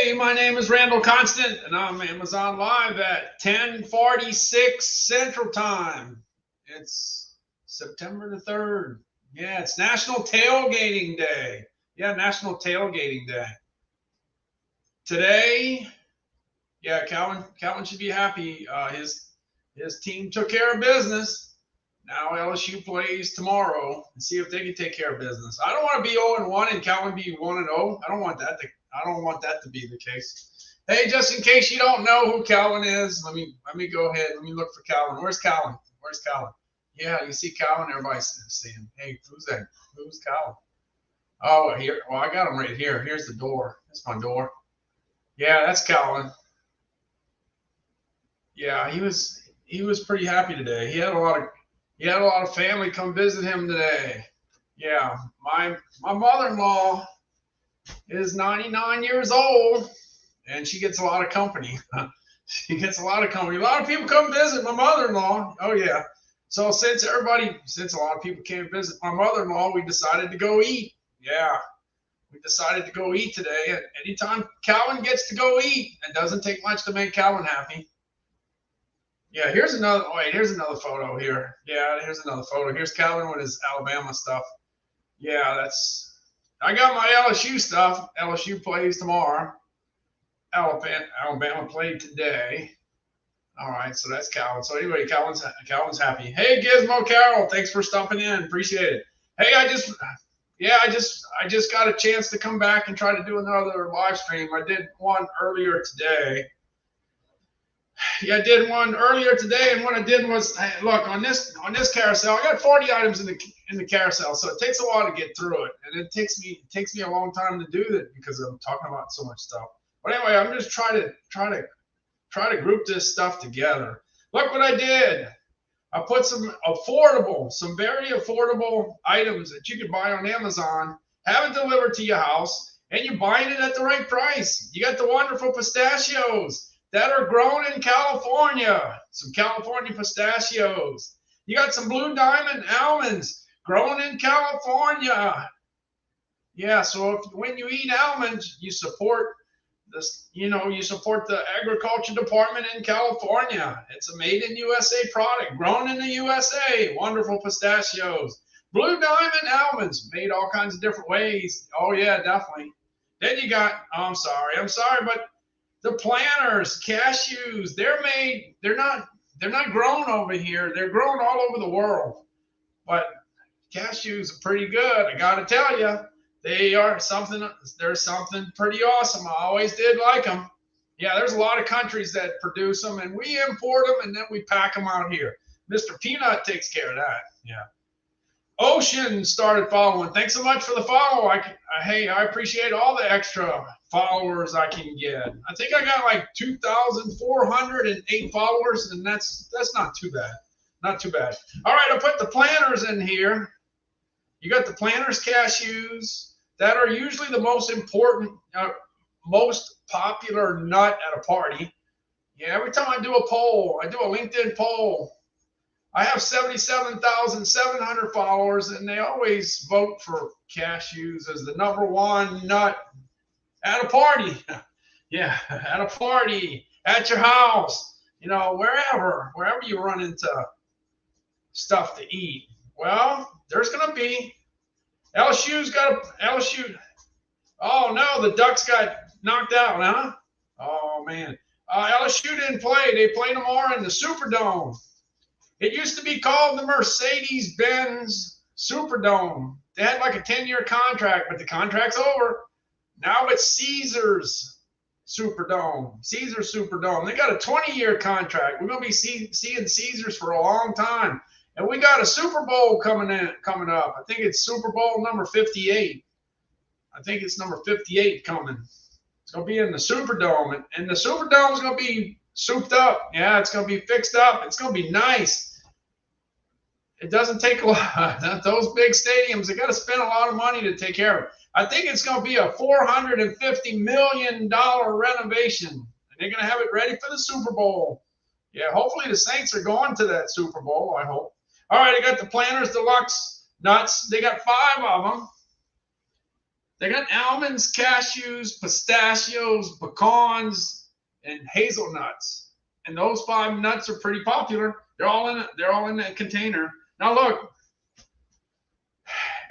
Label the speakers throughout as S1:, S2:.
S1: Hey, my name is Randall Constant, and I'm Amazon Live at 10:46 Central Time. It's September the 3rd. Yeah, it's National Tailgating Day. Yeah, National Tailgating Day. Today, yeah, Calvin should be happy. His team took care of business. Now LSU plays tomorrow and see if they can take care of business. I don't want to be 0-1 and Calvin be 1-0. I don't want that to be the case. Hey, just in case you don't know who Calvin is, let me go ahead. Let me look for Calvin. Where's Calvin? Where's Calvin? Yeah, you see Calvin. Everybody's saying, "Hey, who's that? Who's Calvin?" Oh, here. Well, I got him right here. Here's the door. That's my door. Yeah, that's Calvin. Yeah, he was pretty happy today. He had a lot of family come visit him today. Yeah, my mother-in-law is 99 years old, and she gets a lot of company. She gets a lot of company. A lot of people come visit my mother-in-law. Oh yeah. So since a lot of people can't visit my mother-in-law, we decided to go eat. Yeah, we decided to go eat today. And anytime Calvin gets to go eat, it doesn't take much to make Calvin happy. Yeah, here's another photo here. Yeah, here's another photo. Here's Calvin with his Alabama stuff. Yeah, I got my LSU stuff. LSU plays tomorrow. Alabama played today. All right, so that's Calvin. So anyway, Calvin's happy. Hey, Gizmo Carol, thanks for stopping in. Appreciate it. Hey, I just got a chance to come back and try to do another live stream. I did one earlier today. Yeah, I did one earlier today, and what I did was, look, on this carousel, I got 40 items in the carousel, so it takes a while to get through it, and it takes me a long time to do it because I'm talking about so much stuff. But anyway, I'm just trying to group this stuff together. Look what I did. I put some very affordable items that you can buy on Amazon, have it delivered to your house, and you're buying it at the right price. You got the wonderful pistachios that are grown in California, some California pistachios. You got some Blue Diamond almonds grown in California. Yeah, so when you eat almonds, you support you support the agriculture department in California. It's a made in USA product, grown in the USA. Wonderful pistachios. Blue Diamond almonds, made all kinds of different ways. Oh yeah, definitely. Then you got, I'm sorry, but the planters, cashews, they're not grown over here. They're grown all over the world. But cashews are pretty good, I gotta tell you. They're something pretty awesome. I always did like them. Yeah, there's a lot of countries that produce them, and we import them, and then we pack them out here. Mr. Peanut takes care of that. Yeah. Ocean started following. Thanks so much for the follow. I appreciate all the extra followers I can get. I think I got like 2,408 followers, and that's not too bad. Not too bad. All right, I put the planters in here. You got the planters cashews that are usually the most important, most popular nut at a party. Yeah, every time I do a poll, I do a LinkedIn poll. I have 77,700 followers, and they always vote for cashews as the #1 nut at a party. Yeah, at a party, at your house, wherever you run into stuff to eat. Well, there's going to be LSU. Oh no, the Ducks got knocked out, huh? Oh man, LSU didn't play. They played tomorrow in the Superdome. It used to be called the Mercedes-Benz Superdome. They had like a 10-year contract, but the contract's over. Now it's Caesars Superdome. Caesars Superdome. They got a 20-year contract. We're gonna be seeing Caesars for a long time. And we got a Super Bowl coming up. I think it's Super Bowl number 58. I think it's number 58 coming. It's going to be in the Superdome. And the Superdome is going to be souped up. Yeah, it's going to be fixed up. It's going to be nice. It doesn't take a lot. Those big stadiums, they got to spend a lot of money to take care of it. I think it's going to be a $450 million renovation. And they're going to have it ready for the Super Bowl. Yeah, hopefully the Saints are going to that Super Bowl, I hope. All right, I got the Planters Deluxe nuts. They got 5 of them. They got almonds, cashews, pistachios, pecans, and hazelnuts. And those 5 nuts are pretty popular. They're all in that container. Now look,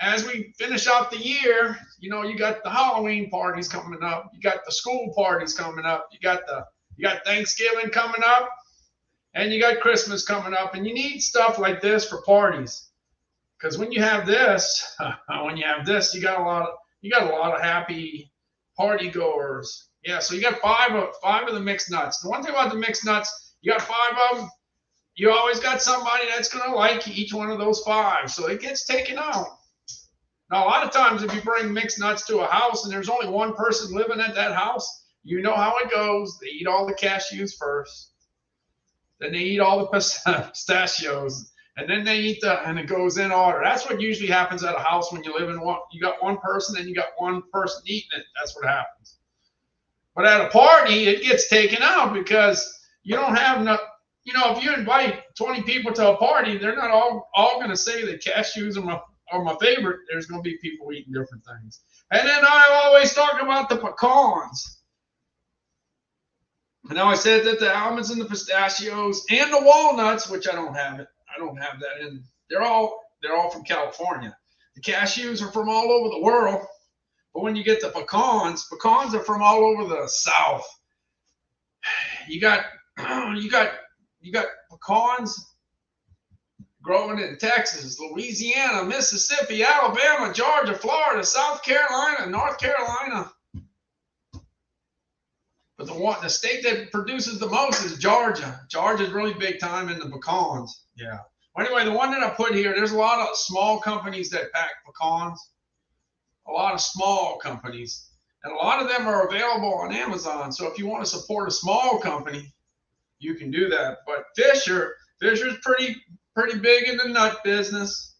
S1: as we finish out the year, you know, you got the Halloween parties coming up, you got the school parties coming up, you got Thanksgiving coming up, and you got Christmas coming up, and you need stuff like this for parties. Because when you have this, you got a lot of happy party goers. Yeah, so you got five of the mixed nuts. The one thing about the mixed nuts, you got 5 of them. You always got somebody that's gonna like each one of those 5, so it gets taken out. Now, a lot of times, if you bring mixed nuts to a house and there's only one person living at that house, you know how it goes. They eat all the cashews first, then they eat all the pistachios, and then they eat and it goes in order. That's what usually happens at a house when you live in one. You got one person and you got one person eating it. That's what happens. But at a party, it gets taken out because you don't have enough. You know, if you invite 20 people to a party, they're not all going to say that cashews are my favorite. There's going to be people eating different things. And then I always talk about the pecans. And now I said that the almonds and the pistachios and the walnuts, which I don't have that in. They're all from California. The cashews are from all over the world. But when you get the pecans are from all over the South. You got pecans growing in Texas, Louisiana, Mississippi, Alabama, Georgia, Florida, South Carolina, North Carolina. But the state that produces the most is Georgia. Georgia's really big time in the pecans. Yeah. Well, anyway, the one that I put here, there's a lot of small companies that pack pecans. A lot of small companies. And a lot of them are available on Amazon. So if you want to support a small company, you can do that. But Fisher's pretty big in the nut business,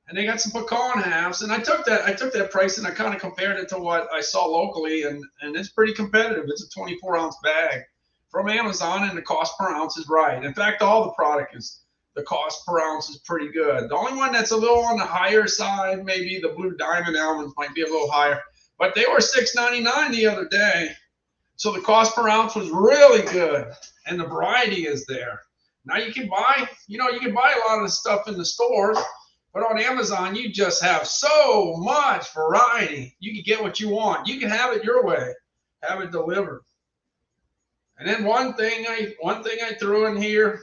S1: and they got some pecan halves. And I took that price and I kind of compared it to what I saw locally, and it's pretty competitive. It's a 24-ounce bag from Amazon, and the cost per ounce is right. In fact, all the product the cost per ounce is pretty good. The only one that's a little on the higher side, maybe the Blue Diamond almonds might be a little higher, but they were $6.99 the other day. So the cost per ounce was really good, and the variety is there. Now you can buy a lot of stuff in the stores, but on Amazon, you just have so much variety. You can get what you want. You can have it your way, have it delivered. And then one thing I threw in here.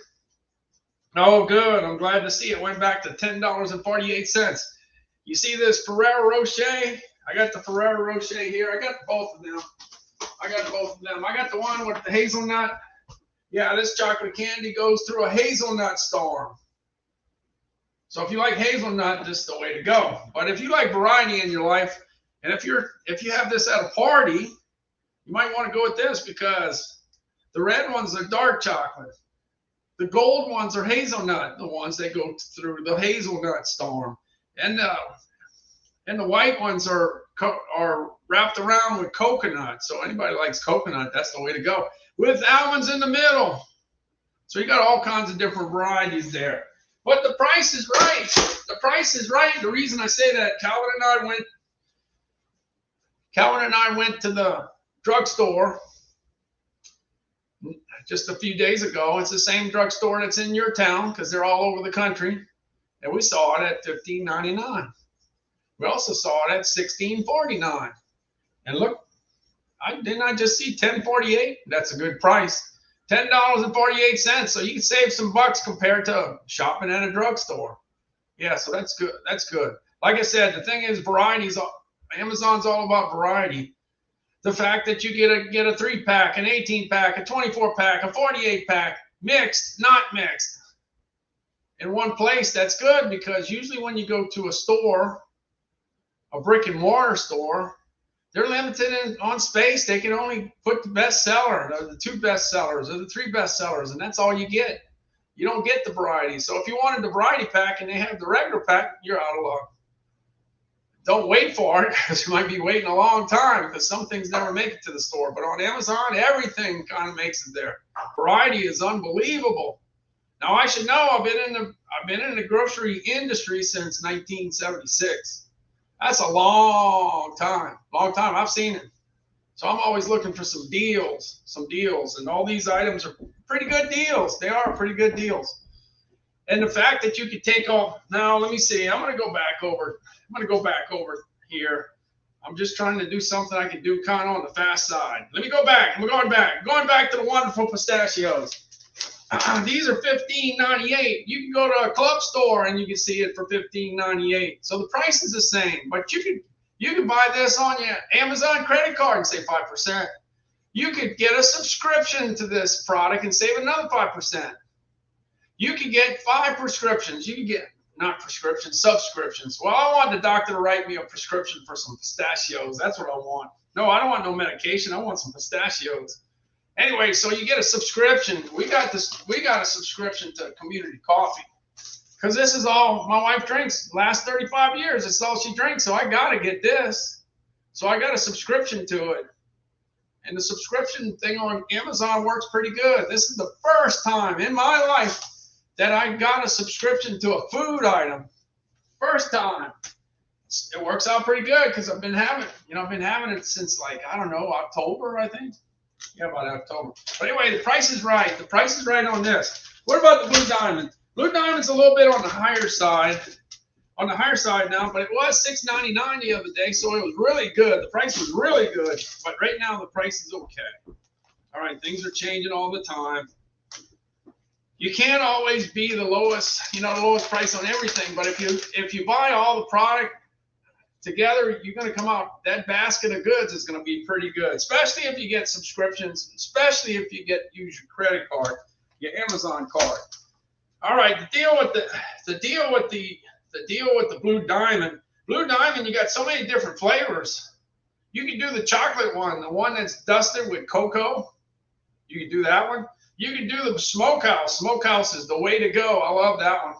S1: Oh, good. I'm glad to see it went back to $10.48. You see this Ferrero Rocher? I got the Ferrero Rocher here. I got both of them. I got the one with the hazelnut. Yeah, this chocolate candy goes through a hazelnut storm. So if you like hazelnut, this is the way to go. But if you like variety in your life, and if you have this at a party, you might want to go with this, because the red ones are dark chocolate. The gold ones are hazelnut, the ones that go through the hazelnut storm. And the white ones are wrapped around with coconut. So anybody likes coconut, that's the way to go. With almonds in the middle. So you got all kinds of different varieties there. But the price is right. The price is right. The reason I say that, Calvin and I went to the drugstore just a few days ago. It's the same drugstore that's in your town, because they're all over the country. And we saw it at $15.99. We also saw it at $16.49. And look, didn't I just see $10.48? That's a good price. $10.48. So you can save some bucks compared to shopping at a drugstore. Yeah, so that's good. That's good. Like I said, the thing is, varieties. Amazon's all about variety. The fact that you get a 3-pack, an 18-pack, a 24-pack, a 48-pack, mixed, not mixed, in one place, that's good, because usually when you go to a store, a brick and mortar store, they're limited on space. They can only put the best seller, or the 2 best sellers, or the 3 best sellers, and that's all you get. You don't get the variety. So if you wanted the variety pack and they have the regular pack, you're out of luck. Don't wait for it, because you might be waiting a long time, because some things never make it to the store. But on Amazon, everything kind of makes it there. Variety is unbelievable. Now I should know, I've been in the grocery industry since 1976. That's a long time. Long time. I've seen it. So I'm always looking for some deals. And all these items are pretty good deals. They are pretty good deals. And the fact that you could take off, now let me see, I'm going to go back over here. I'm just trying to do something I can do kind of on the fast side. Let me go back. I'm going back to the wonderful pistachios. These are $15.98. You can go to a club store and you can see it for $15.98. So the price is the same, but you can buy this on your Amazon credit card and save 5%. You could get a subscription to this product and save another 5%. You can get 5 prescriptions. You can get, not prescriptions, subscriptions. Well, I want the doctor to write me a prescription for some pistachios. That's what I want. No, I don't want no medication. I want some pistachios. Anyway, so you get a subscription. We got a subscription to Community Coffee. Because this is all my wife drinks. Last 35 years, it's all she drinks. So I got to get this. So I got a subscription to it. And the subscription thing on Amazon works pretty good. This is the first time in my life that I got a subscription to a food item. First time. It works out pretty good because I've been having it since, like, I don't know, October, I think. Yeah, about October. But anyway, the price is right. The price is right on this. What about the Blue Diamond? Blue Diamond's a little bit on the higher side. On the higher side now, but it was $6.99 the other day, so it was really good. The price was really good. But right now the price is okay. All right, things are changing all the time. You can't always be the lowest, the lowest price on everything. But if you buy all the product together, you're going to come out, that basket of goods is going to be pretty good, especially if you get subscriptions, especially if you use your credit card, your Amazon card. All right, the deal with the Blue Diamond. Blue Diamond, you got so many different flavors. You can do the chocolate one, the one that's dusted with cocoa. You can do that one. You can do the Smokehouse. Smokehouse is the way to go. I love that one.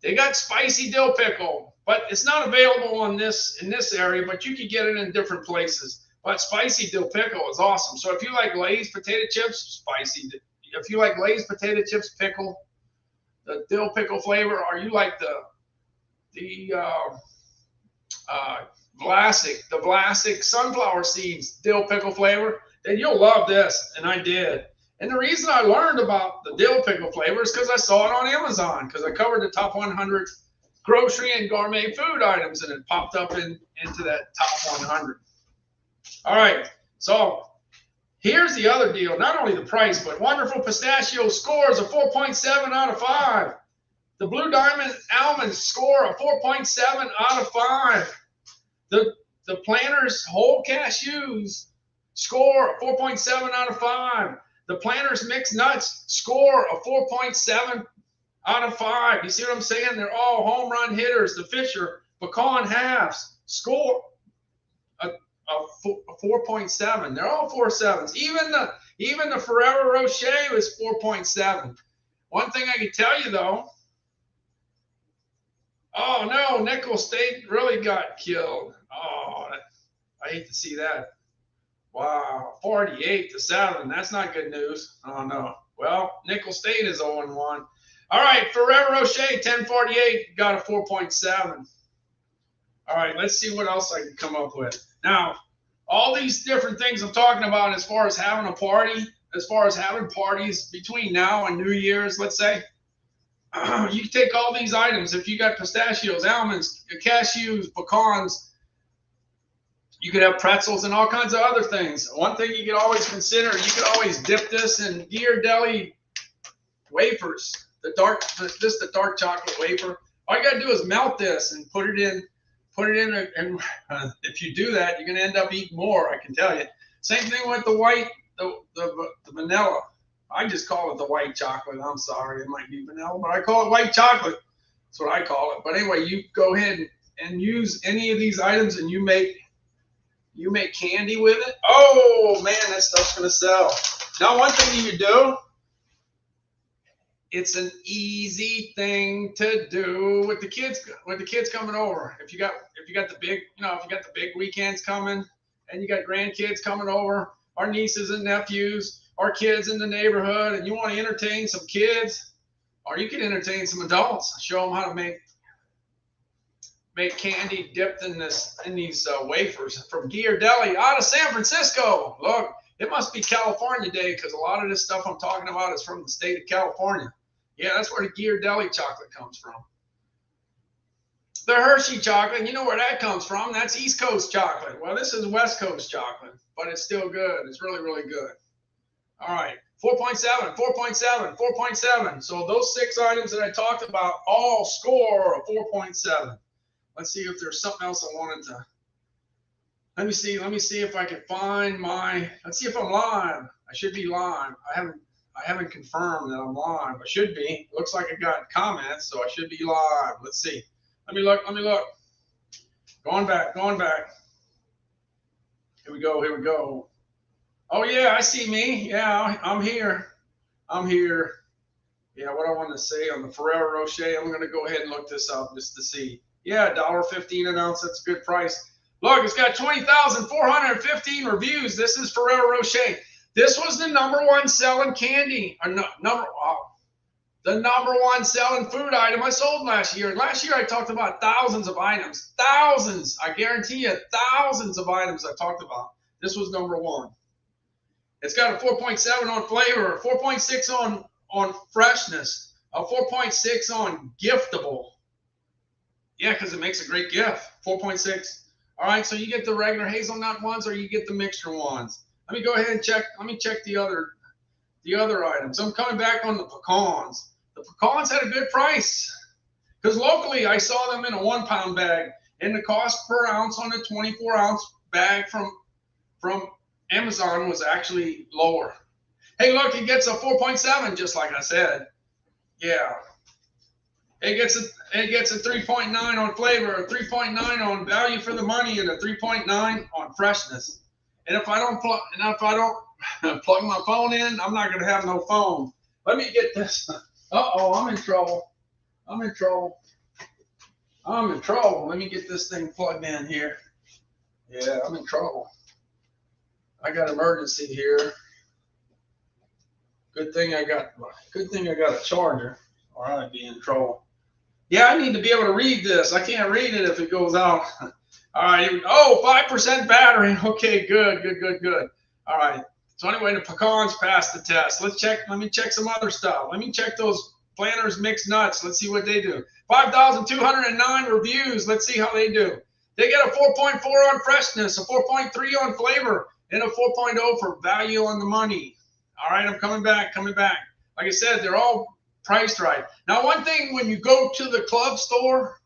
S1: They got spicy dill pickle, but it's not available in this area, but you can get it in different places. But spicy dill pickle is awesome. So if you like Lay's potato chips, spicy. If you like Lay's potato chips pickle, the dill pickle flavor, or you like the Vlasic sunflower seeds dill pickle flavor, then you'll love this. And I did. And the reason I learned about the dill pickle flavor is because I saw it on Amazon, because I covered the top 100 grocery and gourmet food items, and it popped up into that top 100. All right, so here's the other deal. Not only the price, but Wonderful Pistachio scores a 4.7 out of 5. The Blue Diamond almonds score a 4.7 out of 5. The Planters whole cashews score a 4.7 out of 5. The Planters mixed nuts score a 4.7 out of 5. You see what I'm saying? They're all home run hitters. The Fisher pecan halves score a 4.7. They're all 4.7s. Even the Ferrero Rocher was 4.7. One thing I can tell you though. Oh no, Nickel State really got killed. Oh, I hate to see that. Wow, 48-7. That's not good news. Oh no. Well, Nickel State is 0-1. All right, Ferrero Rocher 1048 got a 4.7. All right, let's see what else I can come up with. Now, all these different things I'm talking about as far as having a party, as far as having parties between now and New Year's, let's say, you can take all these items. If you got pistachios, almonds, cashews, pecans, you could have pretzels and all kinds of other things. One thing you could always consider, you could always dip this in Ghirardelli wafers, the dark chocolate wafer. All you gotta do is melt this and put it in, and if you do that, you're gonna end up eating more, I can tell you. Same thing with the white, the vanilla. I just call it the white chocolate. I'm sorry, it might be vanilla, but I call it white chocolate. That's what I call it. But anyway, you go ahead and use any of these items, and you make candy with it. Oh man, that stuff's gonna sell. Now, one thing you do, it's an easy thing to do with the kids coming over. If you got the big weekends coming, and you got grandkids coming over, our nieces and nephews, our kids in the neighborhood, and you want to entertain some kids, or you can entertain some adults, show them how to make make candy dipped in these wafers from Ghirardelli out of San Francisco. Look, it must be California Day because a lot of this stuff I'm talking about is from the state of California. Yeah, that's where the Ghirardelli chocolate comes from. The Hershey chocolate, you know where that comes from. That's East Coast chocolate. Well, this is West Coast chocolate, but it's still good. It's really, really good. All right, 4.7, 4.7, 4.7. So those 6 items that I talked about all score a 4.7. Let's see if there's something else I wanted to. Let me see if I can find my. Let's see if I'm live. I should be live. I haven't confirmed that I'm live. I should be. Looks like I got comments, so I should be live. Let's see. Let me look. Going back. Here we go. Oh yeah, I see me. Yeah, I'm here. Yeah, what I want to say on the Ferrero Rocher, I'm gonna go ahead and look this up just to see. Yeah, $1.15 an ounce. That's a good price. Look, it's got 20,415 reviews. This is Ferrero Rocher. This was the #1 selling candy, or the #1 selling food item I sold last year. Last year I talked about thousands of items. Thousands. I guarantee you, thousands of items I talked about. This was #1. It's got a 4.7 on flavor, 4.6 on freshness, a 4.6 on giftable. Yeah, because it makes a great gift. 4.6. All right, so you get the regular hazelnut ones or you get the mixture ones. Let me go ahead and check. Let me check the other items. I'm coming back on the pecans. The pecans had a good price because locally I saw them in a 1-pound bag, and the cost per ounce on a 24-ounce bag from Amazon was actually lower. Hey, look, it gets a 4.7, just like I said. Yeah. It gets a 3.9 on flavor, a 3.9 on value for the money, and a 3.9 on freshness. And if I don't plug my phone in, I'm not gonna have no phone. Let me get this. Uh-oh, I'm in trouble. Let me get this thing plugged in here. Yeah, I'm in trouble. I got emergency here. Good thing I got a charger, or I'd be in trouble. Yeah, I need to be able to read this. I can't read it if it goes out. All right. Oh, 5% battery. Okay, good. All right. So anyway, the pecans passed the test. Let me check some other stuff. Let me check those Planters mixed nuts. Let's see what they do. 5,209 reviews. Let's see how they do. They get a 4.4 on freshness, a 4.3 on flavor, and a 4.0 for value on the money. All right, I'm coming back. Like I said, they're all priced right. Now, one thing, when you go to the club store,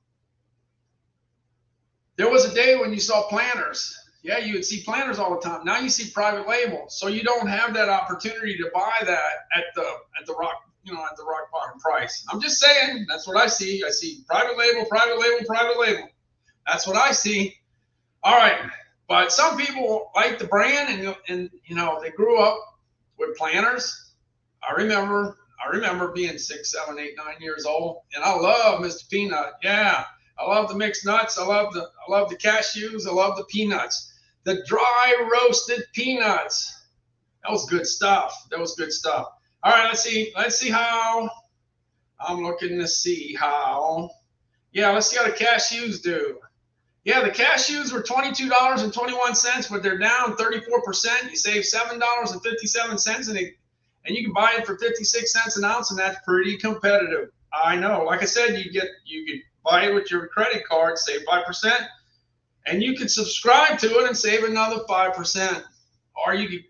S1: there was a day when you saw Planters. Yeah, you would see Planters all the time. Now you see private label, so you don't have that opportunity to buy that at the rock bottom price. I'm just saying, that's what I see. I see private label. That's what I see. All right, but some people like the brand, and they grew up with Planters. I remember being 6, 7, 8, 9 years old, and I love Mr. Peanut. Yeah, I love the mixed nuts. I love the cashews. I love the peanuts. The dry roasted peanuts. That was good stuff. All right, let's see how. I'm looking to see how. Yeah, let's see how the cashews do. Yeah, the cashews were $22.21, but they're down 34%. You save $7.57, and you can buy it for 56 cents an ounce, and that's pretty competitive. I know. Like I said, you could buy it with your credit card, save 5%, and you could subscribe to it and save another 5%. Or you could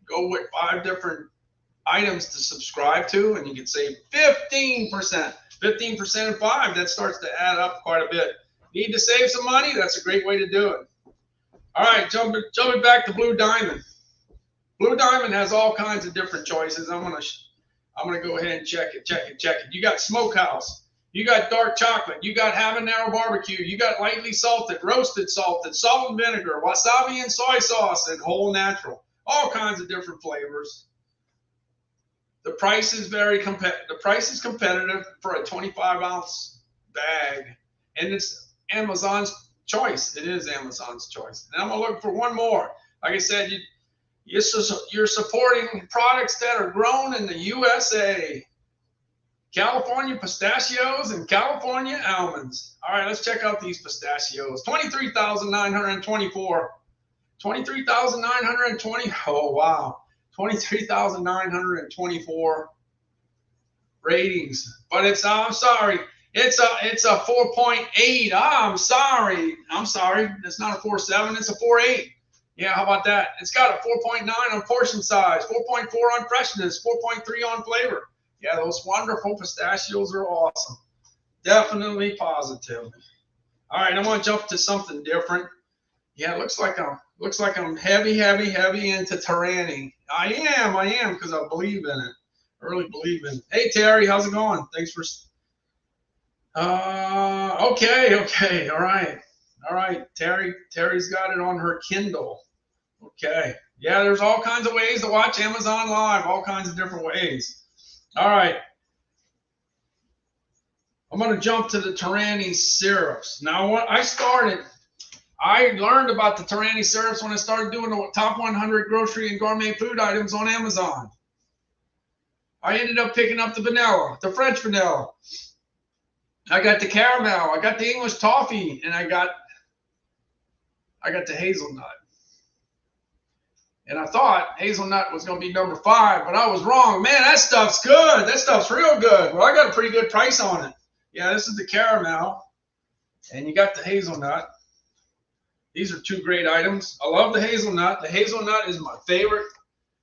S1: go with 5 different items to subscribe to, and you could save 15%. 15% of 5, that starts to add up quite a bit. Need to save some money? That's a great way to do it. All right, jumping back to Blue Diamond. Blue Diamond has all kinds of different choices. I'm gonna go ahead and check it. You got Smokehouse. You got dark chocolate. You got habanero barbecue. You got lightly salted, roasted salted, salt and vinegar, wasabi and soy sauce, and whole natural. All kinds of different flavors. The price is competitive for a 25-ounce bag, and it's Amazon's choice. It is Amazon's choice. And I'm gonna look for one more. Like I said, you're supporting products that are grown in the USA. California pistachios and California almonds. All right, let's check out these pistachios. 23,924. 23,920. Oh, wow. 23,924 ratings. But it's, I'm sorry, it's a 4.8. I'm sorry. It's not a 4.7, it's a 4.8. Yeah, how about that? It's got a 4.9 on portion size, 4.4 on freshness, 4.3 on flavor. Yeah, those wonderful pistachios are awesome. Definitely positive. All right, I'm gonna jump to something different. Yeah, it looks like I'm heavy into Tyranny. I am, because I believe in it. I really believe in it. Hey Terry, how's it going? Thanks for okay, all right. Terry's got it on her Kindle. Okay. Yeah, there's all kinds of ways to watch Amazon Live, all kinds of different ways. All right. I'm going to jump to the Tyranny syrups. Now, I learned about the Tyranny syrups when I started doing the top 100 grocery and gourmet food items on Amazon. I ended up picking up the vanilla, the French vanilla. I got the caramel, I got the English toffee, and I got the hazelnut. And I thought hazelnut was going to be number 5, but I was wrong. Man, that stuff's good. That stuff's real good. Well, I got a pretty good price on it. Yeah, this is the caramel, and you got the hazelnut. These are 2 great items. I love the hazelnut. The hazelnut is my favorite.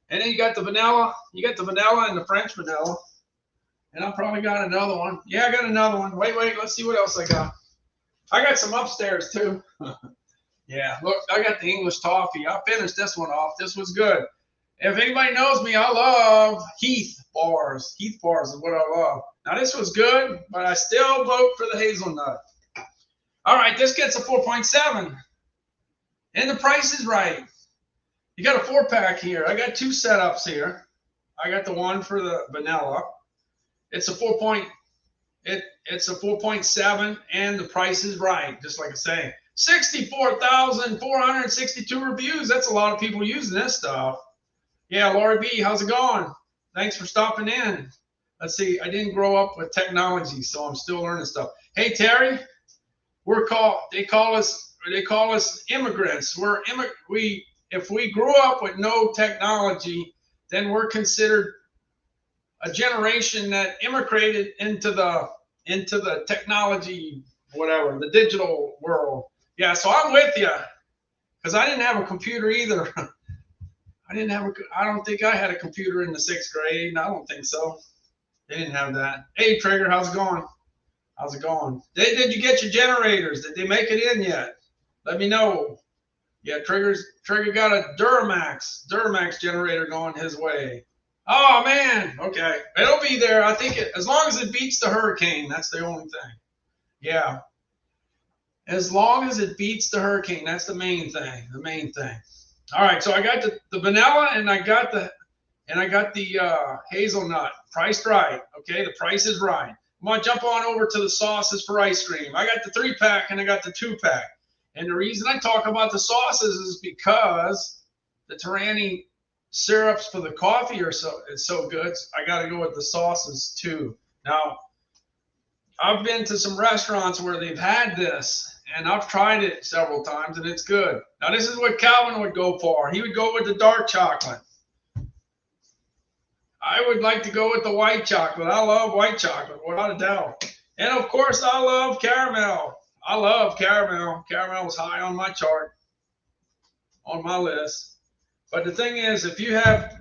S1: And then you got the vanilla. You got the vanilla and the French vanilla. And I probably got another one. Yeah, I got another one. Wait, let's see what else I got. I got some upstairs too. Yeah, look, I got the English toffee. I finished this one off. This was good. If anybody knows me, I love Heath bars. Heath bars is what I love. Now, this was good, but I still vote for the hazelnut. All right, this gets a 4.7. And the price is right. You got a 4-pack here. I got 2 setups here. I got the one for the vanilla. It's a 4.7, and the price is right, just like I say. 64,462 reviews. That's a lot of people using this stuff. Yeah, Lori B, how's it going? Thanks for stopping in. Let's see, I didn't grow up with technology, so I'm still learning stuff. Hey Terry, they call us immigrants. If we grew up with no technology, then we're considered a generation that immigrated into the technology, whatever, the digital world. Yeah, so I'm with you, because I didn't have a computer either. I don't think I had a computer in the 6th grade. I don't think so. They didn't have that. Hey, Trigger, how's it going? How's it going? Did you get your generators? Did they make it in yet? Let me know. Yeah, Trigger got a Duramax generator going his way. Oh man, okay, it'll be there. I think as long as it beats the hurricane, that's the only thing. Yeah, as long as it beats the hurricane, that's the main thing. All right, so I got the vanilla and I got the hazelnut, priced right. Okay, the price is right. I'm gonna jump on over to the sauces for ice cream. I got the 3-pack and I got the 2-pack. And the reason I talk about the sauces is because the Tyranny syrups for the coffee it's so good. I got to go with the sauces too. Now, I've been to some restaurants where they've had this, and I've tried it several times, and it's good. Now, this is what Calvin would go for. He would go with the dark chocolate. I would like to go with the white chocolate. I love white chocolate, without a doubt. And of course, I love caramel. I love caramel. Caramel is high on my chart, on my list. But the thing is, if you have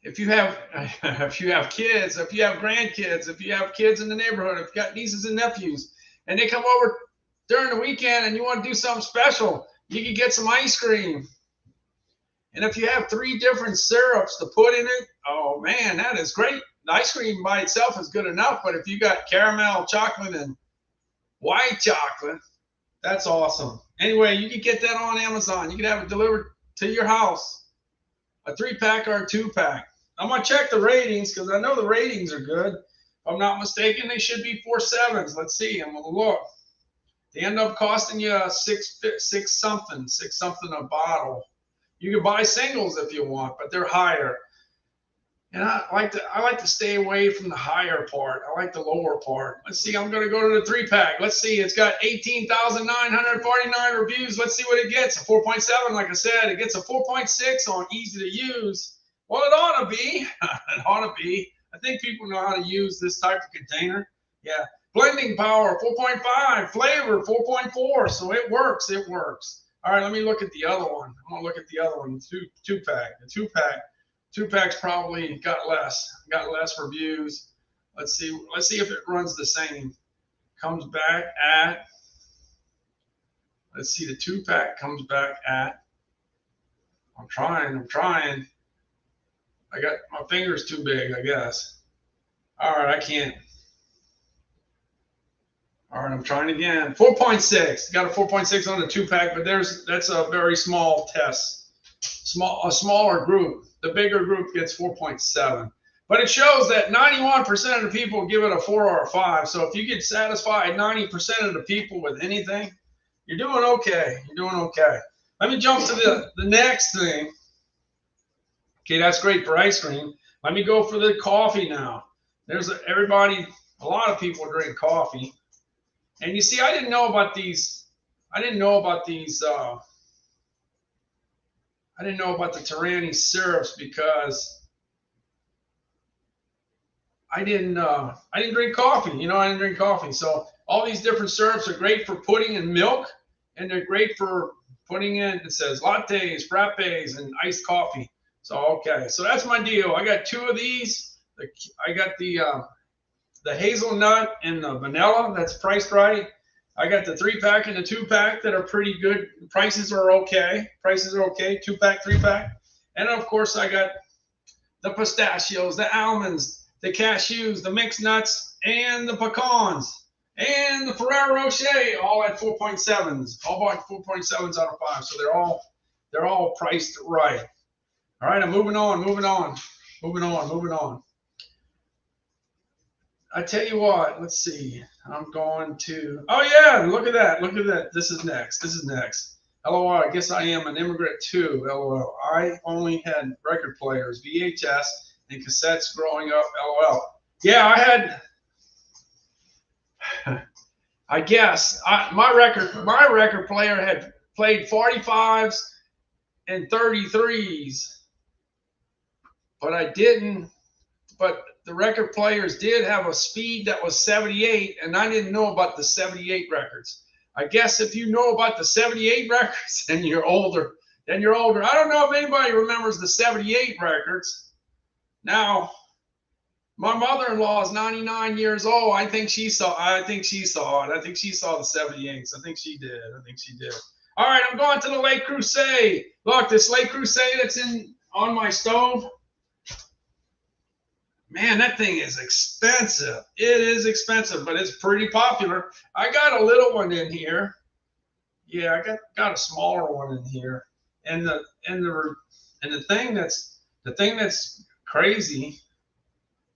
S1: kids, if you have grandkids, if you have kids in the neighborhood, if you got nieces and nephews, and they come over during the weekend and you want to do something special, you can get some ice cream. And if you have 3 different syrups to put in it, oh man, that is great. The ice cream by itself is good enough, but if you got caramel, chocolate, and white chocolate, that's awesome. Anyway, you can get that on Amazon. You can have it delivered to your house. A 3-pack or a 2-pack. I'm going to check the ratings because I know the ratings are good. If I'm not mistaken, they should be 4.7s. Let's see. I'm going to look. They end up costing you six something a bottle. You can buy singles if you want, but they're higher. And I like to stay away from the higher part. I like the lower part. Let's see. I'm going to go to the 3-pack. Let's see. It's got 18,949 reviews. Let's see what it gets. A 4.7. Like I said, it gets a 4.6 on easy to use. Well, it ought to be. It ought to be. I think people know how to use this type of container. Yeah. Blending power 4.5. Flavor 4.4. So it works. It works. All right. Let me look at the other one. I'm going to look at the other one. The 2-pack. The 2-pack. 2-pack's probably got less reviews. Let's see if it runs the same. Comes back at, let's see, the 2-pack comes back at, I'm trying. I got my fingers too big, I guess. All right, I can't. All right, I'm trying again. 4.6. Got a 4.6 on the 2-pack, but that's a very small test. A smaller group. The bigger group gets 4.7. But it shows that 91% of the people give it a 4 or a 5. So if you get satisfied 90% of the people with anything, you're doing okay. You're doing okay. Let me jump to the next thing. Okay, that's great for ice cream. Let me go for the coffee now. There's a lot of people drink coffee. And you see, I didn't know about these I didn't know about the Tyranny syrups because I didn't drink coffee. You know, I didn't drink coffee. So all these different syrups are great for putting in milk, and they're great for putting in, it says lattes, frappes, and iced coffee. So, okay. So that's my deal. I got 2 of these. I got the hazelnut and the vanilla. That's priced right. I got the 3-pack and the 2-pack that are pretty good. Prices are okay. 2-pack, 3-pack. And of course, I got the pistachios, the almonds, the cashews, the mixed nuts, and the pecans, and the Ferrero Rocher, all at 4.7s. All bought 4.7s out of 5. So they're all priced right. All right, I'm moving on. I tell you what, let's see. I'm going to, oh yeah, look at that. This is next. LOL, I guess I am an immigrant too. LOL. I only had record players, VHS, and cassettes growing up. LOL. Yeah, I had, I guess, my record player had played 45s and 33s, but the record players did have a speed that was 78, and I didn't know about the 78 records. I guess if you know about the 78 records, then you're older. I don't know if anybody remembers the 78 records. Now, my mother-in-law is 99 years old. I think she saw it. I think she saw the 78s. I think she did. All right, I'm going to the Le Creuset. Look, this Le Creuset that's on my stove. Man, that thing is expensive. It is expensive, but it's pretty popular. I got a little one in here. Yeah, I got a smaller one in here. And the thing that's crazy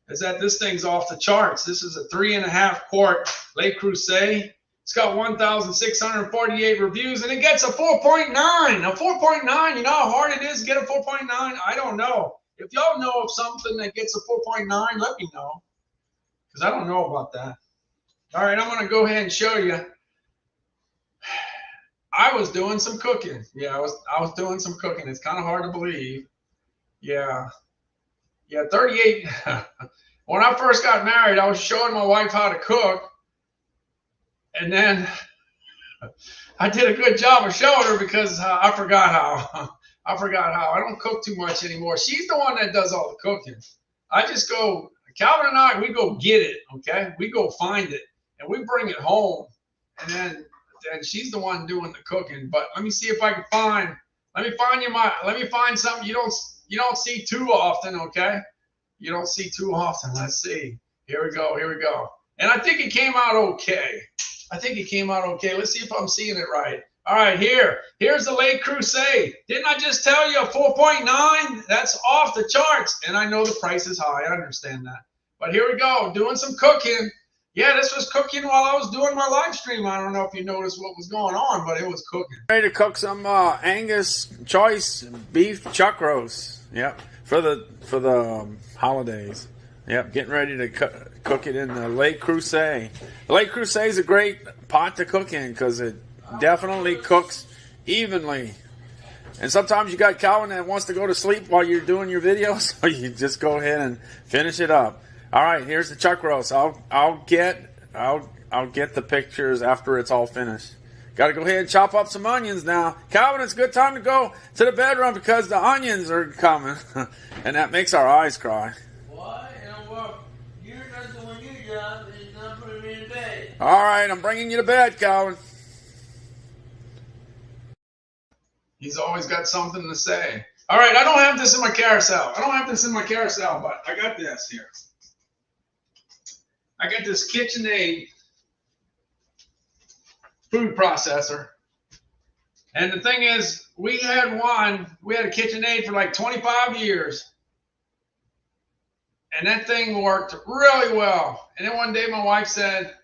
S1: is that this thing's off the charts. This is a 3.5 quart Le Creuset. It's got 1,648 reviews, and it gets a 4.9. A 4.9. You know how hard it is to get a 4.9? I don't know. If y'all know of something that gets a 4.9, let me know, because I don't know about that. All right, I'm going to go ahead and show you. I was doing some cooking. Yeah, I was doing some cooking. It's kind of hard to believe. Yeah, 38. When I first got married, I was showing my wife how to cook, and then I did a good job of showing her because I forgot how. I don't cook too much anymore. She's the one that does all the cooking. I just go, Calvin and I, we go get it, okay? We go find it, and we bring it home, and then she's the one doing the cooking. But let me see if I can find, let me find something you don't see too often, okay? You don't see too often. Let's see. Here we go. And I think it came out okay. Let's see if I'm seeing it right. All right, here's the Le Creuset. Didn't I just tell you a 4.9? That's off the charts. And I know the price is high. I understand that. But here we go, doing some cooking. Yeah, this was cooking while I was doing my live stream. I don't know if you noticed what was going on, but it was cooking. Ready to cook some Angus choice beef chuck roast.
S2: Yep, for the holidays. Yep, getting ready to cook it in the Lake Crusade. The Lake Crusade is a great pot to cook in because it definitely cooks evenly. And sometimes you got Calvin that wants to go to sleep while you're doing your video, so you just go ahead and finish it up. All right, here's the chuck roast. I'll get the pictures after it's all finished. Got to go ahead and chop up some onions now. Calvin, it's a good time to go to the bedroom because the onions are coming, and that makes our eyes cry.
S3: What? Well, you're not doing your job and not putting me in bed.
S2: All right, I'm bringing you to bed, Calvin.
S1: He's always got something to say. All right, I don't have this in my carousel. but I got this here. I got this KitchenAid food processor. And the thing is, we had a KitchenAid for like 25 years. And that thing worked really well. And then one day my wife said,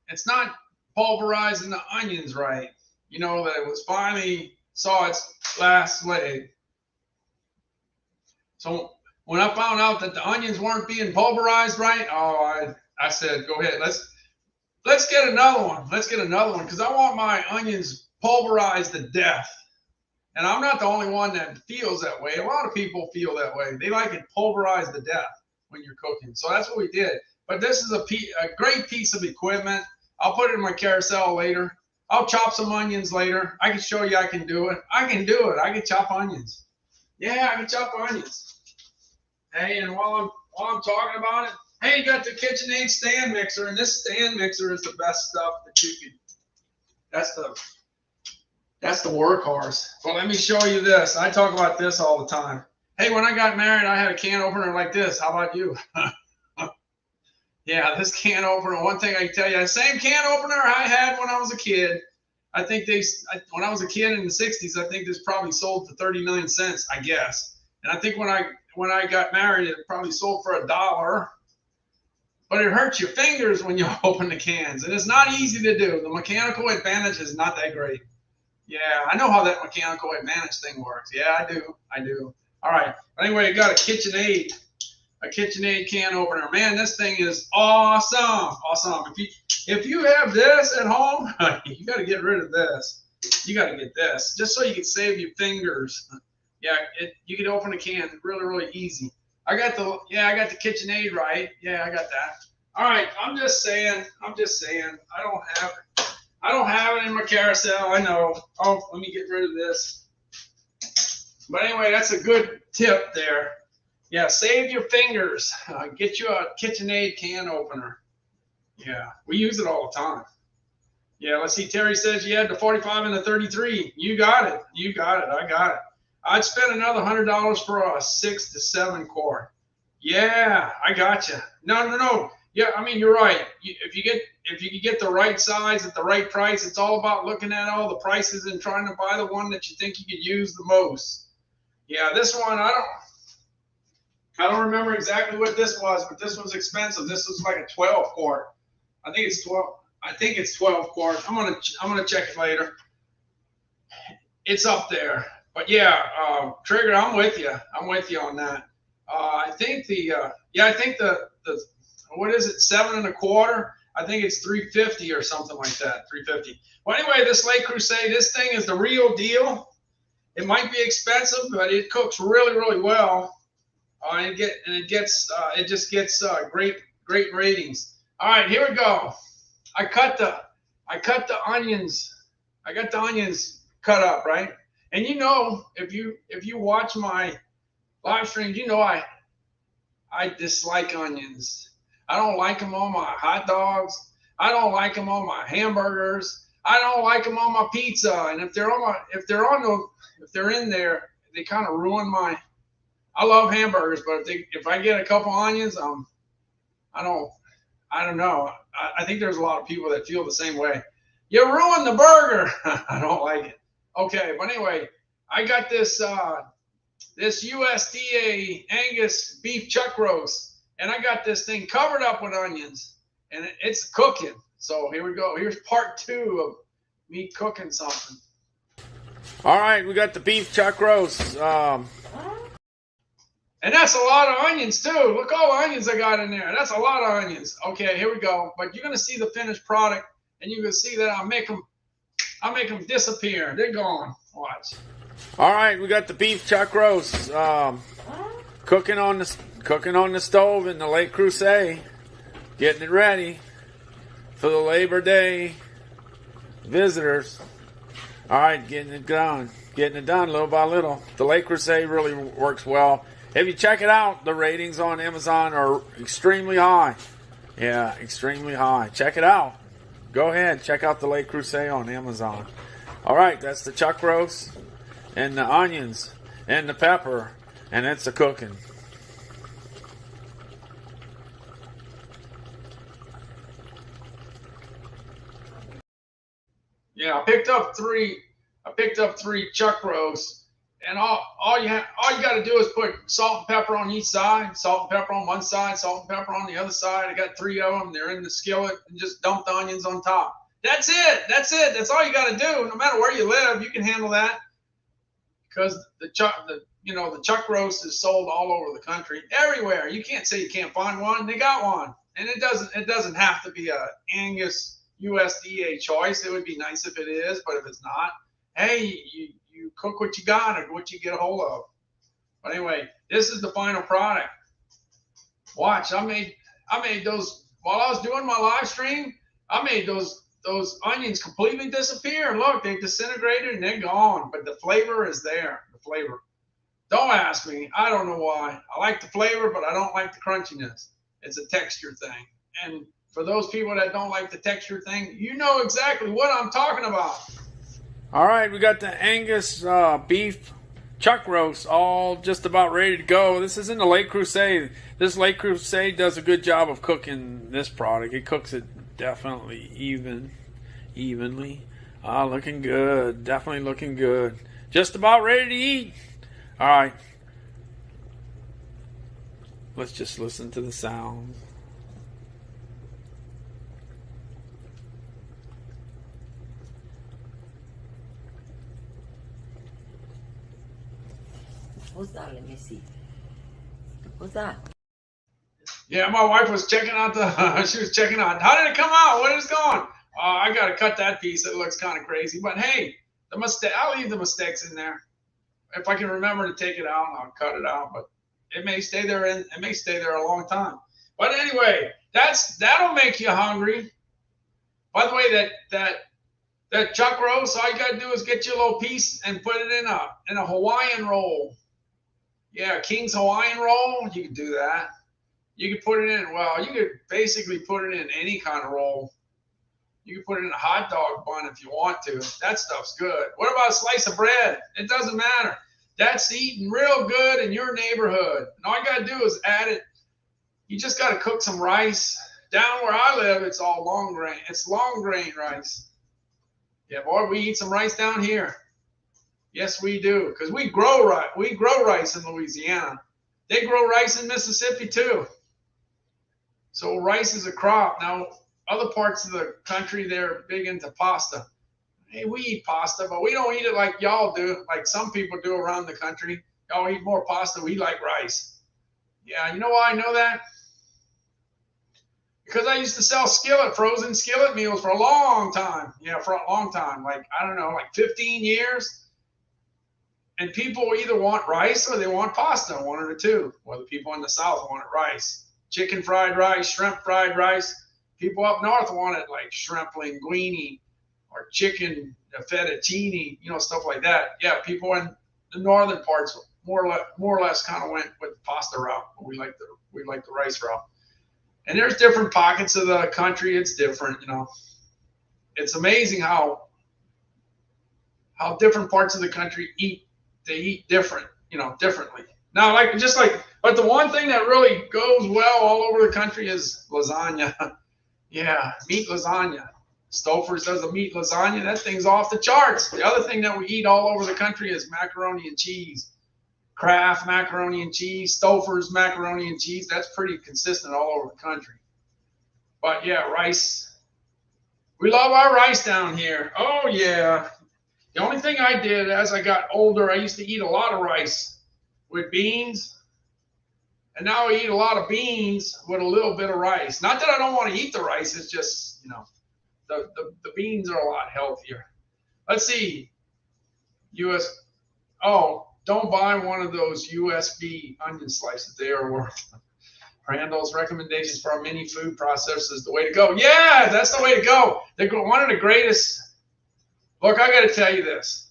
S1: it's not pulverizing the onions right. You know, that it was finally saw its last leg. So when I found out that the onions weren't being pulverized right, I said, go ahead, let's get another one. Because I want my onions pulverized to death. And I'm not the only one that feels that way. A lot of people feel that way. They like it pulverized to death when you're cooking. So that's what we did. But this is a great piece of equipment. I'll put it in my carousel later. I'll chop some onions later. I can show you I can do it. I can chop onions. Yeah, I can chop onions. Hey, and while I'm talking about it, hey, you got the KitchenAid stand mixer, and this stand mixer is the best stuff that you can. That's the workhorse. Well, let me show you this. I talk about this all the time. Hey, when I got married, I had a can opener like this. How about you? Yeah, this can opener. One thing I can tell you, the same can opener I had when I was a kid. I think when I was a kid in the 60s, I think this probably sold for 30 million cents, I guess. And I think when I got married, it probably sold for $1. But it hurts your fingers when you open the cans, and it's not easy to do. The mechanical advantage is not that great. Yeah, I know how that mechanical advantage thing works. Yeah, I do. All right. Anyway, I got a KitchenAid can opener. Man, this thing is awesome. If you have this at home, you got to get rid of this. You got to get this just so you can save your fingers. Yeah, you can open a can really, really easy. I got the KitchenAid right. Yeah, I got that. All right, I'm just saying. I don't have it in my carousel. I know. Oh, let me get rid of this. But anyway, that's a good tip there. Yeah, save your fingers. Get you a KitchenAid can opener. Yeah, we use it all the time. Yeah, let's see. Terry says you had the 45 and the 33. You got it. I got it. I'd spend another $100 for a 6 to 7 quart. Yeah, I got you. No. Yeah, I mean, you're right. If you can get the right size at the right price, it's all about looking at all the prices and trying to buy the one that you think you could use the most. Yeah, this one I don't remember exactly what this was, but this was expensive. This was like a 12 quart. I think it's 12 quart. I'm gonna check it later. It's up there. But yeah, Trigger, I'm with you on that. I think the what is it, 7 1/4? I think it's 350 or something like that. 350. Well, anyway, this Lake Crusade, this thing is the real deal. It might be expensive, but it cooks really, really well. It just gets great ratings. All right, here we go. I cut the onions. I got the onions cut up, right? And you know, if you watch my live streams, you know I dislike onions. I don't like them on my hot dogs. I don't like them on my hamburgers. I don't like them on my pizza. And if they're in there, they kind of ruin my. I love hamburgers, but if I get a couple onions, I don't know. I think there's a lot of people that feel the same way. You ruined the burger. I don't like it. Okay, but anyway, I got this USDA Angus beef chuck roast, and I got this thing covered up with onions, and it's cooking. So here we go. Here's part 2 of me cooking something.
S2: All right, we got the beef chuck roast.
S1: And that's a lot of onions too. Look all the onions I got in there. That's a lot of onions. Okay, here we go. But you're gonna see the finished product, and you're gonna see that I'll make them disappear. They're gone. Watch.
S2: All right, we got the beef chuck roast cooking on the stove in the Lake Crusade, getting it ready for the Labor Day visitors. All right, getting it done little by little. The Lake Crusade really works well. If you check it out, the ratings on Amazon are extremely high. Yeah, extremely high. Check it out. Go ahead, check out the Lake Crusade on Amazon. All right, that's the chuck roast and the onions and the pepper, and it's a cooking.
S1: Yeah, I picked up three chuck roasts, and all you got to do is put salt and pepper on each side, salt and pepper on one side, salt and pepper on the other side. I got 3 of them. They're in the skillet, and just dump the onions on top. That's it. That's all you got to do. No matter where you live, you can handle that, because the chuck roast is sold all over the country, everywhere. You can't say you can't find one. They got one, and it doesn't have to be a Angus USDA choice. It would be nice if it is, but if it's not, hey, you cook what you got or what you get a hold of. But anyway, this is the final product. Watch, I made those while I was doing my live stream. I made those onions completely disappear. Look, they disintegrated and they're gone, but the flavor is there. The flavor. Don't ask me. I don't know why. I like the flavor, but I don't like the crunchiness. It's a texture thing. And for those people that don't like the texture thing, you know exactly what I'm talking about.
S2: All right, we got the Angus beef chuck roast all just about ready to go. This is in the Lake Crusade. This Lake Crusade does a good job of cooking this product. It cooks it definitely evenly. Looking good. Definitely looking good. Just about ready to eat. All right. Let's just listen to the sounds.
S4: What's that? Let me see. What's that?
S1: Yeah, my wife was checking out she was checking out. How did it come out? Where is it going? I got to cut that piece. It looks kind of crazy. But hey, I'll leave the mistakes in there. If I can remember to take it out, I'll cut it out. But it may stay there a long time. But anyway, that'll make you hungry. By the way, that chuck roast, all you got to do is get you a little piece and put it in a Hawaiian roll. Yeah, King's Hawaiian roll. You could do that. You could put it in. Well, you could basically put it in any kind of roll. You can put it in a hot dog bun if you want to. That stuff's good. What about a slice of bread? It doesn't matter. That's eating real good in your neighborhood. And all you got to do is add it. You just got to cook some rice. Down where I live, it's all long grain. It's long grain rice. Yeah, boy, we eat some rice down here. Yes, we do, because we grow rice in Louisiana. They grow rice in Mississippi too. So rice is a crop. Now, other parts of the country, they're big into pasta. Hey, we eat pasta, but we don't eat it like y'all do, like some people do around the country. Y'all eat more pasta. We like rice. Yeah, you know why I know that? Because I used to sell frozen skillet meals for a long time. Yeah, for a long time. Like, I don't know, like 15 years. And people either want rice or they want pasta, one of the two. Well, the people in the South wanted rice. Chicken fried rice, shrimp fried rice. People up north want it like shrimp linguine or chicken fettuccine, stuff like that. Yeah, people in the northern parts more or less kind of went with the pasta route. But we like the rice route. And there's different pockets of the country. It's different, It's amazing how different parts of the country eat. They eat differently. Now, but the one thing that really goes well all over the country is lasagna. Yeah, meat lasagna. Stouffer's does a meat lasagna. That thing's off the charts. The other thing that we eat all over the country is macaroni and cheese. Kraft macaroni and cheese, Stouffer's macaroni and cheese. That's pretty consistent all over the country. But yeah, rice. We love our rice down here. Oh yeah. The only thing I did as I got older, I used to eat a lot of rice with beans. And now we eat a lot of beans with a little bit of rice. Not that I don't want to eat the rice. It's just, the beans are a lot healthier. Let's see. Don't buy one of those USB onion slices. They are worth. Randall's recommendations for our mini food processor is the way to go. Yeah, that's the way to go. They're one of the greatest. Look, I got to tell you this.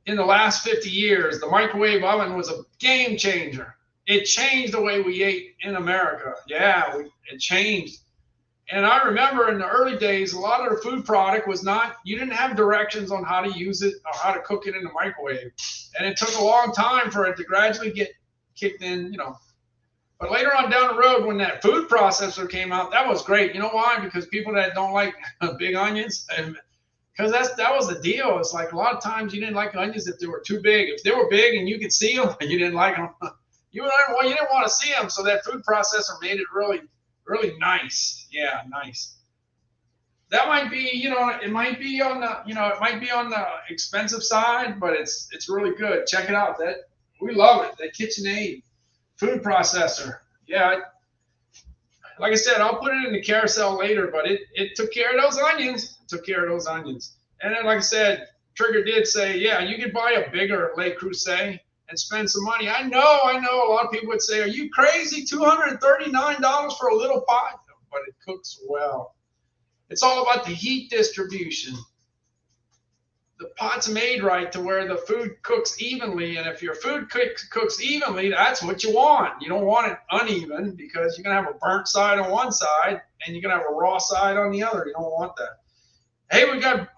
S1: In the last 50 years, the microwave oven was a game changer. It changed the way we ate in America. Yeah, it changed. And I remember in the early days, a lot of the food product was not, you didn't have directions on how to use it or how to cook it in the microwave. And it took a long time for it to gradually get kicked in, But later on down the road, when that food processor came out, that was great. You know why? Because people that don't like big onions, because that was the deal. It's like a lot of times you didn't like onions if they were too big. If they were big and you could see them and you didn't like them, you didn't want to see them. So that food processor made it really, really nice. Yeah, nice. That might be, it might be on the expensive side, but it's really good. Check it out. We love it. That KitchenAid food processor. Yeah. Like I said, I'll put it in the carousel later, but it took care of those onions. And then, like I said, Trigger did say, yeah, you could buy a bigger Le Creuset and spend some money. I know. A lot of people would say, are you crazy? $239 for a little pot? But it cooks well. It's all about the heat distribution. The pot's made right to where the food cooks evenly. And if your food cooks evenly, that's what you want. You don't want it uneven because you're going to have a burnt side on one side and you're going to have a raw side on the other. You don't want that. Hey, we got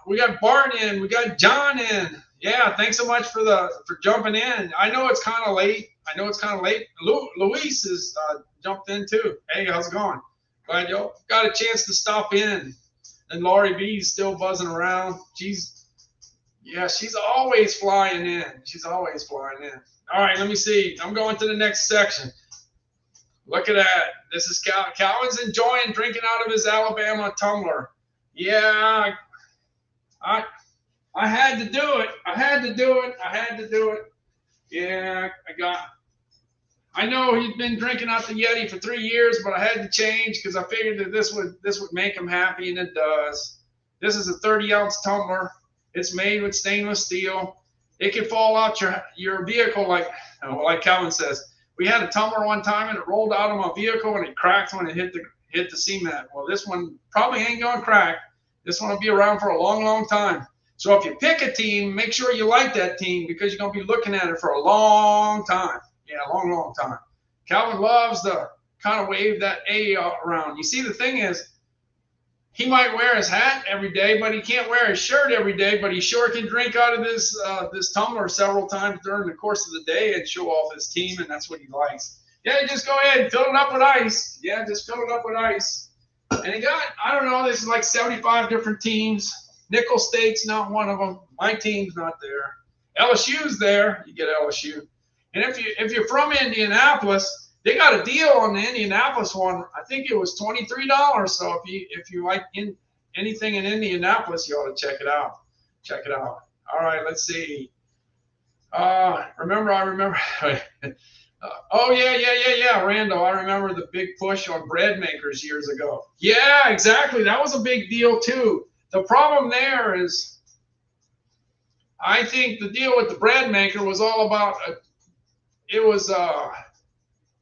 S1: Bart in. We got John in. Yeah, thanks so much for jumping in. I know it's kind of late. Luis has jumped in too. Hey, how's it going? Glad y'all got a chance to stop in. And Laurie B's still buzzing around. She's always flying in. All right, let me see. I'm going to the next section. Look at that. This is Calvin's enjoying drinking out of his Alabama tumbler. Yeah, I had to do it. Yeah, I know he's been drinking out the Yeti for 3 years, but I had to change because I figured that this would make him happy, and it does. This is a 30-ounce tumbler. It's made with stainless steel. It can fall out your vehicle like Calvin says. We had a tumbler one time and it rolled out of my vehicle and it cracked when it hit the cement. Well, this one probably ain't gonna crack. This one will be around for a long, long time. So if you pick a team, make sure you like that team because you're gonna be looking at it for a long time. Yeah, a long, long time. Calvin loves to kind of wave that A around. You see, the thing is, he might wear his hat every day, but he can't wear his shirt every day. But he sure can drink out of this tumbler several times during the course of the day and show off his team, and that's what he likes. Yeah, just go ahead and fill it up with ice. Yeah, just fill it up with ice. And he got, I don't know, this is like 75 different teams. Nickel State's not one of them. My team's not there. LSU's there. You get LSU. And if you're from Indianapolis, they got a deal on the Indianapolis one. I think it was $23. So if you like anything in Indianapolis, you ought to check it out. All right, let's see. I remember. Oh yeah, Randall. I remember the big push on bread makers years ago. Yeah, exactly. That was a big deal too. The problem there is, I think the deal with the bread maker was all about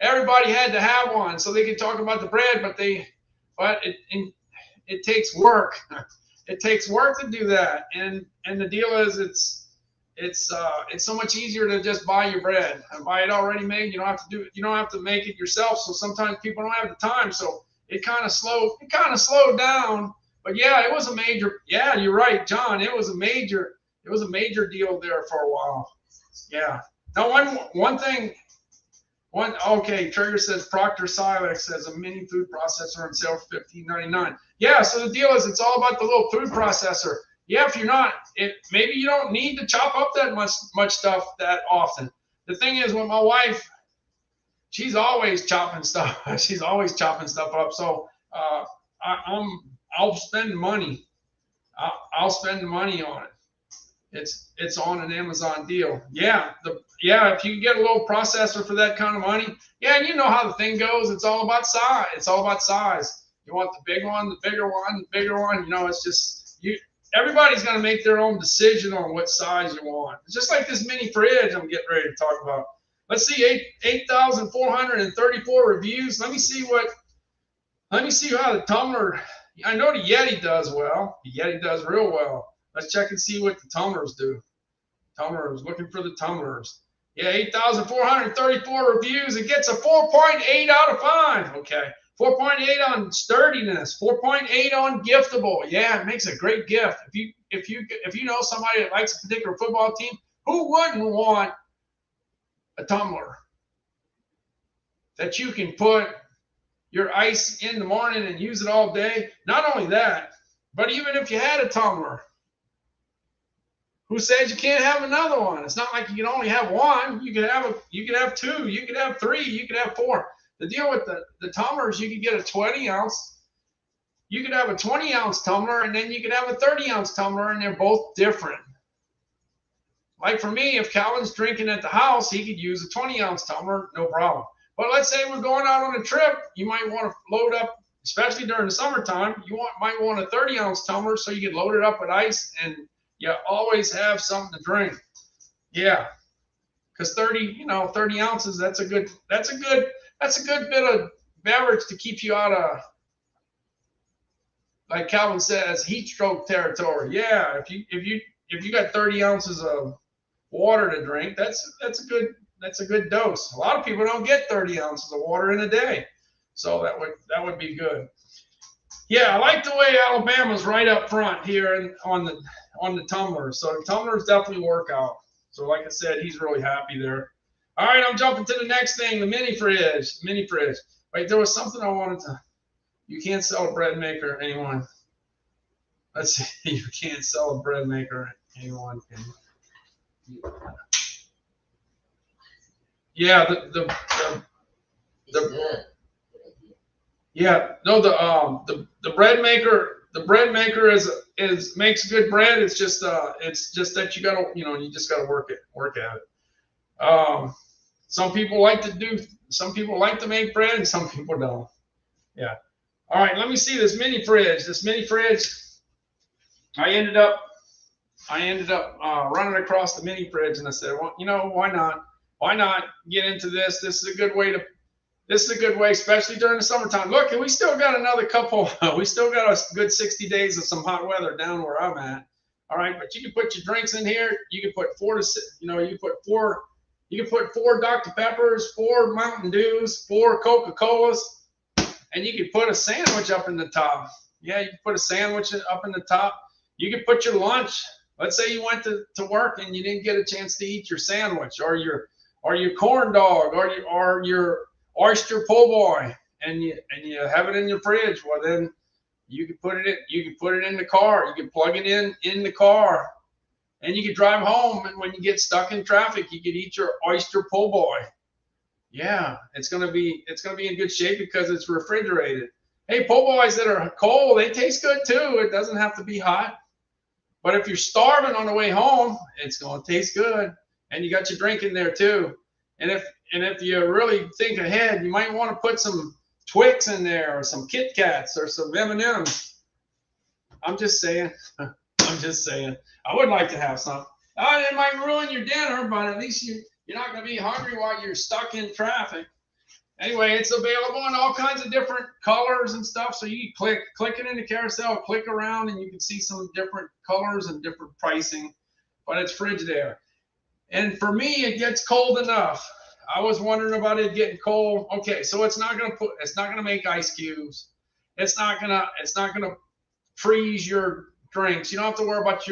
S1: everybody had to have one so they could talk about the bread, but it takes work. It takes work to do that, and the deal is it's so much easier to just buy your bread and buy it already made. You don't have to make it yourself. So sometimes people don't have the time. So it kind of slowed down. But yeah, it was a major. Yeah, you're right, John. It was a major deal there for a while. Yeah. Now one thing. Okay, Trigger says Proctor Silex says a mini food processor on sale for $15.99. Yeah, so the deal is it's all about the little food processor. Yeah, maybe you don't need to chop up that much stuff that often. The thing is, with my wife, she's always chopping stuff. She's always chopping stuff up. So I'll spend money. I'll spend the money on it. It's on an Amazon deal. Yeah, yeah, if you can get a little processor for that kind of money, yeah, and you know how the thing goes. It's all about size. It's all about size. You want the big one, the bigger one, the bigger one. You know, it's just you. Everybody's going to make their own decision on what size you want. It's just like this mini fridge I'm getting ready to talk about. Let's see, 8,434 reviews. Let me see how the tumbler. I know the Yeti does well. The Yeti does real well. Let's check and see what the tumblers do. Tumblers, looking for the tumblers. Yeah, 8,434 reviews. It gets a 4.8 out of 5. Okay. 4.8 on sturdiness, 4.8 on giftable. Yeah, it makes a great gift. If you know somebody that likes a particular football team, who wouldn't want a tumbler that you can put your ice in the morning and use it all day? Not only that, but even if you had a tumbler, who says you can't have another one? It's not like you can only have one. You could have two, you could have three, you could have four. The deal with the tumblers, you could get a 20 ounce. You could have a 20 ounce tumbler, and then you could have a 30 ounce tumbler, and they're both different. Like for me, if Calvin's drinking at the house, he could use a 20 ounce tumbler, no problem. But let's say we're going out on a trip, you might want to load up, especially during the summertime, might want a 30 ounce tumbler so you can load it up with ice, and you always have something to drink. Yeah, because 30 ounces, that's a good bit of beverage to keep you out of, like Calvin says, heat stroke territory. Yeah, if you got 30 ounces of water to drink, that's a good dose. A lot of people don't get 30 ounces of water in a day, so that would be good. Yeah, I like the way Alabama's right up front here on the tumblers. So the tumblers definitely work out. So like I said, he's really happy there. All right, I'm jumping to the next thing, the mini fridge. Wait, there was something I wanted to. You can't sell a bread maker, anyone. Let's see. You can't sell a bread maker, anyone. Yeah, the bread maker is makes good bread. It's just that you just gotta work at it. Some people like to make bread, and some people don't. Yeah. All right, let me see this mini fridge. I ended up running across the mini fridge, and I said, well, why not? Why not get into this? This is a good way, especially during the summertime. Look, and we still got we still got a good 60 days of some hot weather down where I'm at. All right, but you can put your drinks in here. You can put you can put 4 Dr. Peppers, 4 Mountain Dews, 4 Coca-Colas, and you can put a sandwich up in the top. Yeah, you can put a sandwich up in the top. You can put your lunch. Let's say you went to work and you didn't get a chance to eat your sandwich or your corn dog or your oyster po' boy, and you have it in your fridge. Well, then you can put it in the car. You can plug it in the car. And you could drive home, and when you get stuck in traffic, you could eat your oyster po' boy. Yeah, it's gonna be in good shape because it's refrigerated. Hey, po' boys that are cold, they taste good too. It doesn't have to be hot. But if you're starving on the way home, it's gonna taste good, and you got your drink in there too. And if you really think ahead, you might want to put some Twix in there, or some Kit Kats, or some M&Ms. I'm just saying. I would like to have some. It might ruin your dinner, but at least you're not going to be hungry while you're stuck in traffic. Anyway, it's available in all kinds of different colors and stuff. So you can click it in the carousel, click around, and you can see some different colors and different pricing. But it's Frigidaire. And for me, it gets cold enough. I was wondering about it getting cold. Okay, so it's not gonna make ice cubes. It's not gonna freeze your drinks. You don't have to worry about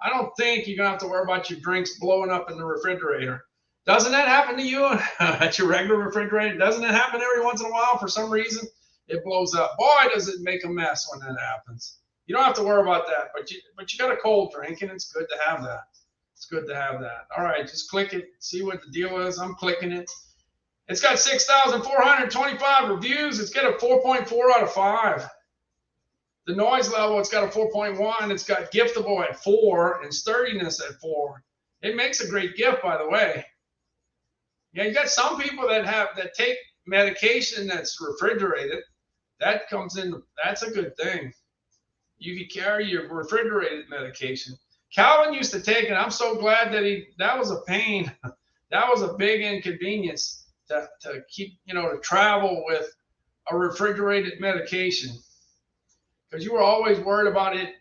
S1: I don't think you're gonna have to worry about your drinks blowing up in the refrigerator. Doesn't that happen to you at your regular refrigerator? Doesn't it happen every once in a while? For some reason, it blows up. Boy, does it make a mess when that happens. You don't have to worry about that, but you got a cold drink, and it's good to have that. It's good to have that. All right, just click it, see what the deal is. I'm clicking it. It's got 6,425 reviews. It's got a 4.4 out of 5. The noise level, it's got a 4.1. It's got giftable at 4 and sturdiness at 4. It makes a great gift, by the way. Yeah, you got some people that take medication that's refrigerated. That comes in. That's a good thing. You can carry your refrigerated medication. Calvin used to take it. I'm so glad that was a pain. That was a big inconvenience to keep, to travel with a refrigerated medication because you were always worried about it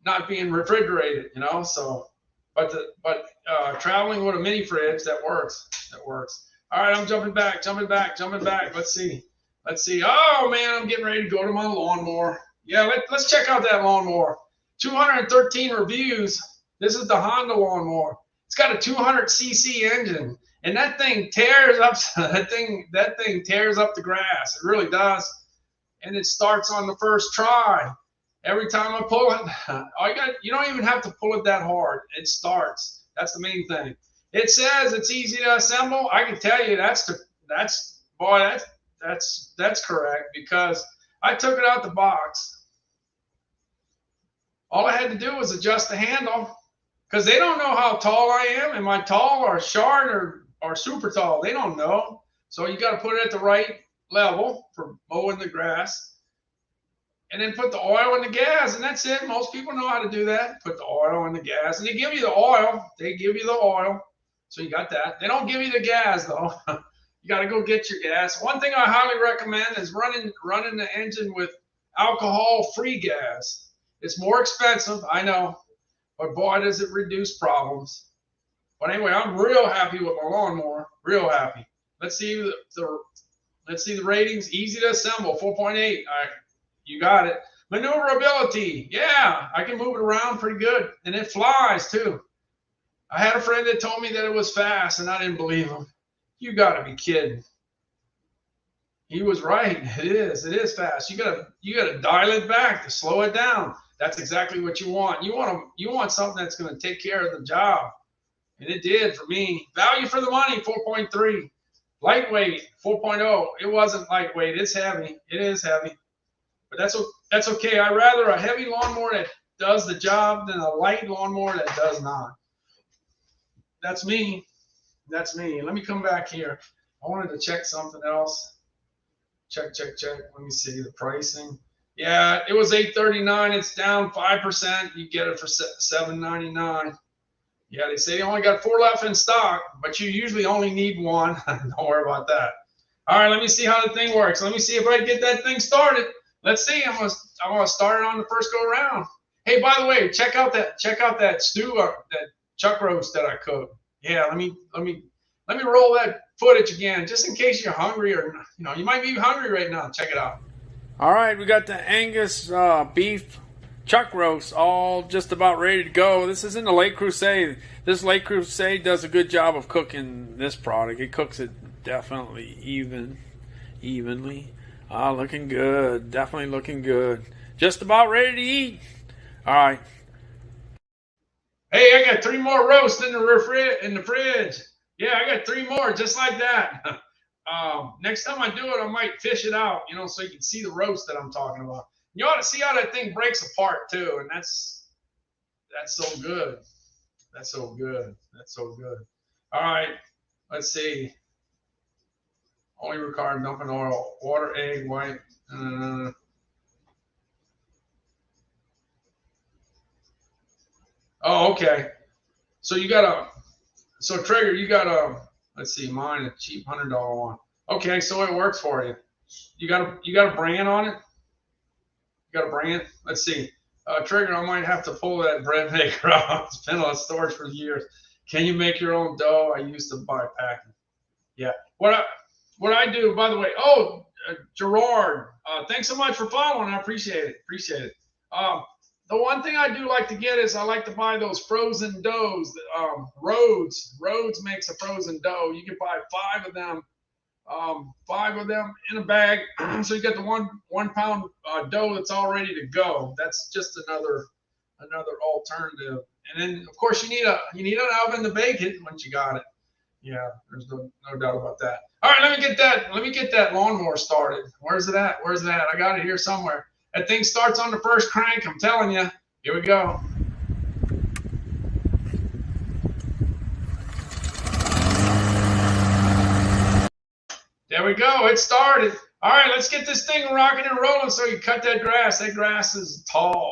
S1: not being refrigerated, So, but traveling with a mini fridge that works. All right, I'm jumping back. Let's see. Oh man, I'm getting ready to go to my lawnmower. Yeah, let's check out that lawnmower. 213 reviews. This is the Honda lawnmower. It's got a 200cc engine, and that thing tears up. That thing tears up the grass. It really does, and it starts on the first try. Every time I pull it, you don't even have to pull it that hard. It starts. That's the main thing. It says it's easy to assemble. I can tell you that's correct because I took it out the box. All I had to do was adjust the handle because they don't know how tall I am. Am I tall or short or super tall? They don't know. So you got to put it at the right level for mowing the grass. And then put the oil in the gas, and that's it. Most people know how to do that. Put the oil in the gas, and they give you the oil. So you got that. They don't give you the gas, though. You got to go get your gas. One thing I highly recommend is running the engine with alcohol-free gas. It's more expensive, I know, but boy, does it reduce problems. But anyway, I'm real happy with my lawnmower. Real happy. Let's see the ratings. Easy to assemble, 4.8. All right. You got it. Maneuverability. Yeah, I can move it around pretty good. And it flies too. I had a friend that told me that it was fast and I didn't believe him. You got to be kidding. He was right. It is fast. You got to dial it back to slow it down. That's exactly what you want. You want something that's going to take care of the job. And it did for me. Value for the money, 4.3. Lightweight, 4.0. It wasn't lightweight. It's heavy. It is heavy. But that's okay. I'd rather a heavy lawnmower that does the job than a light lawnmower that does not. That's me. Let me come back here. I wanted to check something else. Check. Let me see the pricing. Yeah, it was $839. It's down 5%. You get it for $799. Yeah, they say they only got 4 left in stock, but you usually only need 1. Don't worry about that. All right, let me see how the thing works. Let me see if I can get that thing started. Let's see. I'm gonna start it on the first go around. Hey, by the way, check out that stew that chuck roast that I cooked. Yeah, let me roll that footage again, just in case you're hungry or you might be hungry right now. Check it out.
S2: All right, we got the Angus beef chuck roast all just about ready to go. This is in the Lake Crusade. This Lake Crusade does a good job of cooking this product. It cooks it definitely evenly. Looking good. Definitely looking good. Just about ready to eat. All right.
S1: Hey, I got 3 more roasts in the fridge. Yeah, I got 3 more just like that. Next time I do it, I might fish it out, so you can see the roast that I'm talking about. You ought to see how that thing breaks apart too, and that's so good. That's so good. All right, let's see. Only required dumping oil, water, egg, white. Oh, okay. So Traeger, you got let's see, mine a cheap $100 one. Okay, so it works for you. You got a brand on it? You got a brand? Let's see. Traeger, I might have to pull that bread maker out. It's been on storage for years. Can you make your own dough? I used to buy packing. Yeah. What I do, by the way, Gerard, thanks so much for following. I appreciate it. The one thing I do like to get is I like to buy those frozen doughs. Rhodes makes a frozen dough. You can buy 5 of them. 5 of them in a bag. So you get the 1 pound dough that's all ready to go. That's just another alternative. And then of course you need an oven to bake it once you got it. Yeah, there's no doubt about that. All right, let me get that lawnmower started. Where's it at? I got it here somewhere. That thing starts on the first crank, I'm telling you. Here we go. we go. It started. All right, let's get this thing rocking and rolling so you cut that grass. That grass is tall.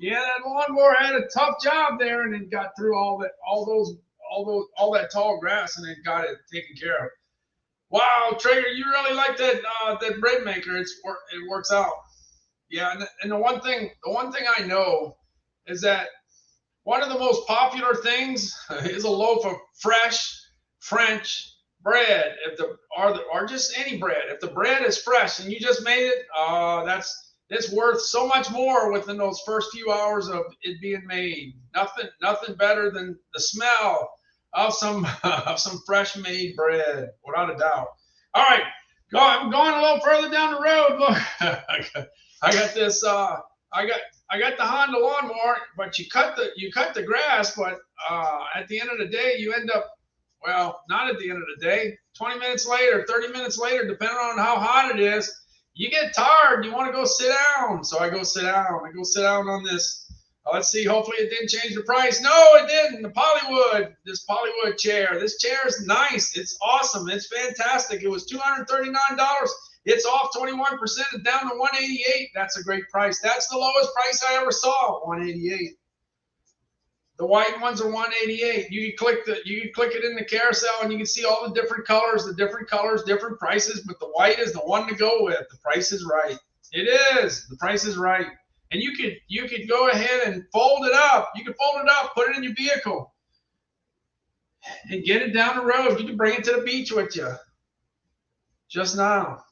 S1: Yeah, that lawnmower had a tough job there, and it got through all that tall grass, and it got it taken care of. Wow, Traeger, you really like that bread maker. It works out. Yeah, and the one thing I know is that one of the most popular things is a loaf of fresh French bread. Or just any bread. If the bread is fresh and you just made it, it's worth so much more within those first few hours of it being made. Nothing better than the smell of some fresh made bread, without a doubt. All right, I'm going a little further down the road. Look, I got this. I got the Honda lawnmower, but you cut the grass, but at the end of the day, you end up, well, not at the end of the day. 20 minutes later, 30 minutes later, depending on how hot it is, you get tired. You want to go sit down. So I go sit down. I go sit down on this. Let's see. Hopefully it didn't change the price. No, it didn't. This Polywood chair. This chair is nice. It's awesome. It's fantastic. It was $239. It's off 21%. It's down to $188. That's a great price. That's the lowest price I ever saw. $188. The white ones are $188. You can click it in the carousel and you can see all the different colors, different prices, but the white is the one to go with. The price is right. It is. The price is right. And you could go ahead and fold it up. You can fold it up, put it in your vehicle, and get it down the road. You can bring it to the beach with you. Just now.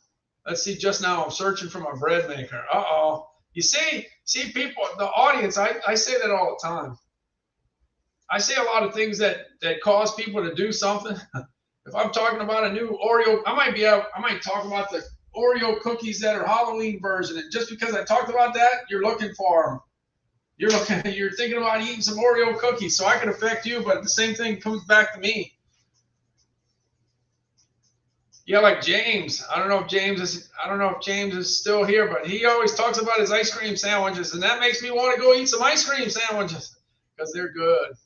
S1: Let's see, just now I'm searching for my bread maker. Uh-oh. You see people, the audience, I say that all the time. I say a lot of things that cause people to do something. If I'm talking about a new Oreo, I might talk about the Oreo cookies that are Halloween version. And just because I talked about that, you're looking for them. You're thinking about eating some Oreo cookies. So I can affect you, but the same thing comes back to me. Yeah, like James. I don't know if James is still here, but he always talks about his ice cream sandwiches, and that makes me want to go eat some ice cream sandwiches because they're good.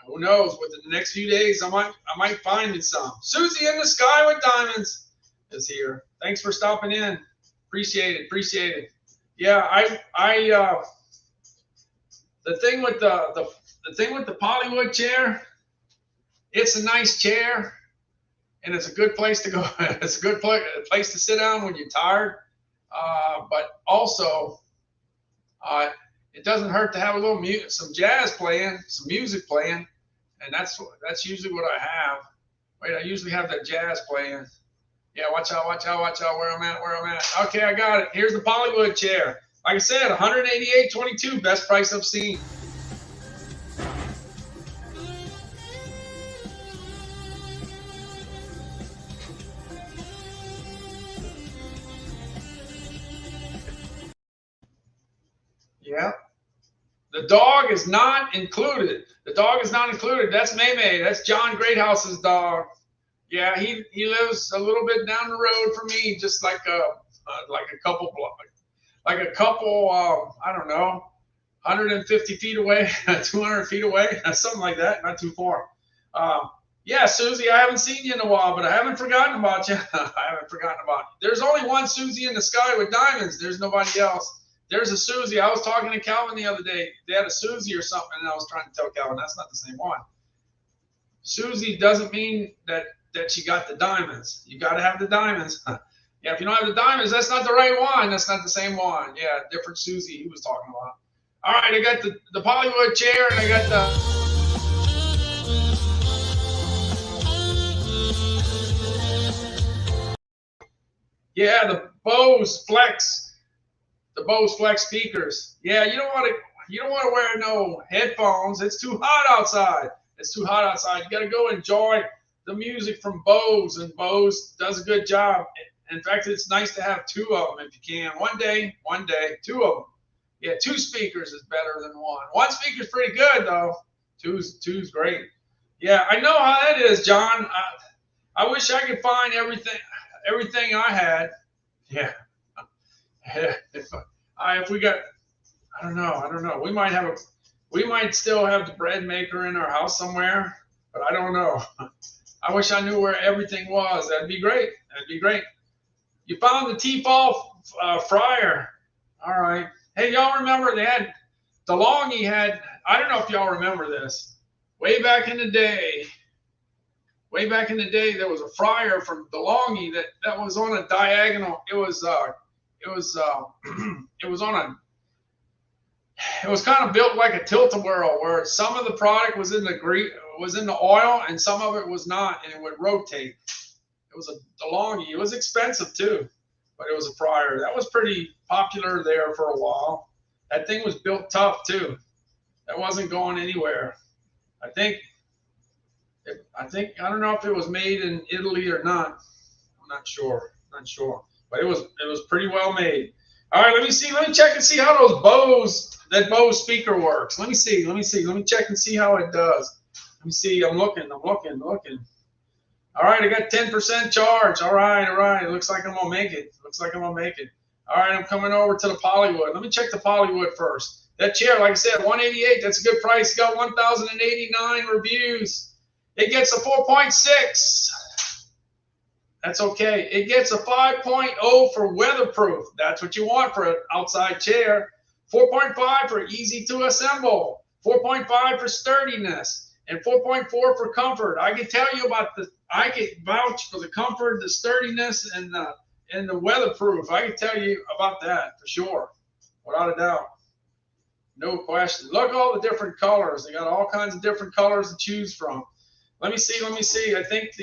S1: Who knows? Within the next few days, I might find me some. Susie in the Sky with Diamonds is here. Thanks for stopping in. Appreciate it. Yeah, the thing with the Polywood chair, it's a nice chair, and it's a good place to go. It's a good place to sit down when you're tired. But also, it doesn't hurt to have a little some jazz playing, some music playing. And that's usually what I have. Wait, I usually have that jazz playing. Yeah, watch out, where I'm at. Okay, I got it. Here's the Polywood chair. Like I said, $188.22, best price I've seen. Yeah. The dog is not included. That's Maymay. That's John Greathouse's dog. Yeah, he lives a little bit down the road from me, just like a couple I don't know, 150 feet away, 200 feet away, something like that. Not too far. Yeah, Susie, I haven't seen you in a while, but I haven't forgotten about you. There's only one Susie in the Sky with Diamonds. There's nobody else. There's a Susie. I was talking to Calvin the other day. They had a Susie or something, and I was trying to tell Calvin that's not the same one. Susie doesn't mean that that you got the diamonds. You got to have the diamonds. Yeah, if you don't have the diamonds, that's not the right one. That's not the same one. Yeah, different Susie he was talking about. All right, I got the Bollywood chair, and I got the Bose Flex speakers. Yeah, you don't want to wear no headphones. It's too hot outside. It's too hot outside. You got to go enjoy the music from Bose, and Bose does a good job. In fact, it's nice to have two of them if you can. One day, two of them. Yeah, two speakers is better than one. One speaker's pretty good though. Two's great. Yeah, I know how that is, John. I wish I could find everything I had. Yeah. If we got, I don't know. We might still have the bread maker in our house somewhere, but I don't know. I wish I knew where everything was. That'd be great. You found the Tefal fryer. All right. Hey, y'all remember they had DeLonghi had, I don't know if y'all remember this. Way back in the day, there was a fryer from DeLonghi that was on a diagonal. It was kind of built like a tilt-a-whirl, where some of the product was in the oil and some of it was not, and it would rotate. It was a DeLonghi. It was expensive too, but it was a fryer. That was pretty popular there for a while. That thing was built tough too. That wasn't going anywhere. I don't know if it was made in Italy or not. I'm not sure. But it was pretty well made. All right, let me check and see how that Bose speaker works. Let me check and see how it does. Let me see. I'm looking. All right, I got 10% charge. All right. It looks like I'm gonna make it. All right, I'm coming over to the Bollywood. Let me check the Bollywood first. That chair, like I said, 188. That's a good price. Got 1,089 reviews. It gets a 4.6. That's okay. It gets a 5.0 for weatherproof. That's what you want for an outside chair. 4.5 for easy to assemble. 4.5 for sturdiness. And 4.4 for comfort. I can vouch for the comfort, the sturdiness, and the weatherproof. I can tell you about that for sure, without a doubt. No question. Look at all the different colors. They got all kinds of different colors to choose from. Let me see. I think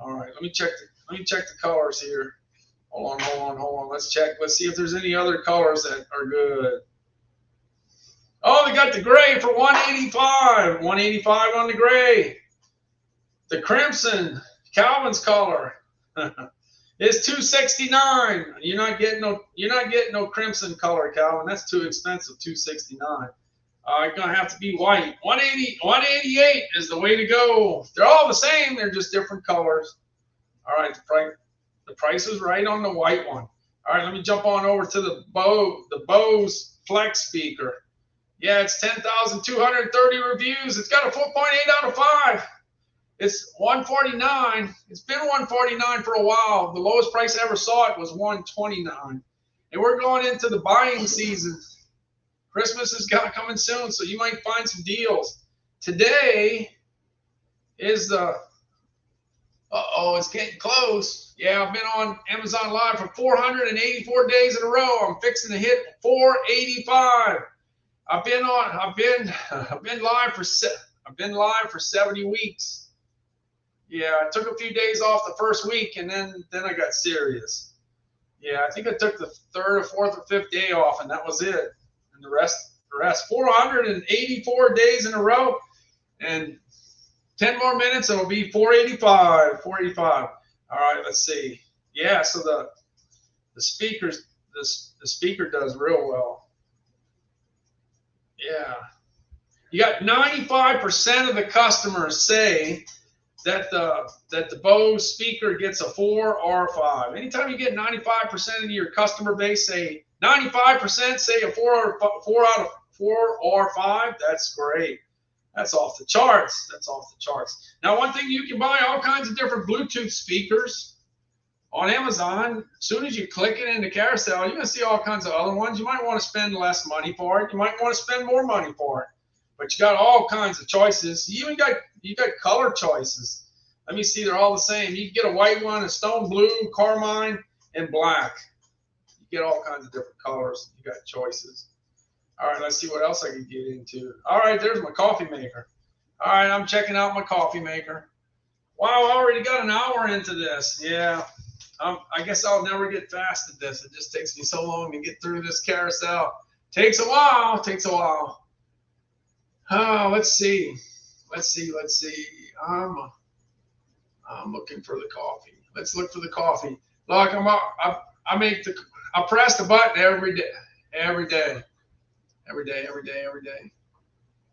S1: all right, let me check the colors here. Hold on. Let's check. Let's see if there's any other colors that are good. Oh, they got the gray for 185. 185 on the gray. The crimson, Calvin's color, is 269. You're not getting no crimson color, Calvin. That's too expensive. 269. It's gonna have to be white. 188 is the way to go. They're all the same. They're just different colors. All right, the price is right on the white one. All right, let me jump on over to the Bose Flex speaker. Yeah, it's 10,230 reviews. It's got a 4.8 out of 5. It's 149. It's been 149 for a while. The lowest price I ever saw it was 129. And we're going into the buying season. Christmas is coming soon, so you might find some deals. Today is it's getting close. Yeah, I've been on Amazon Live for 484 days in a row. I'm fixing to hit 485. I've been live for 70 weeks. Yeah, I took a few days off the first week, and then I got serious. Yeah, I think I took the third or fourth or fifth day off, and that was it. And the rest 484 days in a row, and 10 more minutes, it'll be 485. All right, let's see. Yeah, so the speaker does real well. Yeah. You got 95% of the customers say that the Bose speaker gets a 4 or a 5. Anytime you get 95% of your customer base say 95% say a 4 or 5, that's great. That's off the charts. Now, one thing, you can buy all kinds of different Bluetooth speakers on Amazon. As soon as you click it in the carousel, you're going to see all kinds of other ones. You might want to spend less money for it. You might want to spend more money for it. But you got all kinds of choices. You got color choices. Let me see. They're all the same. You can get a white one, a stone blue, carmine, and black. You get all kinds of different colors. You got choices. All right, let's see what else I can get into. All right, there's my coffee maker. All right, I'm checking out my coffee maker. Wow, I already got an hour into this. Yeah, I guess I'll never get fast at this. It just takes me so long to get through this carousel. Takes a while. Takes a while. Oh, let's see. Let's see. I'm looking for the coffee. Let's look for the coffee. Look, I press the button every day.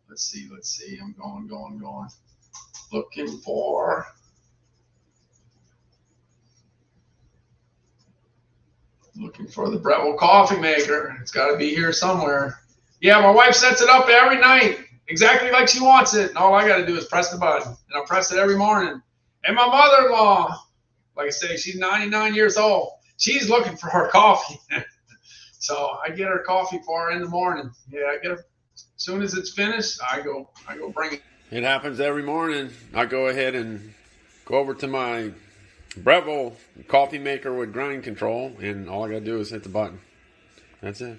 S1: Let's see. I'm going. Looking for the Breville coffee maker. It's got to be here somewhere. Yeah, my wife sets it up every night exactly like she wants it. And all I got to do is press the button. And I press it every morning. And my mother-in-law, like I say, she's 99 years old. She's looking for her coffee. So I get her coffee for her in the morning. Yeah, I get her as soon as it's finished. I go bring it.
S2: It happens every morning. I go ahead and go over to my Breville coffee maker with grind control, and all I gotta do is hit the button. That's it.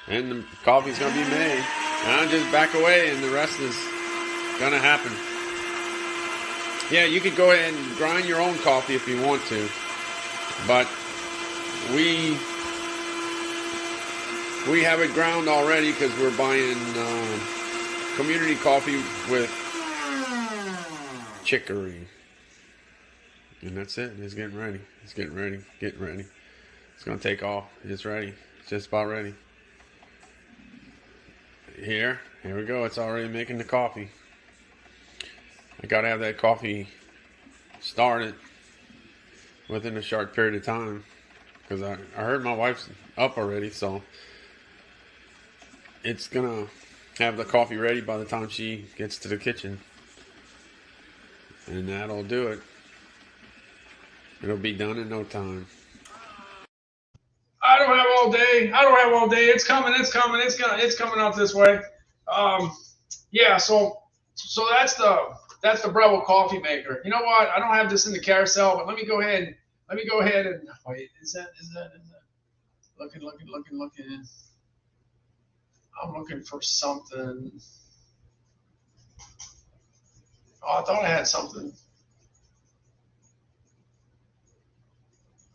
S2: And the coffee's gonna be made. And I just back away, and the rest is gonna happen. Yeah, you could go ahead and grind your own coffee if you want to, but we have it ground already because we're buying community coffee with chicory. And that's it. It's getting ready. It's getting ready. It's going to take off. It's ready. It's just about ready. Here we go. It's already making the coffee. I got to have that coffee started within a short period of time because I heard my wife's up already, so it's going to have the coffee ready by the time she gets to the kitchen. And that'll do it. It'll be done in no time.
S1: I don't have all day. It's coming. It's coming out this way. Yeah. So that's the Breville coffee maker. You know what? I don't have this in the carousel, but let me go ahead and wait. Is that? Looking. I'm looking for something. Oh, I thought I had something.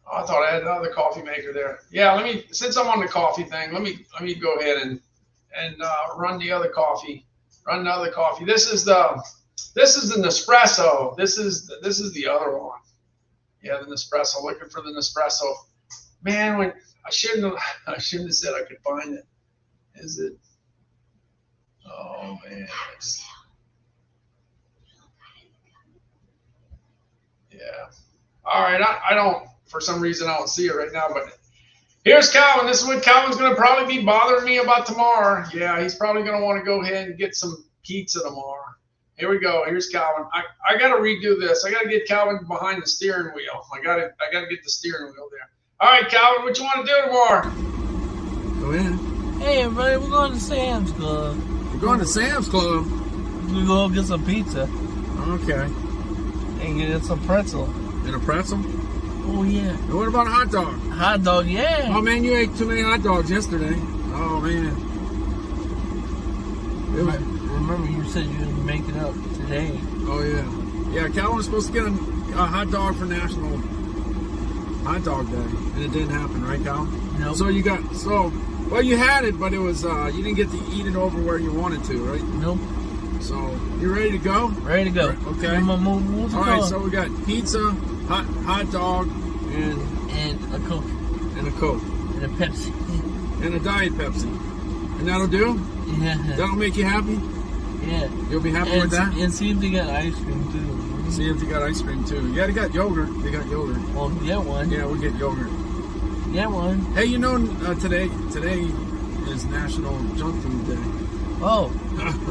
S1: Oh, I thought I had another coffee maker there. Yeah, since I'm on the coffee thing, let me go ahead and run the other coffee. This is the Nespresso. This is the other one. Yeah, the Nespresso. Looking for the Nespresso. Man, I shouldn't have said I could find it. Is it? Oh man. Yeah. All right. I don't. For some reason, I don't see it right now, but here's Calvin. This is what Calvin's going to probably be bothering me about tomorrow. Yeah, he's probably going to want to go ahead and get some pizza tomorrow. Here we go. Here's Calvin. I got to redo this. I got to get Calvin behind the steering wheel. I got to get the steering wheel there. All right, Calvin, what you want to do tomorrow?
S2: Go in.
S3: Hey, everybody, we're going to Sam's Club.
S2: We're going to Sam's Club?
S3: We're going to get some pizza.
S2: Okay.
S3: And get some pretzel.
S2: And a pretzel?
S3: Oh, yeah.
S2: And what about a hot dog?
S3: Hot dog, yeah.
S2: Oh, man, you ate too many hot dogs yesterday. Oh, man.
S3: Remember, you said you would make it up today.
S2: Oh, yeah. Yeah, Calvin was supposed to get a hot dog for National Hot Dog Day. And it didn't happen, right, Cal?
S3: No.
S2: So well, you had it, but it was, you didn't get to eat it over where you wanted to, right?
S3: Nope.
S2: So, you ready to go?
S3: Ready to go.
S2: Okay.
S3: All
S2: right, so we got pizza, hot dog, and
S3: a Coke.
S2: And a Coke.
S3: And a Pepsi.
S2: And a Diet Pepsi. And that'll do?
S3: Yeah.
S2: That'll make you happy?
S3: Yeah.
S2: You'll be happy with that?
S3: And see if they got ice cream, too.
S2: See if they got ice cream, too. Yeah, they got yogurt.
S3: Well, get one.
S2: Yeah, we'll get yogurt.
S3: Get one.
S2: Hey, you know, today is National Junk Food Day.
S3: Oh,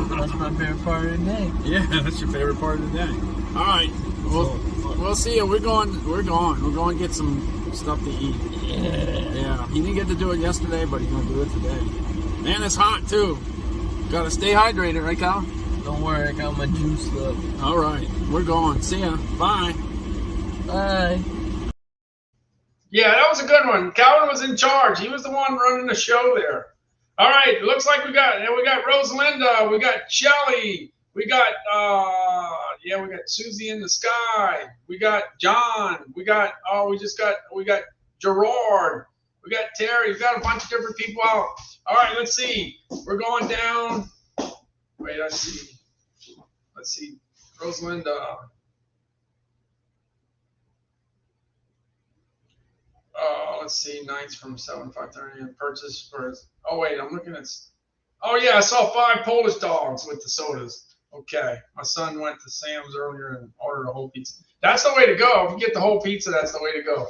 S3: that's my favorite part of the day.
S2: Yeah, that's your favorite part of the day. All right, we'll see you. We're going to get some stuff to eat. Yeah. He didn't get to do it yesterday, but he's going to do it today. Man, it's hot too. Got to stay hydrated, right, Cal?
S3: Don't worry, I got my juice up.
S2: All right, we're going. See ya. Bye.
S3: Bye.
S1: Yeah, that was a good one. Calvin was in charge. He was the one running the show there. All right, looks like we got Rosalinda, we got Shelly, we got we got Susie in the sky, we got John, we got Gerard, we got Terry, we got a bunch of different people out. All right, let's see. We're going down. Wait, let's see. Rosalinda. Let's see. Nights from 7 to 5:30 and purchase for. Oh wait, I'm looking at. Oh yeah, I saw 5 Polish dogs with the sodas. Okay, my son went to Sam's earlier and ordered a whole pizza. That's the way to go. If you get the whole pizza, that's the way to go.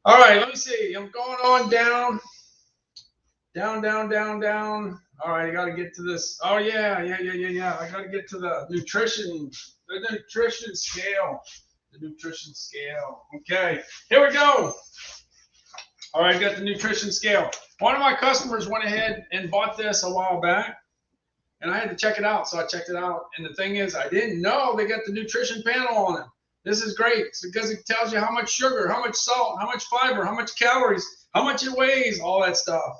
S1: All right, let me see. I'm going on down. All right, I got to get to this. Oh yeah. I got to get to the nutrition scale. The nutrition scale. Okay, here we go. All right, got the nutrition scale. One of my customers went ahead and bought this a while back, and I had to check it out. So I checked it out, and the thing is, I didn't know they got the nutrition panel on it. This is great because it tells you how much sugar, how much salt, how much fiber, how much calories, how much it weighs, all that stuff.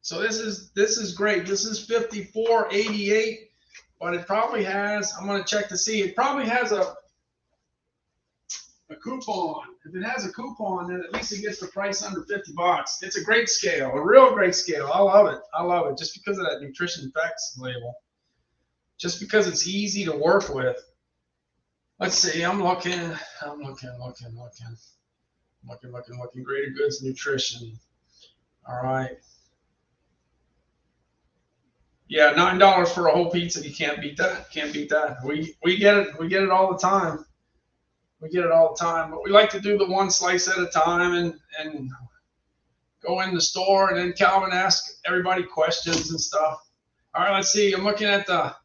S1: So this is great. This is 54.88, but it probably has. I'm going to check to see. It probably has a coupon. If it has a coupon, then at least it gets the price under $50. It's a great scale, a real great scale. I love it just because of that nutrition facts label. Just because it's easy to work with. Let's see. I'm looking. Greater Goods Nutrition. All right. Yeah, $9 for a whole pizza. You can't beat that. We get it. We get it all the time. But we like to do the one slice at a time and go in the store, and then Calvin asks everybody questions and stuff. All right, let's see. I'm looking at the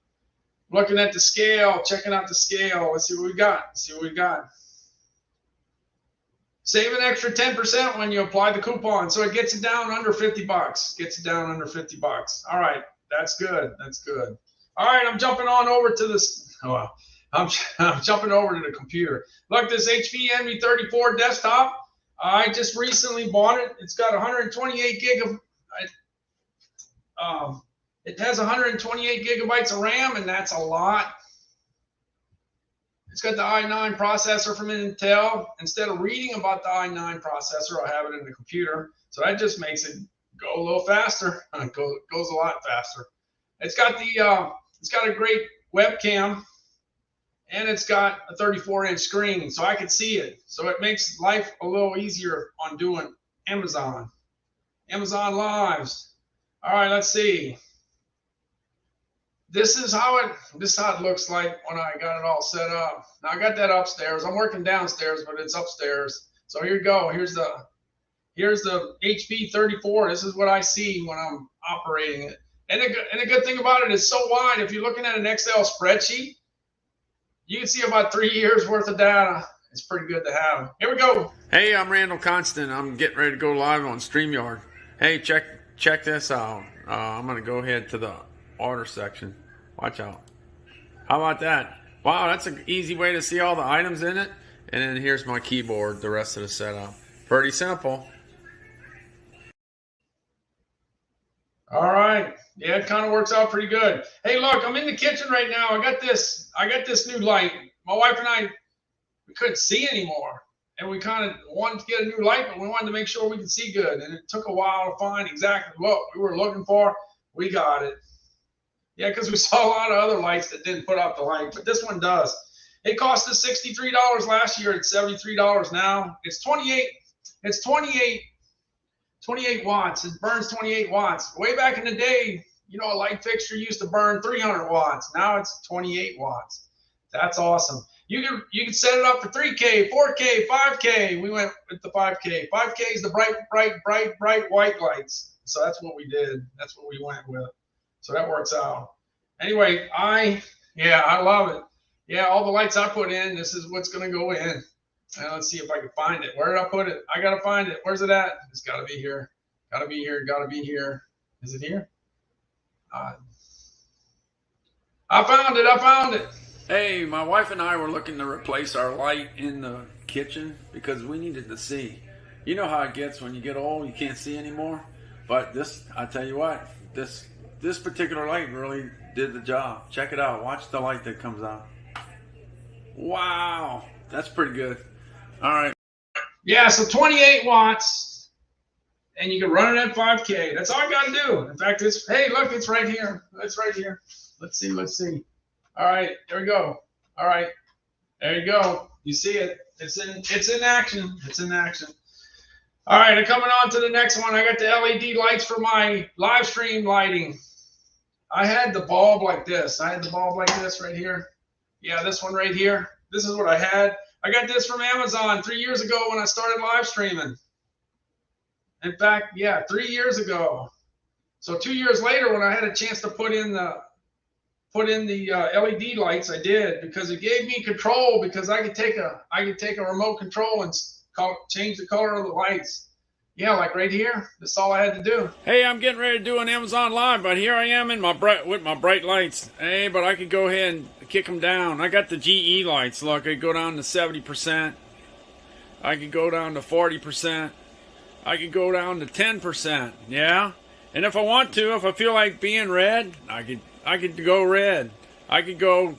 S1: scale, checking out the scale. Let's see what we got. Save an extra 10% when you apply the coupon, so it gets it down under $50. All right, that's good. All right, I'm jumping on over to this. Oh, wow. I'm jumping over to the computer. Look, this HP Envy 34 desktop. I just recently bought it. It's got 128 gig of. It has 128 gigabytes of RAM, and that's a lot. It's got the i9 processor from Intel. Instead of reading about the i9 processor, I have it in the computer. So that just makes it go a little faster. It goes a lot faster. It's got a great webcam, and it's got a 34-inch screen, so I can see it. So it makes life a little easier on doing Amazon Lives. All right, let's see. This is how it looks like when I got it all set up. Now I got that upstairs. I'm working downstairs, but it's upstairs. So here you go. Here's the HP 34. This is what I see when I'm operating it. And the good thing about it is so wide. If you're looking at an Excel spreadsheet, you can see about 3 years worth of data. It's pretty good to have. Here we go.
S2: Hey, I'm Randall Constant. I'm getting ready to go live on StreamYard. Hey, check this out. I'm going to go ahead to the order section. Watch out. How about that? Wow, that's an easy way to see all the items in it. And then here's my keyboard, the rest of the setup. Pretty simple.
S1: All right. Yeah, it kind of works out pretty good. Hey, look, I'm in the kitchen right now. I got this new light. My wife and I, we couldn't see anymore. And we kind of wanted to get a new light, but we wanted to make sure we could see good. And it took a while to find exactly what we were looking for. We got it. Yeah, because we saw a lot of other lights that didn't put out the light, but this one does. It cost us $63 last year. It's $73 now. It's 28 watts. It burns 28 watts. Way back in the day, a light fixture used to burn 300 watts. Now it's 28 watts. That's awesome. You can set it up for 3K, 4K, 5K. We went with the 5K. 5K is the bright white lights. So that's what we did. That's what we went with. So that works out. Anyway, I love it. Yeah, all the lights I put in, this is what's going to go in. And let's see if I can find it. Where did I put it? I got to find it. Where's it at? It's got to be here. Got to be here. Is it here? I found it. I found it.
S2: Hey, my wife and I were looking to replace our light in the kitchen because we needed to see. You know how it gets when you get old, you can't see anymore. But this, I tell you what, this particular light really did the job. Check it out. Watch the light that comes out. Wow, that's pretty good. All right.
S1: Yeah, so 28 watts, and you can run it at 5K. That's all you got to do. In fact, hey, look, it's right here. It's right here. Let's see. All right, there we go. All right, there you go. You see it. It's in action. It's in action. All right, I'm coming on to the next one. I got the LED lights for my live stream lighting. I had the bulb like this. I had the bulb like this right here. Yeah, this one right here. This is what I had. I got this from Amazon 3 years ago when I started live streaming. In fact, yeah, 3 years ago. So 2 years later, when I had a chance to put in the LED lights, I did, because it gave me control, because I could take a remote control and change the color of the lights. Yeah, like right here. That's all I had to do.
S2: Hey, I'm getting ready to do an Amazon Live, but here I am with my bright lights. Hey, but I could go ahead and kick them down. I got the GE lights. Look, I could go down to 70%. I could go down to 40%. I could go down to 10%. Yeah, and if I want to, if I feel like being red, I could go red. I could go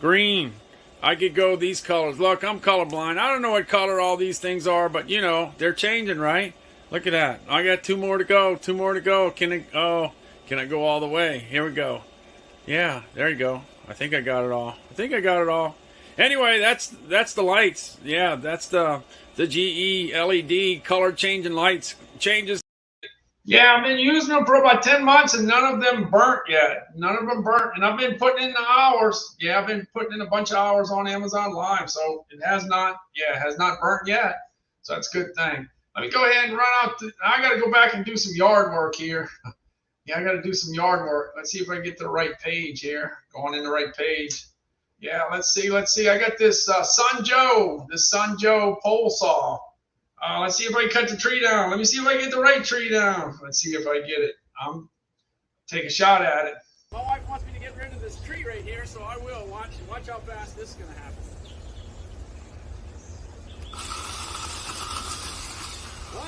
S2: green. I could go these colors. Look, I'm colorblind. I don't know what color all these things are, but you know, they're changing, right? Look at that. I got 2 more to go. 2 more to go. Can I go all the way? Here we go. Yeah, there you go. I think I got it all. Anyway, that's the lights. Yeah, that's the GE LED color changing lights. Changes.
S1: Yeah, I've been using them for about 10 months and none of them burnt yet. None of them burnt. And I've been putting in the hours. Yeah, I've been putting in a bunch of hours on Amazon Live. So it has not burnt yet. So that's a good thing. Let me go ahead and run out. I got to go back and do some yard work here. Yeah, I got to do some yard work. Let's see if I can get to the right page here. Going in the right page. Yeah, let's see. I got this Sun Joe pole saw. Let's see if I can cut the tree down. Let me see if I can get the right tree down. Let's see if I get it. Take a shot at it.
S2: My wife wants me to get rid of this tree right here, so I will. Watch how fast this is going to happen. 1,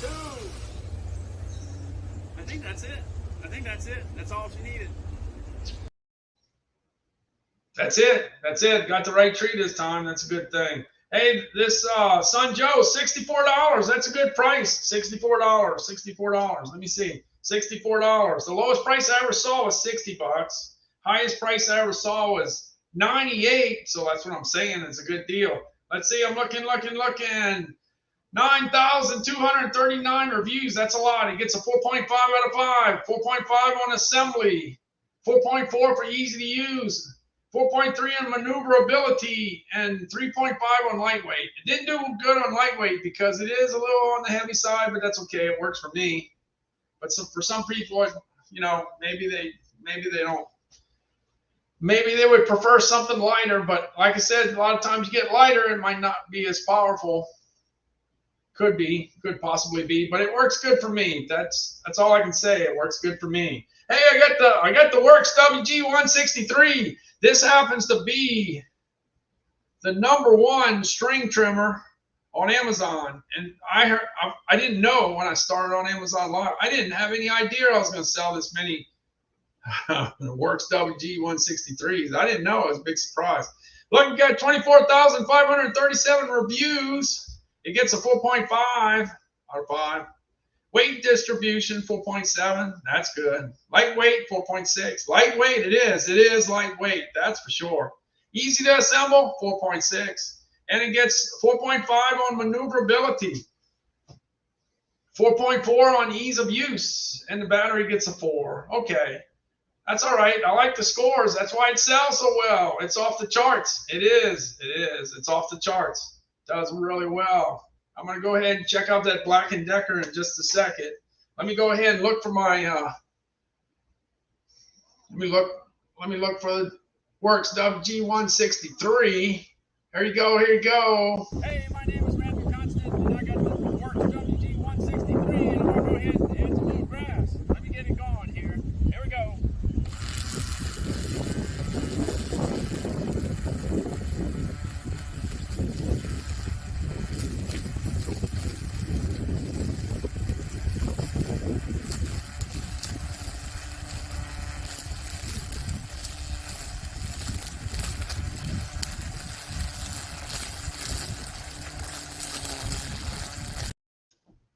S2: 2. I think that's it. That's all she needed.
S1: That's it. Got the right tree this time. That's a good thing. Hey, this Sun Joe, $64. That's a good price. $64. Let me see. $64. The lowest price I ever saw was $60. Highest price I ever saw was $98. So that's what I'm saying. It's a good deal. Let's see. I'm looking. 9,239 reviews. That's a lot. It gets a 4.5 out of 5. 4.5 on assembly. 4.4 for easy to use. 4.3 on maneuverability, and 3.5 on lightweight. It didn't do good on lightweight because it is a little on the heavy side, but that's okay. It works for me. But for some people, you know, maybe they don't. Maybe they would prefer something lighter. But like I said, a lot of times you get lighter, it might not be as powerful. Could possibly be, but it works good for me. That's all I can say. It works good for me. Hey, I got the Works WG163. This happens to be the #1 string trimmer on Amazon, and I didn't know when I started on Amazon Live. I didn't have any idea I was going to sell this many Works WG163s. I didn't know. It was a big surprise. Look, we got 24,537 reviews. It gets a 4.5 out of 5. Weight distribution, 4.7. That's good. Lightweight, 4.6. Lightweight, it is. It is lightweight. That's for sure. Easy to assemble, 4.6. And it gets 4.5 on maneuverability. 4.4 on ease of use. And the battery gets a 4. Okay. That's all right. I like the scores. That's why it sells so well. It's off the charts. It is. It's off the charts. Does really well. I'm going to go ahead and check out that Black & Decker in just a second. Let me go ahead and look for my, let me look for the Works WG163. Here you go.
S2: Hey, my name is Matthew Constant, and I got the Works WG163, and I'm going to go ahead and add some little grass.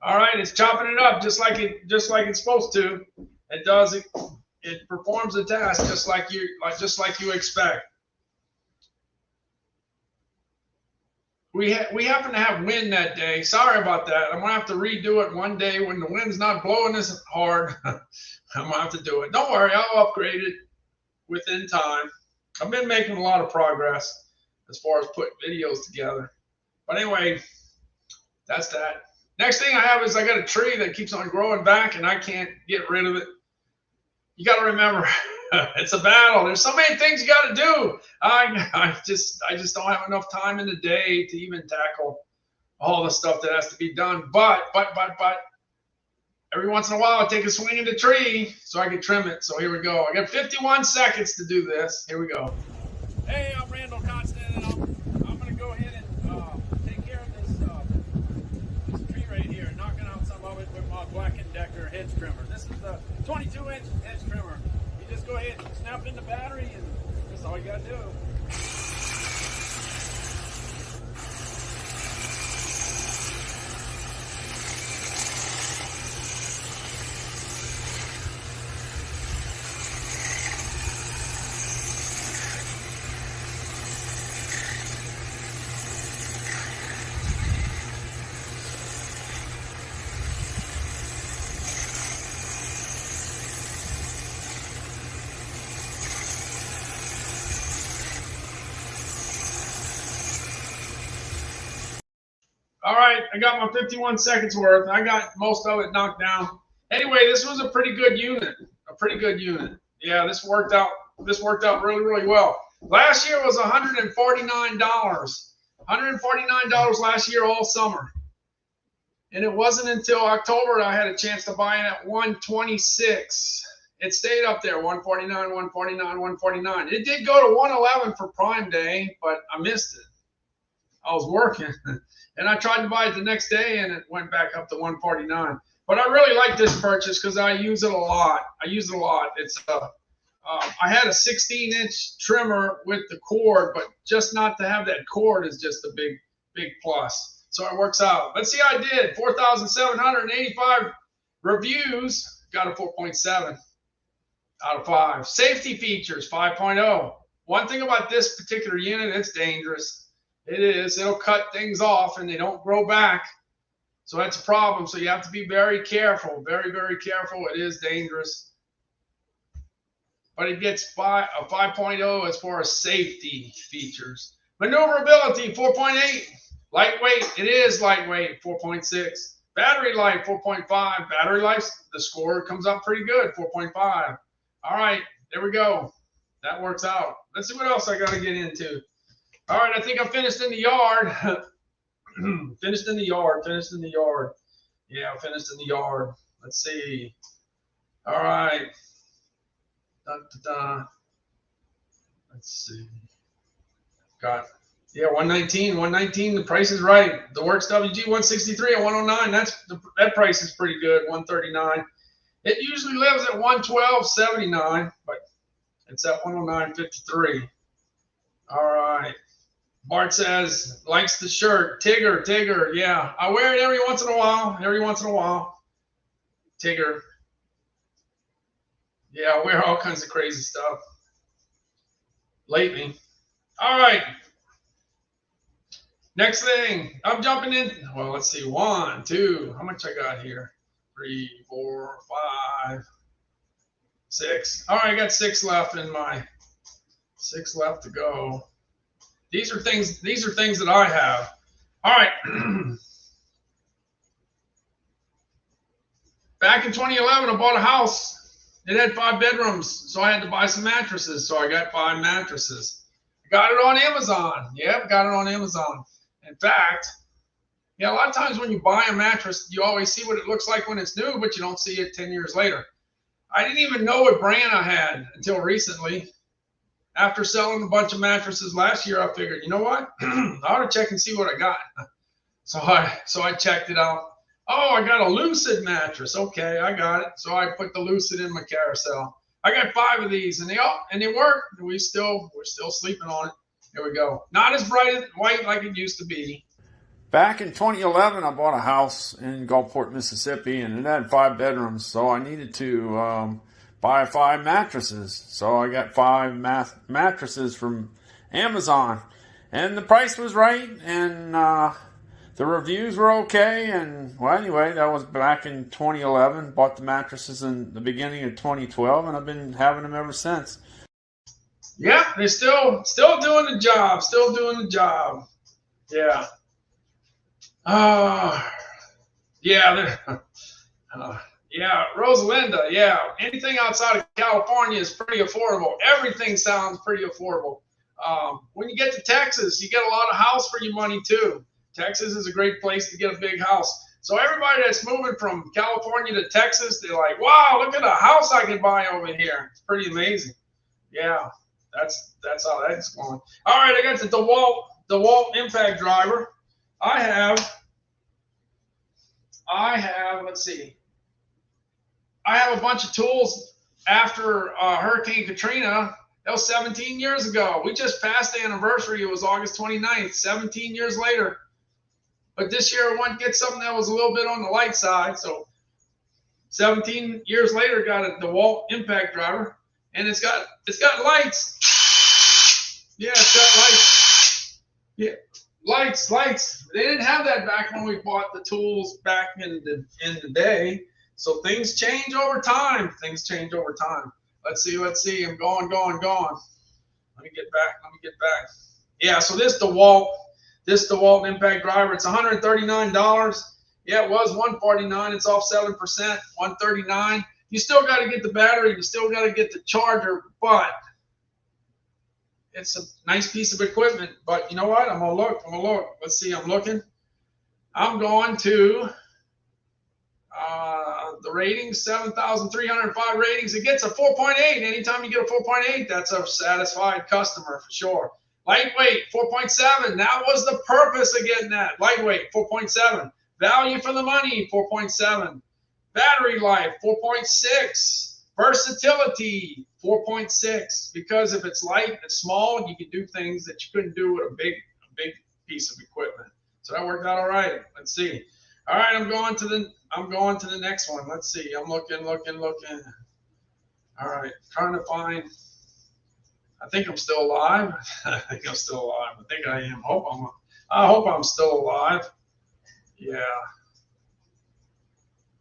S1: All right, it's chopping it up just like it's supposed to. It does it. It performs the task just like you expect. We happen to have wind that day. Sorry about that. I'm gonna have to redo it one day when the wind's not blowing as hard. I'm gonna have to do it. Don't worry, I'll upgrade it within time. I've been making a lot of progress as far as putting videos together. But anyway, that's that. Next thing I have is I got a tree that keeps on growing back and I can't get rid of it. You got to remember, it's a battle. There's so many things you got to do. I just don't have enough time in the day to even tackle all the stuff that has to be done. But every once in a while I take a swing at the tree so I can trim it. So here we go. I got 51 seconds to do this. Here we go.
S2: Hey, I'm Randall Constant, and I'm going to go ahead and take care of this tree right here, knocking out some of it with my Black & Decker hedge trimmer. This is the 22-inch hedge trimmer. You just go ahead and snap in the battery, and that's all you got to do.
S1: All right, I got my 51 seconds worth. I got most of it knocked down. Anyway, this was a pretty good unit. Yeah, this worked out really, really well. Last year was $149. $149 last year all summer. And it wasn't until October I had a chance to buy it at 126. It stayed up there, 149, 149, 149. It did go to 111 for Prime Day, but I missed it. I was working. And I tried to buy it the next day, and it went back up to 149. But I really like this purchase because I use it a lot. It's I had a 16-inch trimmer with the cord, but just not to have that cord is just a big plus. So it works out. Let's see how I did. 4,785 reviews. Got a 4.7 out of 5. Safety features, 5.0. One thing about this particular unit, it's dangerous. It is. It'll cut things off and they don't grow back. So that's a problem. So you have to be very careful. Very, very careful. It is dangerous. But it gets a 5.0 as far as safety features. Maneuverability, 4.8. Lightweight, it is lightweight, 4.6. Battery life, 4.5. Battery life, the score comes up pretty good, 4.5. All right, there we go. That works out. Let's see what else I got to get into. All right, I think I finished in the yard. Finished in the yard. Yeah, finished in the yard. Let's see. All right. Let's see. Got, yeah, 119. The price is right. The Works WG 163 at 109. That price is pretty good. 139. It usually lives at 112.79, but it's at 109.53. All right. Bart says, likes the shirt. Tigger. Yeah, I wear it every once in a while. Tigger. Yeah, I wear all kinds of crazy stuff lately. All right. Next thing, I'm jumping in. Well, let's see. 1, 2. How much I got here? 3, 4, 5, 6. All right, I got 6 left in my 6 left to go. These are things that I have. All right. Back in 2011, I bought a house. It had 5 bedrooms, so I had to buy some mattresses. So I got 5 mattresses. Got it on Amazon. Yep, got it on Amazon. In fact, yeah, a lot of times when you buy a mattress, you always see what it looks like when it's new, but you don't see it 10 years later. I didn't even know what brand I had until recently. After selling a bunch of mattresses last year, I figured, you know what? I ought to check and see what I got. So I checked it out. Oh, I got a Lucid mattress. Okay, I got it. So I put the Lucid in my carousel. I got 5 of these, and they work. We're still sleeping on it. There we go. Not as bright and white like it used to be.
S2: Back in 2011, I bought a house in Gulfport, Mississippi, and it had 5 bedrooms, so I needed to buy 5 mattresses. So I got 5 mattresses from Amazon, and the price was right, and the reviews were okay. And well, anyway, that was back in 2011. Bought the mattresses in the beginning of 2012, and I've been having them ever since.
S1: Yeah, they're still doing the job. Still doing the job. Yeah. Yeah. Yeah, Rosalinda. Yeah, anything outside of California is pretty affordable. Everything sounds pretty affordable. When you get to Texas, you get a lot of house for your money too. Texas is a great place to get a big house. So everybody that's moving from California to Texas, they're like, wow, look at the house I can buy over here. It's pretty amazing. Yeah, that's how that's going. All right, I got the DeWalt impact driver. I have, let's see. I have a bunch of tools after Hurricane Katrina. That was 17 years ago. We just passed the anniversary. It was August 29th, 17 years later. But this year I wanted to get something that was a little bit on the light side. So 17 years later, got a DeWalt impact driver, and it's got lights. Yeah, it's got lights. Yeah, lights. They didn't have that back when we bought the tools back in the day. So things change over time. Let's see. I'm going. Let me get back. Yeah, so this DeWalt impact driver, it's $139. Yeah, it was $149. It's off 7%, $139. You still got to get the battery. You still got to get the charger, but it's a nice piece of equipment. But you know what? I'm gonna look. Let's see. I'm looking. I'm going to the ratings, 7,305 ratings. It gets a 4.8. Anytime you get a 4.8, that's a satisfied customer for sure. Lightweight, 4.7. That was the purpose of getting that. Lightweight, 4.7. Value for the money, 4.7. Battery life, 4.6. Versatility, 4.6. Because if it's light, it's small, you can do things that you couldn't do with a big piece of equipment. So that worked out all right. Let's see. All right, I'm going to the next one. Let's see. I'm looking. All right, trying to find. I think I'm still alive. I think I am. I hope I'm still alive. Yeah.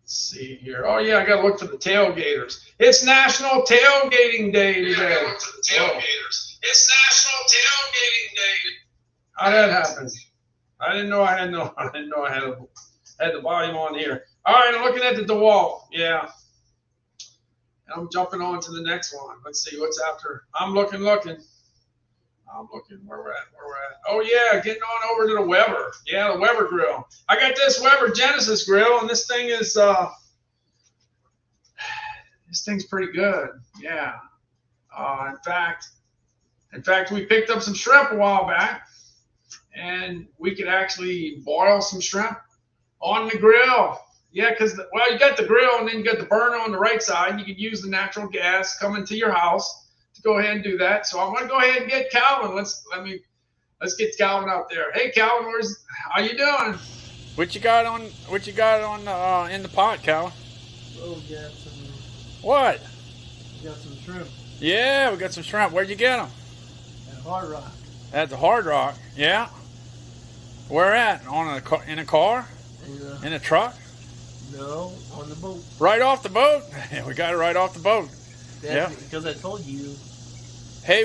S1: Let's see here. Oh yeah, I gotta look for the tailgaters. It's National Tailgating Day today. It's National Tailgating Day. How that happened? I didn't know I had the volume on here. All right, I'm looking at the DeWalt. Yeah. And I'm jumping on to the next one. Let's see what's after. I'm looking. Where we're at. Oh yeah, getting on over to the Weber. Yeah, the Weber grill. I got this Weber Genesis grill, and this thing is this thing's pretty good. Yeah. In fact, we picked up some shrimp a while back, and we could actually boil some shrimp on the grill. Yeah, because, you got the grill, and then you got the burner on the right side. You could use the natural gas coming to your house to go ahead and do that. So I'm going to go ahead and get Calvin. Let's get Calvin out there. Hey, Calvin, how you doing?
S2: What you got on in the pot, Calvin?
S3: Oh, we got some.
S2: What?
S3: We got some shrimp.
S2: Yeah, we got some shrimp. Where'd you get them?
S3: At Hard Rock.
S2: At the Hard Rock. Yeah. Where at? In a car?
S3: Yeah.
S2: In a truck?
S3: No, on the boat.
S2: Right off the boat? We got it right off the boat. Yeah.
S3: Because I told you.
S2: Hey,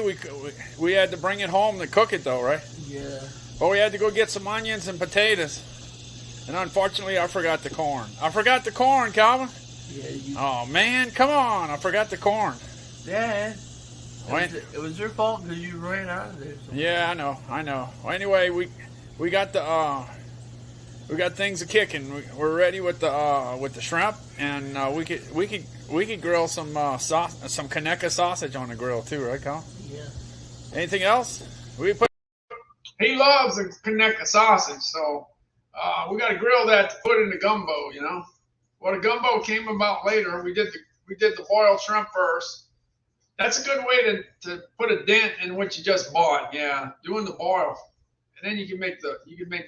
S2: we had to bring it home to cook it though, right?
S3: Yeah.
S2: But we had to go get some onions and potatoes. And unfortunately, I forgot the corn. Calvin.
S3: Yeah.
S2: Oh man, come on! I forgot the corn.
S3: Dad. It was your fault because you ran out of there.
S2: Yeah, I know. Well, anyway, we got things a kicking. We're ready with the shrimp, and we could grill some Kaneka sausage on the grill too, right, Colin?
S3: Yeah.
S2: Anything else?
S1: He loves the Kaneka sausage, so we got to grill that to put in the gumbo. You know, well, the gumbo came about later. We did the boiled shrimp first. That's a good way to put a dent in what you just bought. Yeah, doing the boil. and then you can make the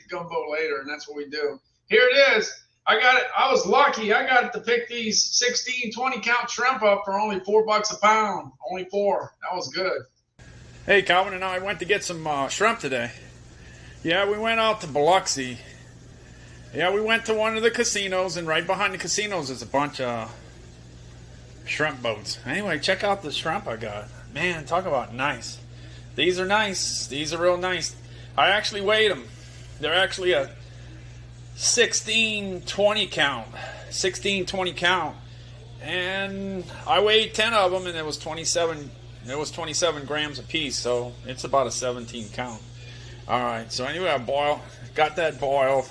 S1: gumbo later, and that's what we do. Here it is. I got it. I was lucky. I got to pick these 16, 20 count shrimp up for only $4 a pound. Only 4. That was good.
S2: Hey, Calvin and I went to get some shrimp today. Yeah, we went out to Biloxi. Yeah, we went to one of the casinos, and right behind the casinos is a bunch of shrimp boats. Anyway, check out the shrimp I got. Man, talk about nice. These are nice. These are real nice. I actually weighed them. They're actually a 16, 20 count. 16, 20 count. And I weighed 10 of them, and it was 27. It was 27 grams a piece, so it's about a 17 count. All right, so anyway, I got that boiled.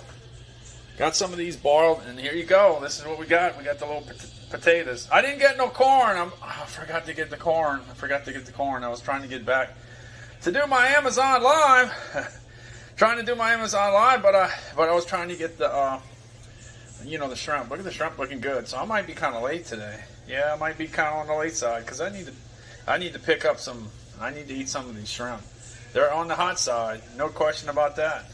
S2: Got some of these boiled, and here you go. This is what we got. We got the little potatoes. I didn't get no corn. I forgot to get the corn. I was trying to get back to do my Amazon Live. Trying to do my Amazon Live, but I was trying to get the the shrimp. Look at the shrimp looking good. So I might be kind of late today. Yeah, I might be kind of on the late side because I need to pick up some. I need to eat some of these shrimp. They're on the hot side, no question about that.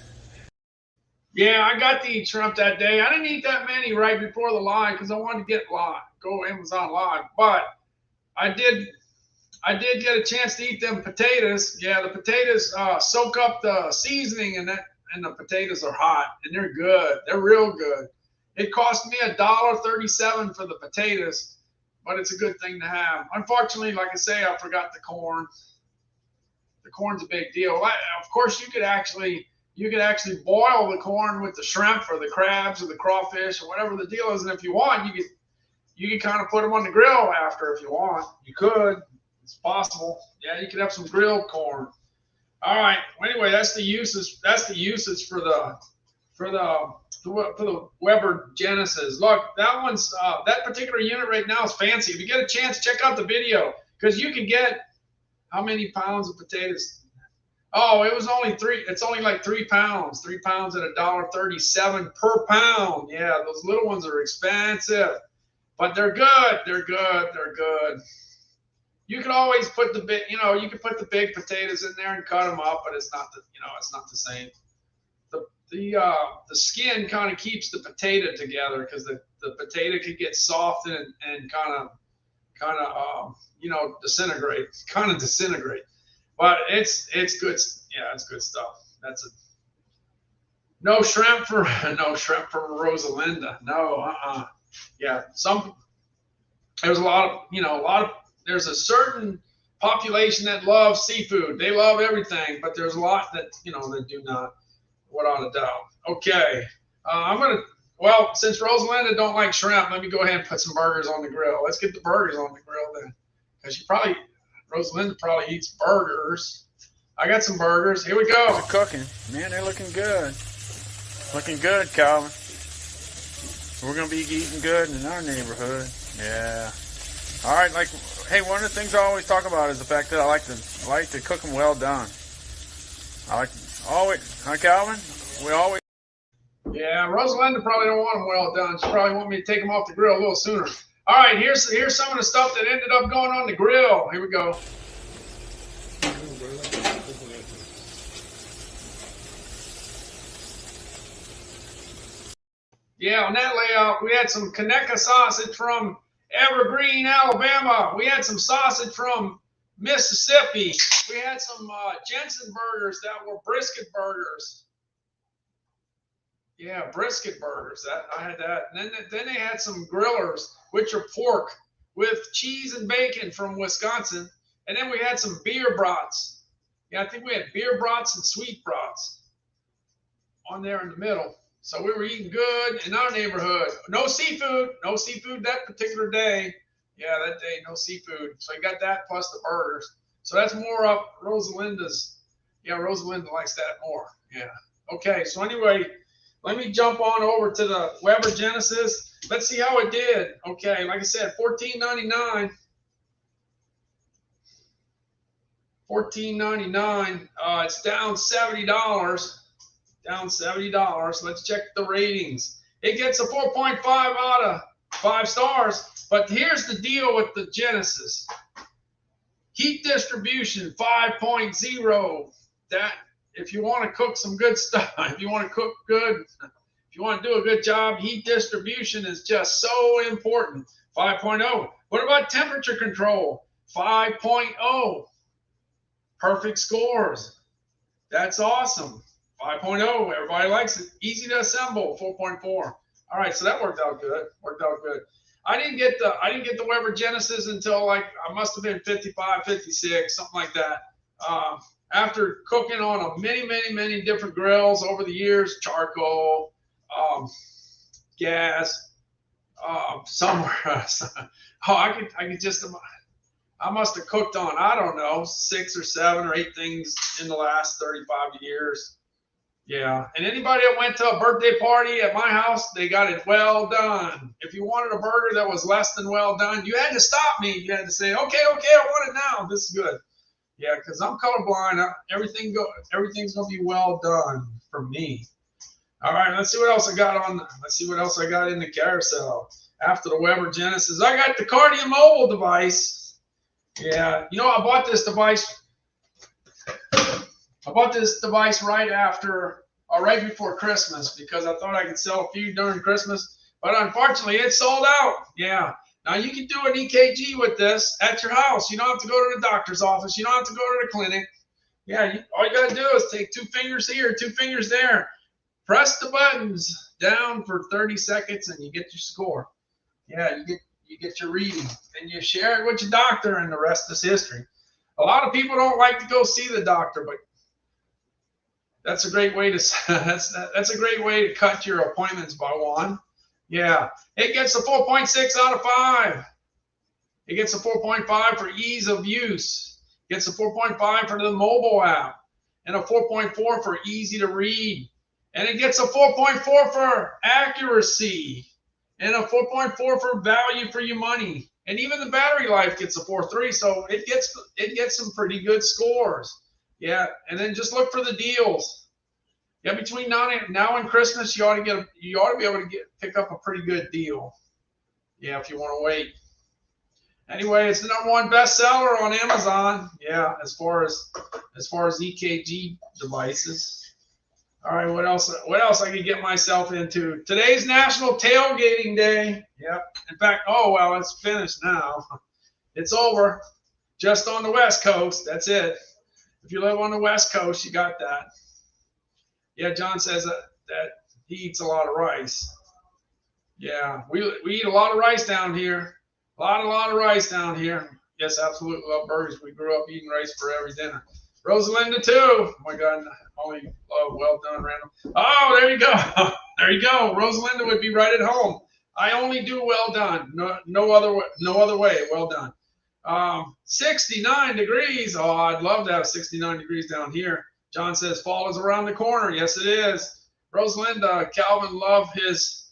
S1: Yeah, I got to eat shrimp that day. I didn't eat that many right before the live because I wanted to go Amazon Live. But I did get a chance to eat them potatoes. Yeah, the potatoes soak up the seasoning and the potatoes are hot and they're good. They're real good. It cost me $1.37 for the potatoes, but it's a good thing to have. Unfortunately, like I say, I forgot the corn. The corn's a big deal. Of course, you could actually boil the corn with the shrimp or the crabs or the crawfish or whatever the deal is. And if you want, you could kind of put them on the grill after if you want. You could. It's possible. Yeah, you could have some grilled corn. All right. Well, anyway, that's the uses. That's the usage for the Weber Genesis. Look, that particular unit right now is fancy. If you get a chance, check out the video because you can get how many pounds of potatoes? Oh, it was only 3. It's only like 3 pounds. 3 pounds at $1.37 per pound. Yeah, those little ones are expensive, but they're good. They're good. They're good. You can always put you can put the big potatoes in there and cut them up, but it's not the same. The skin kind of keeps the potato together because the potato could get soft and kind of disintegrate. But it's good. Yeah, it's good stuff. That's it. No shrimp for Rosalinda. No, Yeah, there's there's a certain population that loves seafood. They love everything, but there's a lot that that do not, without a doubt. Okay, since Rosalinda don't like shrimp, let me go ahead and put some burgers on the grill. Let's get the burgers on the grill then, because Rosalinda probably eats burgers. I got some burgers. Here we go.
S2: They're cooking. Man, they're looking good. Looking good, Calvin. We're going to be eating good in our neighborhood. Yeah. All right, hey, one of the things I always talk about is the fact that I like to cook them well done. Huh, Calvin? We always.
S1: Yeah, Rosalinda probably don't want them well done. She probably want me to take them off the grill a little sooner. All right, here's some of the stuff that ended up going on the grill. Here we go. Yeah, on that layout, we had some Conecuh sausage from Evergreen, Alabama. We had some sausage from Mississippi. We had some Jensen burgers that were brisket burgers. Yeah, brisket burgers. I had that. And then they had some grillers, which are pork with cheese and bacon from Wisconsin. And then we had some beer brats. Yeah, I think we had beer brats and sweet brats on there in the middle. So we were eating good in our neighborhood. No seafood that particular day. Yeah, that day, no seafood. So you got that plus the burgers. So that's more up Rosalinda's. Yeah, Rosalinda likes that more. Yeah. Okay, so anyway, let me jump on over to the Weber Genesis. Let's see how it did. Okay, like I said, $14.99. $14.99. It's down $70. Down $70. Let's check the ratings. It gets a 4.5 out of 5 stars. But here's the deal with the Genesis. Heat distribution 5.0. if you want to cook some good stuff, if you want to cook good, if you want to do a good job, heat distribution is just so important. 5.0. What about temperature control? 5.0. Perfect scores. That's awesome. 5.0. Everybody likes it. Easy to assemble. 4.4. All right, so that worked out good. I didn't get the Weber Genesis until like I must have been 55, 56, something like that. After cooking on many different grills over the years, charcoal, gas, somewhere. I must have cooked on, I don't know, 6 or 7 or 8 things in the last 35 years. Yeah, and anybody that went to a birthday party at my house, they got it well done. If you wanted a burger that was less than well done, you had to stop me. You had to say, okay, I want it now. This is good. Yeah, because I'm colorblind. Everything's gonna be well done for me. All right, let's see what else I got in the carousel. After the Weber Genesis, I got the Cardia mobile device. Yeah, you know, I bought this device right before Christmas because I thought I could sell a few during Christmas, but unfortunately it sold out. Yeah. Now you can do an EKG with this at your house. You don't have to go to the doctor's office. You don't have to go to the clinic. Yeah, all you got to do is take 2 fingers here, 2 fingers there. Press the buttons down for 30 seconds and you get your score. Yeah, you get your reading and you share it with your doctor and the rest is history. A lot of people don't like to go see the doctor, but that's a great way to that's a great way to cut your appointments by 1. Yeah, it gets a 4.6 out of 5. It gets a 4.5 for ease of use. It gets a 4.5 for the mobile app and a 4.4 for easy to read. And it gets a 4.4 for accuracy and a 4.4 for value for your money. And even the battery life gets a 4.3, so it gets some pretty good scores. Yeah, and then just look for the deals. Yeah, between now and Christmas, you ought to be able to pick up a pretty good deal. Yeah, if you want to wait. Anyway, it's the #1 bestseller on Amazon. Yeah, as far as EKG devices. All right, what else I could get myself into? Today's National Tailgating Day. Yep. In fact, it's finished now. It's over. Just on the West Coast. That's it. If you live on the West Coast, you got that. Yeah, John says that he eats a lot of rice. Yeah, we eat a lot of rice down here. A lot of rice down here. Yes, absolutely love burgers. We grew up eating rice for every dinner. Rosalinda too. Oh my God, only love well done, random. Oh, there you go. There you go. Rosalinda would be right at home. I only do well done. No other way. Well done. 69 degrees. Oh, I'd love to have 69 degrees down here. John says fall is around the corner. Yes, it is. Rosalinda, Calvin love his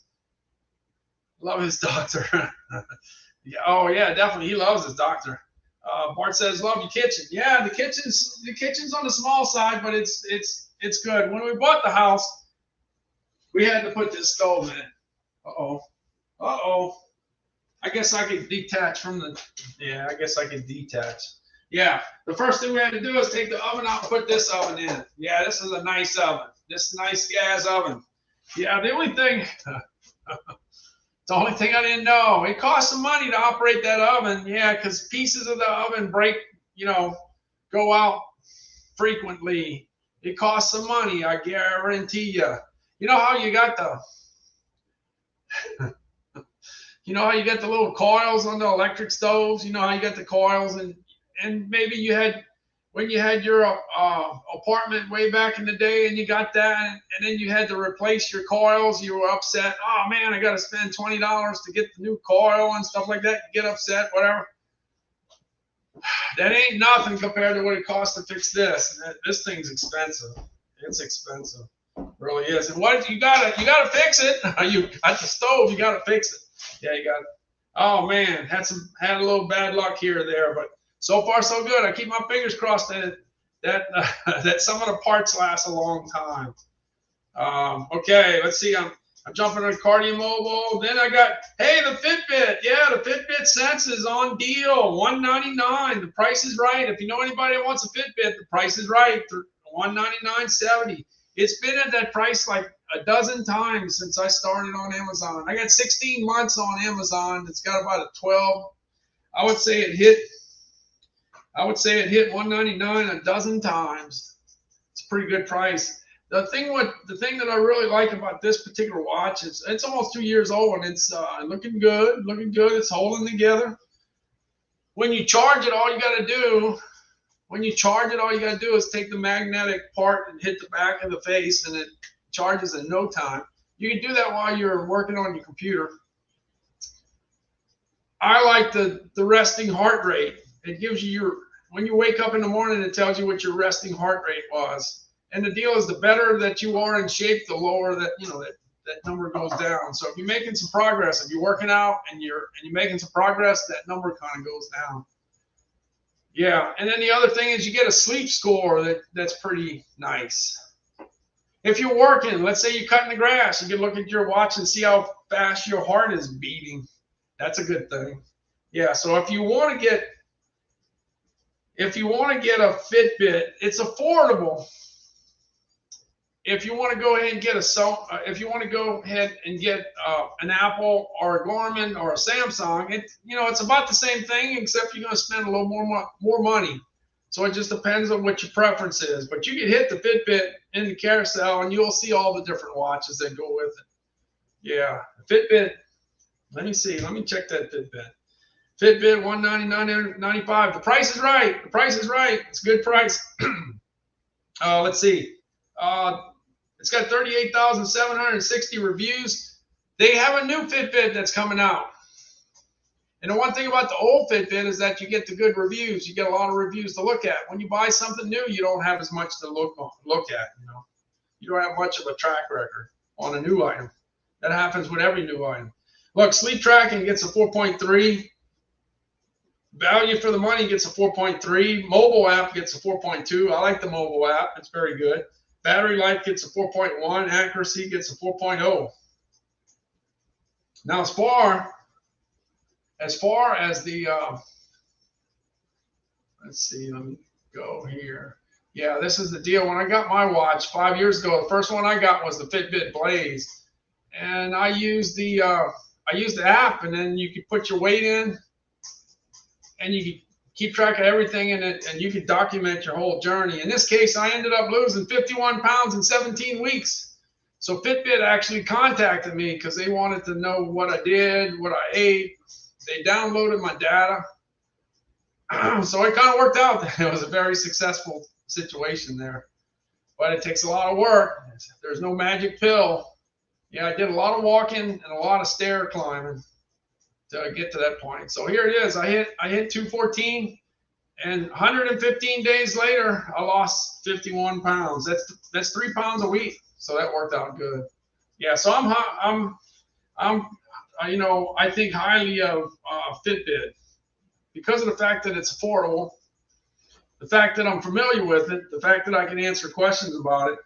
S1: doctor. Yeah, oh yeah, definitely. He loves his doctor. Bart says love your kitchen. Yeah, the kitchen's on the small side, but it's good. When we bought the house, we had to put this stove in. Uh-oh. I guess I could detach from the. Yeah, I guess I could detach. Yeah, the first thing we had to do is take the oven out and put this oven in. Yeah, this is a nice oven. This nice gas oven. Yeah, the only thing I didn't know, it costs some money to operate that oven. Yeah, because pieces of the oven break, go out frequently. It costs some money, I guarantee you. You know how you got the little coils on the electric stoves? You know how you got the coils and maybe when you had your apartment way back in the day and you got that and then you had to replace your coils, you were upset. Oh man, I got to spend $20 to get the new coil and stuff like that. You get upset, whatever. That ain't nothing compared to what it costs to fix this. This thing's expensive. It's expensive. It really is. And what you gotta fix it. You got the stove, you gotta fix it. Yeah, you got it. Oh man, had a little bad luck here or there, but so far so good. I keep my fingers crossed that some of the parts last a long time. Okay, let's see. I'm jumping on Cardia Mobile. Then I got the Fitbit. Yeah, the Fitbit Sense is on deal. $199. The price is right. If you know anybody that wants a Fitbit, the price is right. $199.70. It's been at that price like a dozen times since I started on Amazon. I got 16 months on Amazon. It's got about a 12. I would say it hit $199 a dozen times. It's a pretty good price. The thing that I really like about this particular watch is it's almost 2 years old and it's looking good. It's holding together. When you charge it, all you got to do is take the magnetic part and hit the back of the face, and it charges in no time. You can do that while you're working on your computer. I like the resting heart rate. It gives you when you wake up in the morning, it tells you what your resting heart rate was. And the deal is, the better that you are in shape, the lower that number goes down. So if you're making some progress, if you're working out and you're making some progress, that number kind of goes down. Yeah, and then the other thing is you get a sleep score that's pretty nice. If you're working, let's say you're cutting the grass, you can look at your watch and see how fast your heart is beating. That's a good thing. Yeah, so if you want to get a Fitbit, it's affordable. If you want to go ahead and get an Apple or a Garmin or a Samsung, it's about the same thing, except you're going to spend a little more money. So it just depends on what your preference is. But you can hit the Fitbit in the carousel, and you'll see all the different watches that go with it. Yeah, Fitbit. Let me see. Let me check that Fitbit. Fitbit $199.95. The price is right. It's a good price. Let's see. It's got 38,760 reviews. They have a new Fitbit that's coming out. And the one thing about the old Fitbit is that you get the good reviews. You get a lot of reviews to look at. When you buy something new, you don't have as much to look at. You don't have much of a track record on a new item. That happens with every new item. Look, sleep tracking gets a 4.3. Value for the money gets a 4.3. Mobile app gets a 4.2. I like the mobile app. It's very good. Battery life gets a 4.1. Accuracy gets a 4.0. Now, as far as the, let's see, let me go here. Yeah, this is the deal. When I got my watch 5 years ago, the first one I got was the Fitbit Blaze, and I used the app, and then you could put your weight in, and you could keep track of everything in it, and you could document your whole journey. In this case, I ended up losing 51 pounds in 17 weeks. So Fitbit actually contacted me because they wanted to know what I did, what I ate. They downloaded my data. So it kind of worked out. It was a very successful situation there. But it takes a lot of work. There's no magic pill. Yeah, I did a lot of walking and a lot of stair climbing to get to that point. So here it is. I hit 214, and 115 days later, I lost 51 pounds. That's 3 pounds a week. So that worked out good. Yeah. So I think highly of Fitbit because of the fact that it's affordable, the fact that I'm familiar with it, the fact that I can answer questions about it.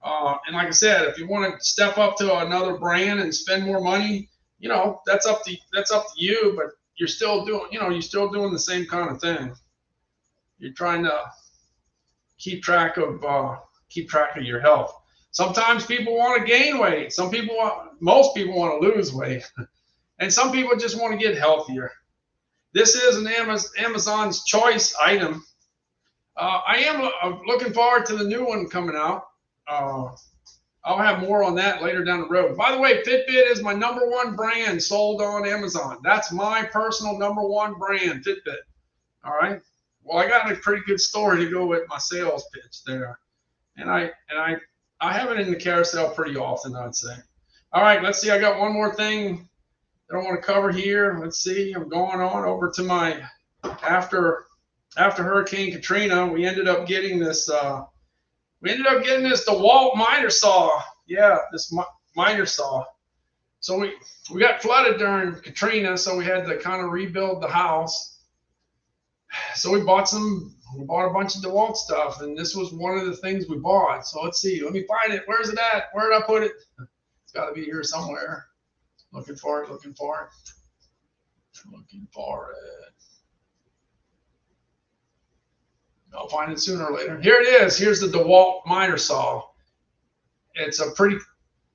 S1: And like I said, if you want to step up to another brand and spend more money, that's up to you, but you're still doing the same kind of thing. You're trying to keep track of your health. Sometimes people want to gain weight. Most people want to lose weight, and some people just want to get healthier. This is an Amazon's choice item. I am looking forward to the new one coming out. I'll have more on that later down the road. By the way, Fitbit is my #1 brand sold on Amazon. That's my personal #1 brand, Fitbit. All right. Well, I got a pretty good story to go with my sales pitch there, and I have it in the carousel pretty often, I'd say. All right, let's see. I got one more thing that I want to cover here. Let's see. I'm going on over to my after Hurricane Katrina. We ended up getting this. DeWalt miter saw. Yeah, this miter saw. So we got flooded during Katrina, so we had to kind of rebuild the house. So we bought a bunch of DeWalt stuff, and this was one of the things we bought. So let's see. Let me find it. Where's it at? Where did I put it? It's got to be here somewhere. Looking for it. I'll find it sooner or later. Here it is. Here's the DeWalt miter saw. It's a pretty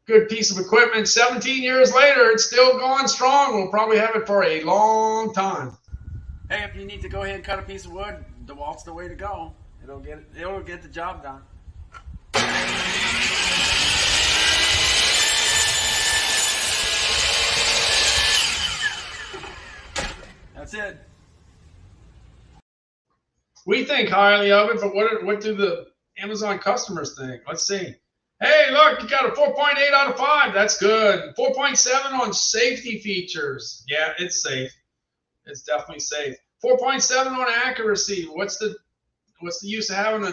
S1: good piece of equipment. 17 years later, it's still going strong. We'll probably have it for a long time.
S2: Hey, if you need to go ahead and cut a piece of wood, DeWalt's the way to go. It'll get the job done. That's it.
S1: We think highly of it, but what do the Amazon customers think? Let's see. Hey, look, you got a 4.8 out of 5. That's good. 4.7 on safety features. Yeah, it's safe. It's definitely safe. 4.7 on accuracy. What's the use of having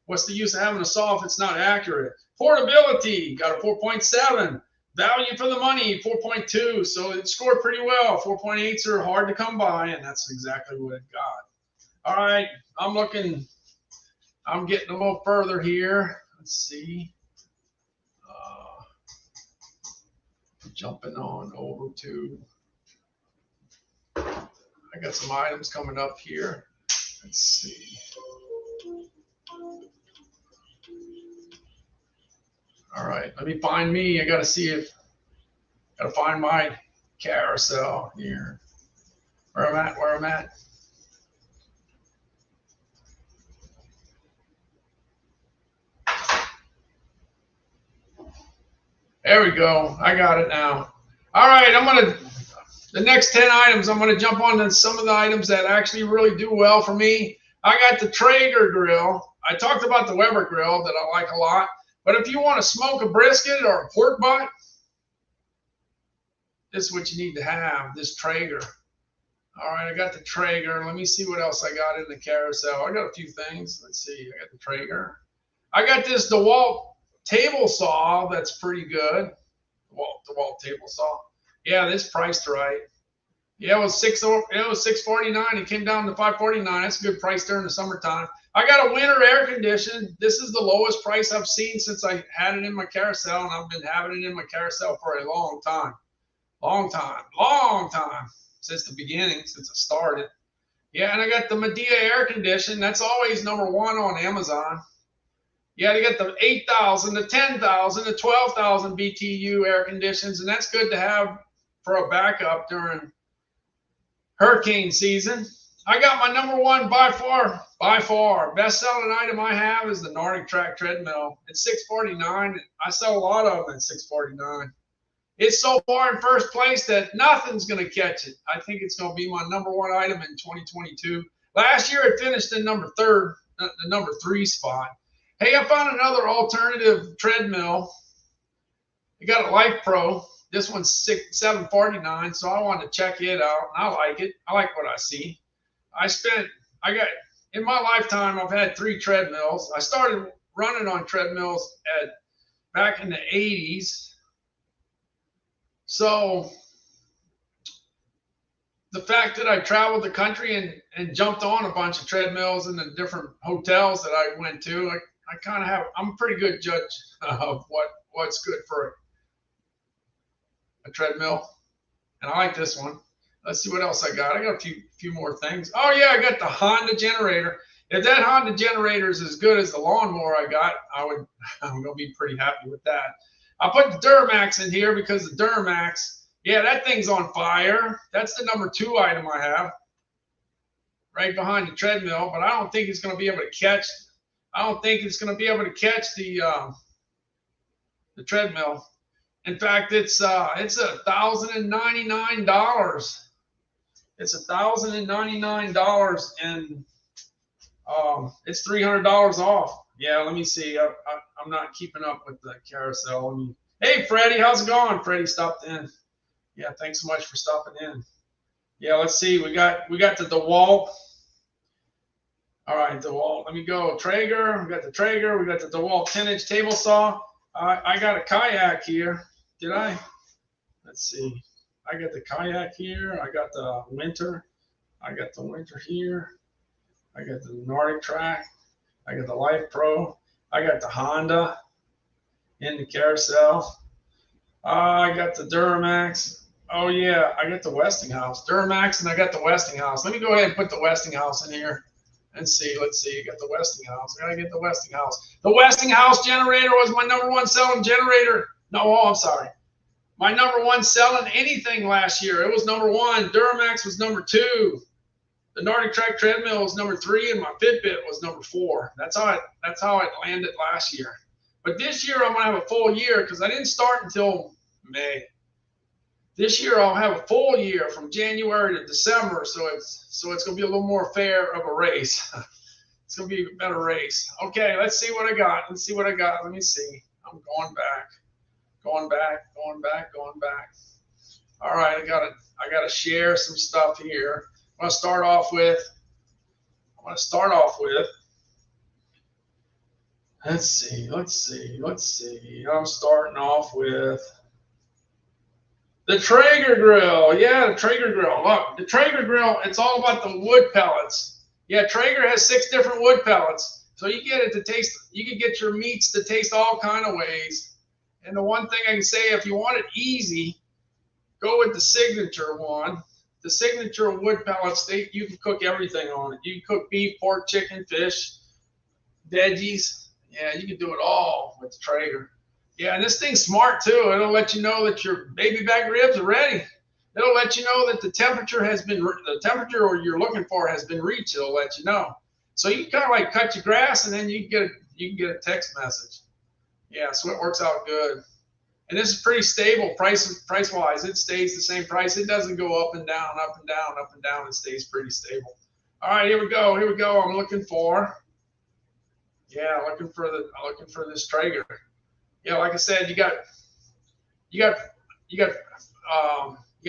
S1: What's the use of having a saw if it's not accurate? Portability, got a 4.7. Value for the money, 4.2. So it scored pretty well. 4.8s are hard to come by, and that's exactly what it got. All right, I'm getting a little further here. Let's see. Jumping on over to, I got some items coming up here. Let's see. All right, let me find me. I got to find my carousel here. Where I'm at. There we go. I got it now. All right, the next 10 items, I'm going to jump on to some of the items that actually really do well for me. I got the Traeger grill. I talked about the Weber grill that I like a lot. But if you want to smoke a brisket or a pork butt, this is what you need to have, this Traeger. All right, I got the Traeger. Let me see what else I got in the carousel. I got a few things. Let's see. I got the Traeger. I got this DeWalt table saw that's pretty good. DeWalt table saw. Yeah, this priced right. Yeah, it was $649. It came down to $549. That's a good price during the summertime. I got a winter air condition. This is the lowest price I've seen since I had it in my carousel, and I've been having it in my carousel for a long time. Long time. Since the beginning, since I started. Yeah, and I got the Medea air condition. That's always number one on Amazon. Yeah, they got the 8,000, the 10,000, the 12,000 BTU air conditions, and that's good to have for a backup during hurricane season. I got my number one by far best-selling item I have is the Nordic Track treadmill. It's $649. I sell a lot of them at $649. It's so far in first place that nothing's going to catch it. I think it's going to be my number one item in 2022. Last year it finished in the number 3 spot. Hey, I found another alternative treadmill. I got a Life Pro. This one's $749, so I wanted to check it out. I like it. I like what I see. In my lifetime, I've had 3 treadmills. I started running on treadmills back in the 80s. So the fact that I traveled the country and jumped on a bunch of treadmills in the different hotels that I went to, I kind of I'm a pretty good judge of what's good for a treadmill. And I like this one. Let's see what else I got. I got a few more things. Oh yeah, I got the Honda generator. If that Honda generator is as good as the lawnmower I got, I'm gonna be pretty happy with that. I put the Duramax in here because the Duramax, yeah, that thing's on fire. That's the number 2 item I have, right behind the treadmill. But I don't think it's gonna be able to catch. I don't think it's gonna be able to catch the treadmill. In fact, it's $1,099. It's $1,099, and it's $300 off. Yeah, let me see. I'm not keeping up with the carousel. Hey, Freddie, how's it going? Freddie stopped in. Yeah, thanks so much for stopping in. Yeah, let's see. We got the DeWalt. All right, DeWalt. Let me go. Traeger. We got the Traeger. We got the DeWalt 10-inch table saw. I got a kayak here. Did I? Let's see. I got the kayak here. I got the winter. I got the winter here. I got the Nordic Track. I got the Life Pro. I got the Honda in the carousel. I got the Duramax. Oh yeah, I got the Westinghouse. Duramax, and I got the Westinghouse. Let me go ahead and put the Westinghouse in here. Let's see. You got the Westinghouse. I gotta get the Westinghouse. The Westinghouse generator was my #1 selling generator. No, oh, I'm sorry. My #1 selling anything last year. It was #1. Duramax was #2. The Nordic Trek treadmill was #3, and my Fitbit was #4. That's how it landed last year. But this year I'm gonna have a full year because I didn't start until May. This year I'll have a full year from January to December, so it's gonna be a little more fair of a race. It's gonna be a better race. Okay, let's see what I got. Let me see. I'm going back. All right, I gotta share some stuff here. I'm gonna start off with. Let's see. I'm starting off with the Traeger grill. Yeah, the Traeger grill. Look, the Traeger grill, it's all about the wood pellets. Yeah, Traeger has 6 different wood pellets. So you get it to taste, you can get your meats to taste all kind of ways. And the one thing I can say, if you want it easy, go with the signature one. The signature wood pellets, you can cook everything on it. You can cook beef, pork, chicken, fish, veggies. Yeah, you can do it all with the Traeger. Yeah, and this thing's smart too. It'll let you know that your baby back ribs are ready. It'll let you know that the temperature you're looking for has been reached. It'll let you know. So you can kind of like cut your grass, and then you can get a text message. Yeah, so it works out good. And this is pretty stable price-wise. It stays the same price. It doesn't go up and down, up and down, up and down. It stays pretty stable. All right, here we go. I'm looking for this Traeger. Yeah, like I said, you got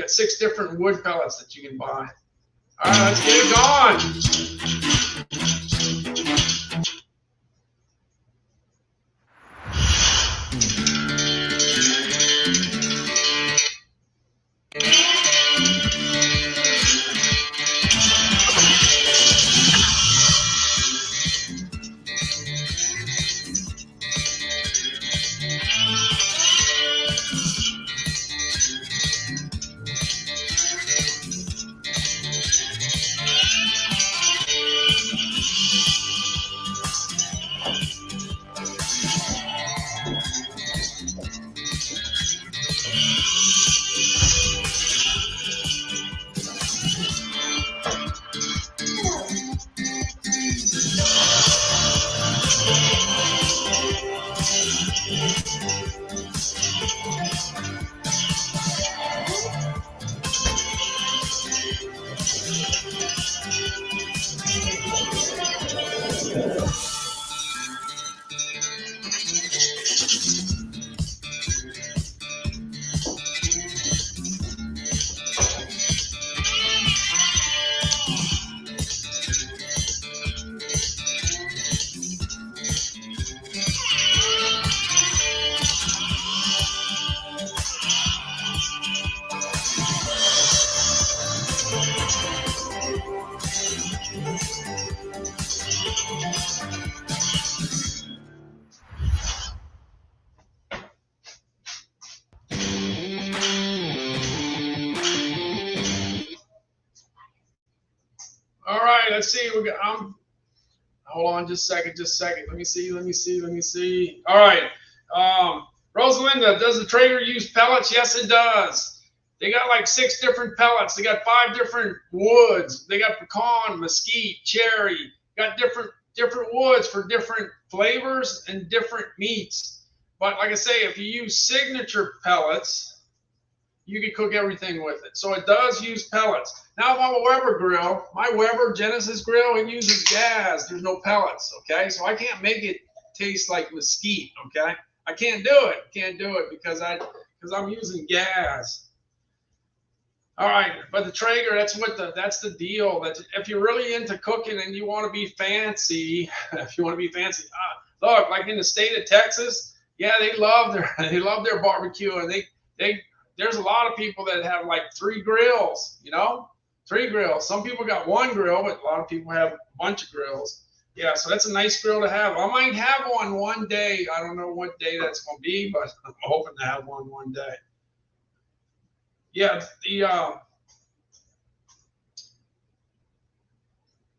S1: 6 different wood pellets that you can buy. All right, let's get it going. All right, let's see. Hold on just a second. Let me see. All right. Rosalinda, does the Traeger use pellets? Yes, it does. They got like 6 different pellets. They got 5 different woods. They got pecan, mesquite, cherry. Got different woods for different flavors and different meats. But like I say, if you use signature pellets, you can cook everything with it. So it does use pellets. Now, if I'm a Weber grill, my Weber Genesis grill, it uses gas. There's no pellets, okay? So I can't make it taste like mesquite, okay? I can't do it because I'm using gas. All right, but the Traeger, that's the deal. That if you're really into cooking and you want to be fancy, look, like in the state of Texas, yeah, they love their barbecue, and there's a lot of people that have like 3 grills, 3 grills. Some people got 1 grill, but a lot of people have a bunch of grills. Yeah, so that's a nice grill to have. I might have one day. I don't know what day that's going to be, but I'm hoping to have one day. Yeah,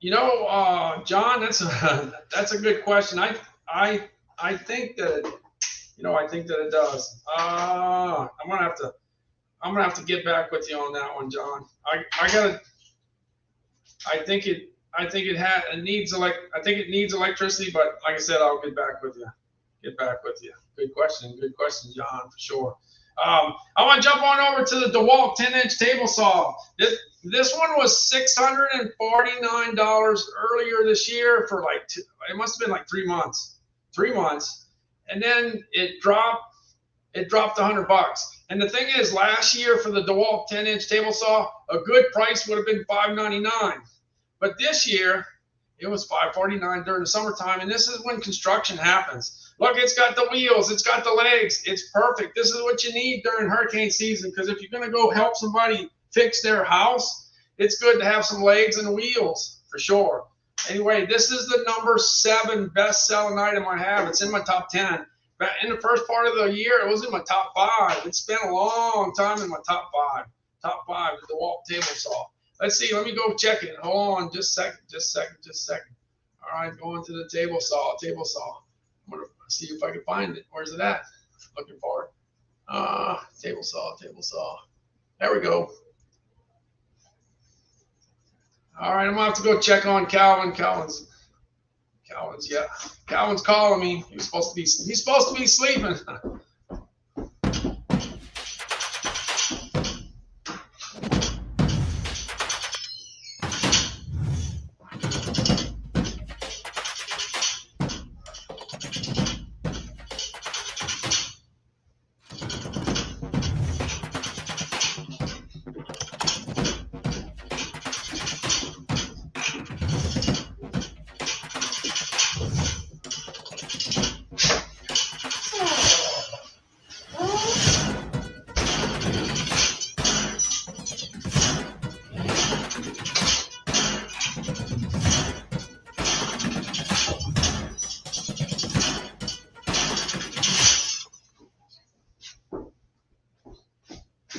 S1: John, that's a good question. I think that I think that it does. I'm gonna have to get back with you on that one, John. I gotta. I think it. It needs I think it needs electricity, but like I said, I'll get back with you. Get back with you. Good question. Good question, John, for sure. I want to jump on over to the DeWalt 10-inch table saw. This one was $649 earlier this year for it must have been like 3 months. 3 months. And then it dropped $100. And the thing is, last year for the DeWalt 10-inch table saw, a good price would have been $599. But this year, it was $549 during the summertime, and this is when construction happens. Look, it's got the wheels, it's got the legs, it's perfect. This is what you need during hurricane season, because if you're going to go help somebody fix their house, it's good to have some legs and wheels, for sure. Anyway, this is the number 7 best-selling item I have. It's in my top 10. But in the first part of the year, it was in my top 5. It's been a long time in my top 5. Top 5 is the DeWalt table saw. Let's see. Let me go check it. Hold on, just a second. All right, going to the table saw. I'm gonna see if I can find it. Where's it at? Looking for it. Table saw. There we go. All right, I'm gonna have to go check on Calvin. Calvin's calling me. He's supposed to be sleeping.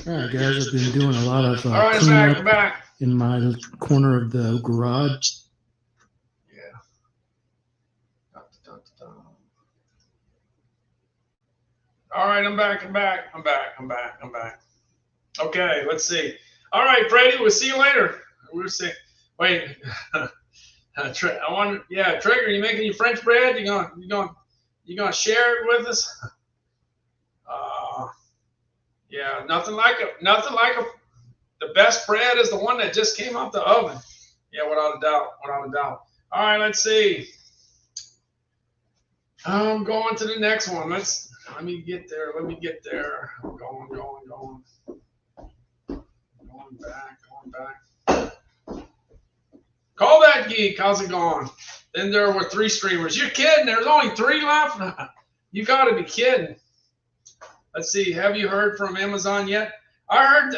S5: All right, guys, I've been doing a lot of
S1: All right,
S5: cleanup
S1: back.
S5: in my corner of the garage.
S1: Yeah. All right, I'm back. Okay, let's see. All right, Brady, we'll see you later. We'll see. Wait. Trigger, you making your French bread? You gonna share it with us? Yeah, nothing like the best bread is the one that just came out the oven. Yeah, without a doubt. All right, let's see. I'm going to the next one. Let me get there. I'm going back. Call that geek. How's it going? Then there were 3 streamers. You're kidding. There's only 3 left? You got to be kidding. Let's see. Have you heard from Amazon yet? I heard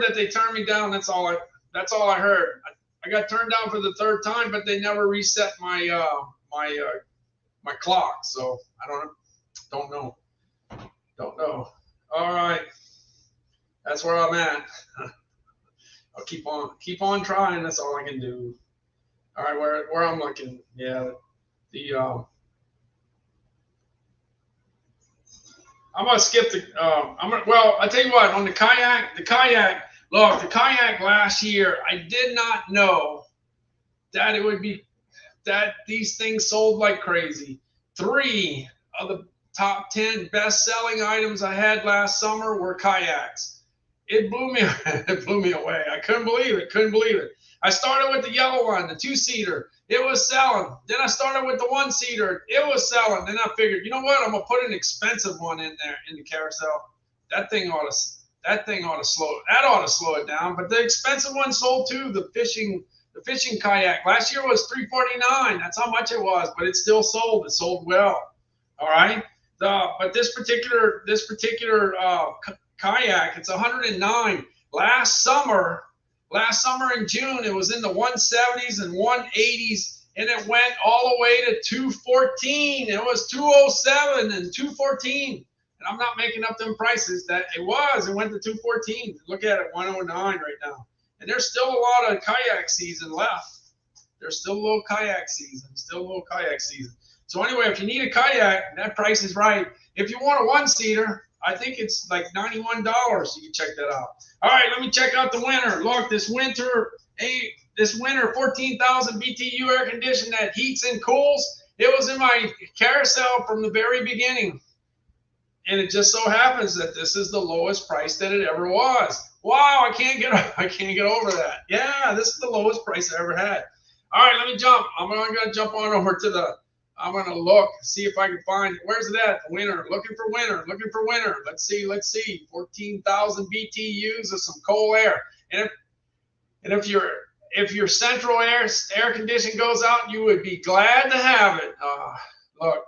S1: that they turned me down. That's all I heard. I got turned down for the 3rd time, but they never reset my my clock. So I don't know. All right. That's where I'm at. I'll keep on trying. That's all I can do. All right, where I'm looking. Yeah, I'm gonna skip the. I tell you what. On the kayak. Look, the kayak last year, I did not know that it would be that these things sold like crazy. 3 of the top 10 best-selling items I had last summer were kayaks. It blew me away. I couldn't believe it. I started with the yellow one, the 2-seater. It was selling. Then I started with the 1-seater. It was selling. Then I figured, you know what? I'm gonna put an expensive one in there in the carousel. That thing ought to slow it down. But the expensive one sold too. The fishing kayak last year was $349. That's how much it was, but it still sold. It sold well. All right. But this particular kayak, it's $109. Last summer in June, it was in the 170s and 180s, and it went all the way to 214. It was 207 and 214. And I'm not making up them prices. It went to 214. Look at it, 109 right now. And there's still a lot of kayak season left. There's still a little kayak season. So anyway, if you need a kayak, that price is right. If you want a one-seater, I think it's like $91. You can check that out. All right, let me check out the winter. Look, this winter 14,000 BTU air conditioner that heats and cools. It was in my carousel from the very beginning. And it just so happens that this is the lowest price that it ever was. Wow, I can't get over that. Yeah, this is the lowest price I ever had. All right, let me jump. I'm gonna jump on over to the. I'm gonna look, see if I can find. Where's it at? The winter. Looking for winter. Let's see. 14,000 BTUs of some cold air. And if your central air condition goes out, you would be glad to have it. Look.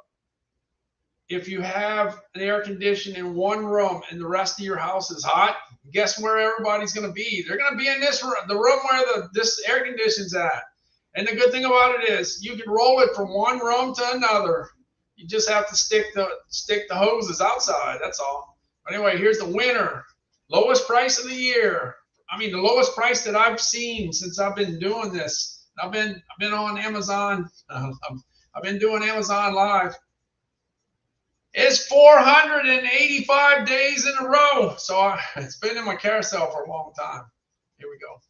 S1: If you have an air conditioner in one room and the rest of your house is hot, guess where everybody's going to be? They're going to be in this room, the room where this air conditioner's at. And the good thing about it is you can roll it from one room to another. You just have to stick the hoses outside. That's all. But anyway, here's the winter. Lowest price of the year. I mean, the lowest price that I've seen since I've been doing this. I've been on Amazon. I've been doing Amazon Live. It's 485 days in a row. So it's been in my carousel for a long time. Here we go.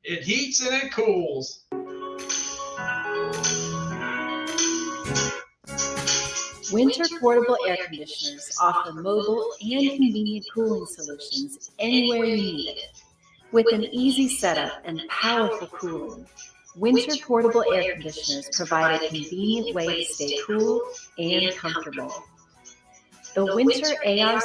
S1: It heats and it cools.
S6: Winter portable air conditioners offer mobile and convenient cooling solutions anywhere you need it. With an easy setup and powerful cooling, winter portable air conditioners provide a convenient way to stay cool and comfortable. The Winter ARC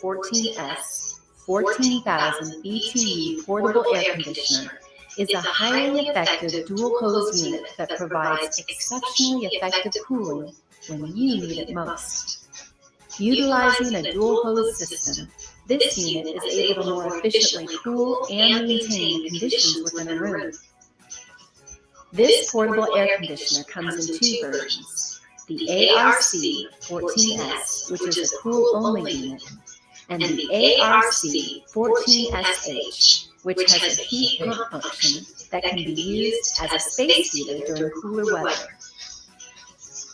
S6: 14S 14,000 BTU portable air conditioner is a highly effective dual hose unit that provides exceptionally effective cooling when you need it most. Utilizing a dual hose system, this unit is able to more efficiently cool and maintain the conditions within a room. This portable air conditioner comes in two versions, the ARC 14S, which is a cool-only unit, and the ARC 14SH, which has a heat pump function that can be used as a space heater during cooler weather.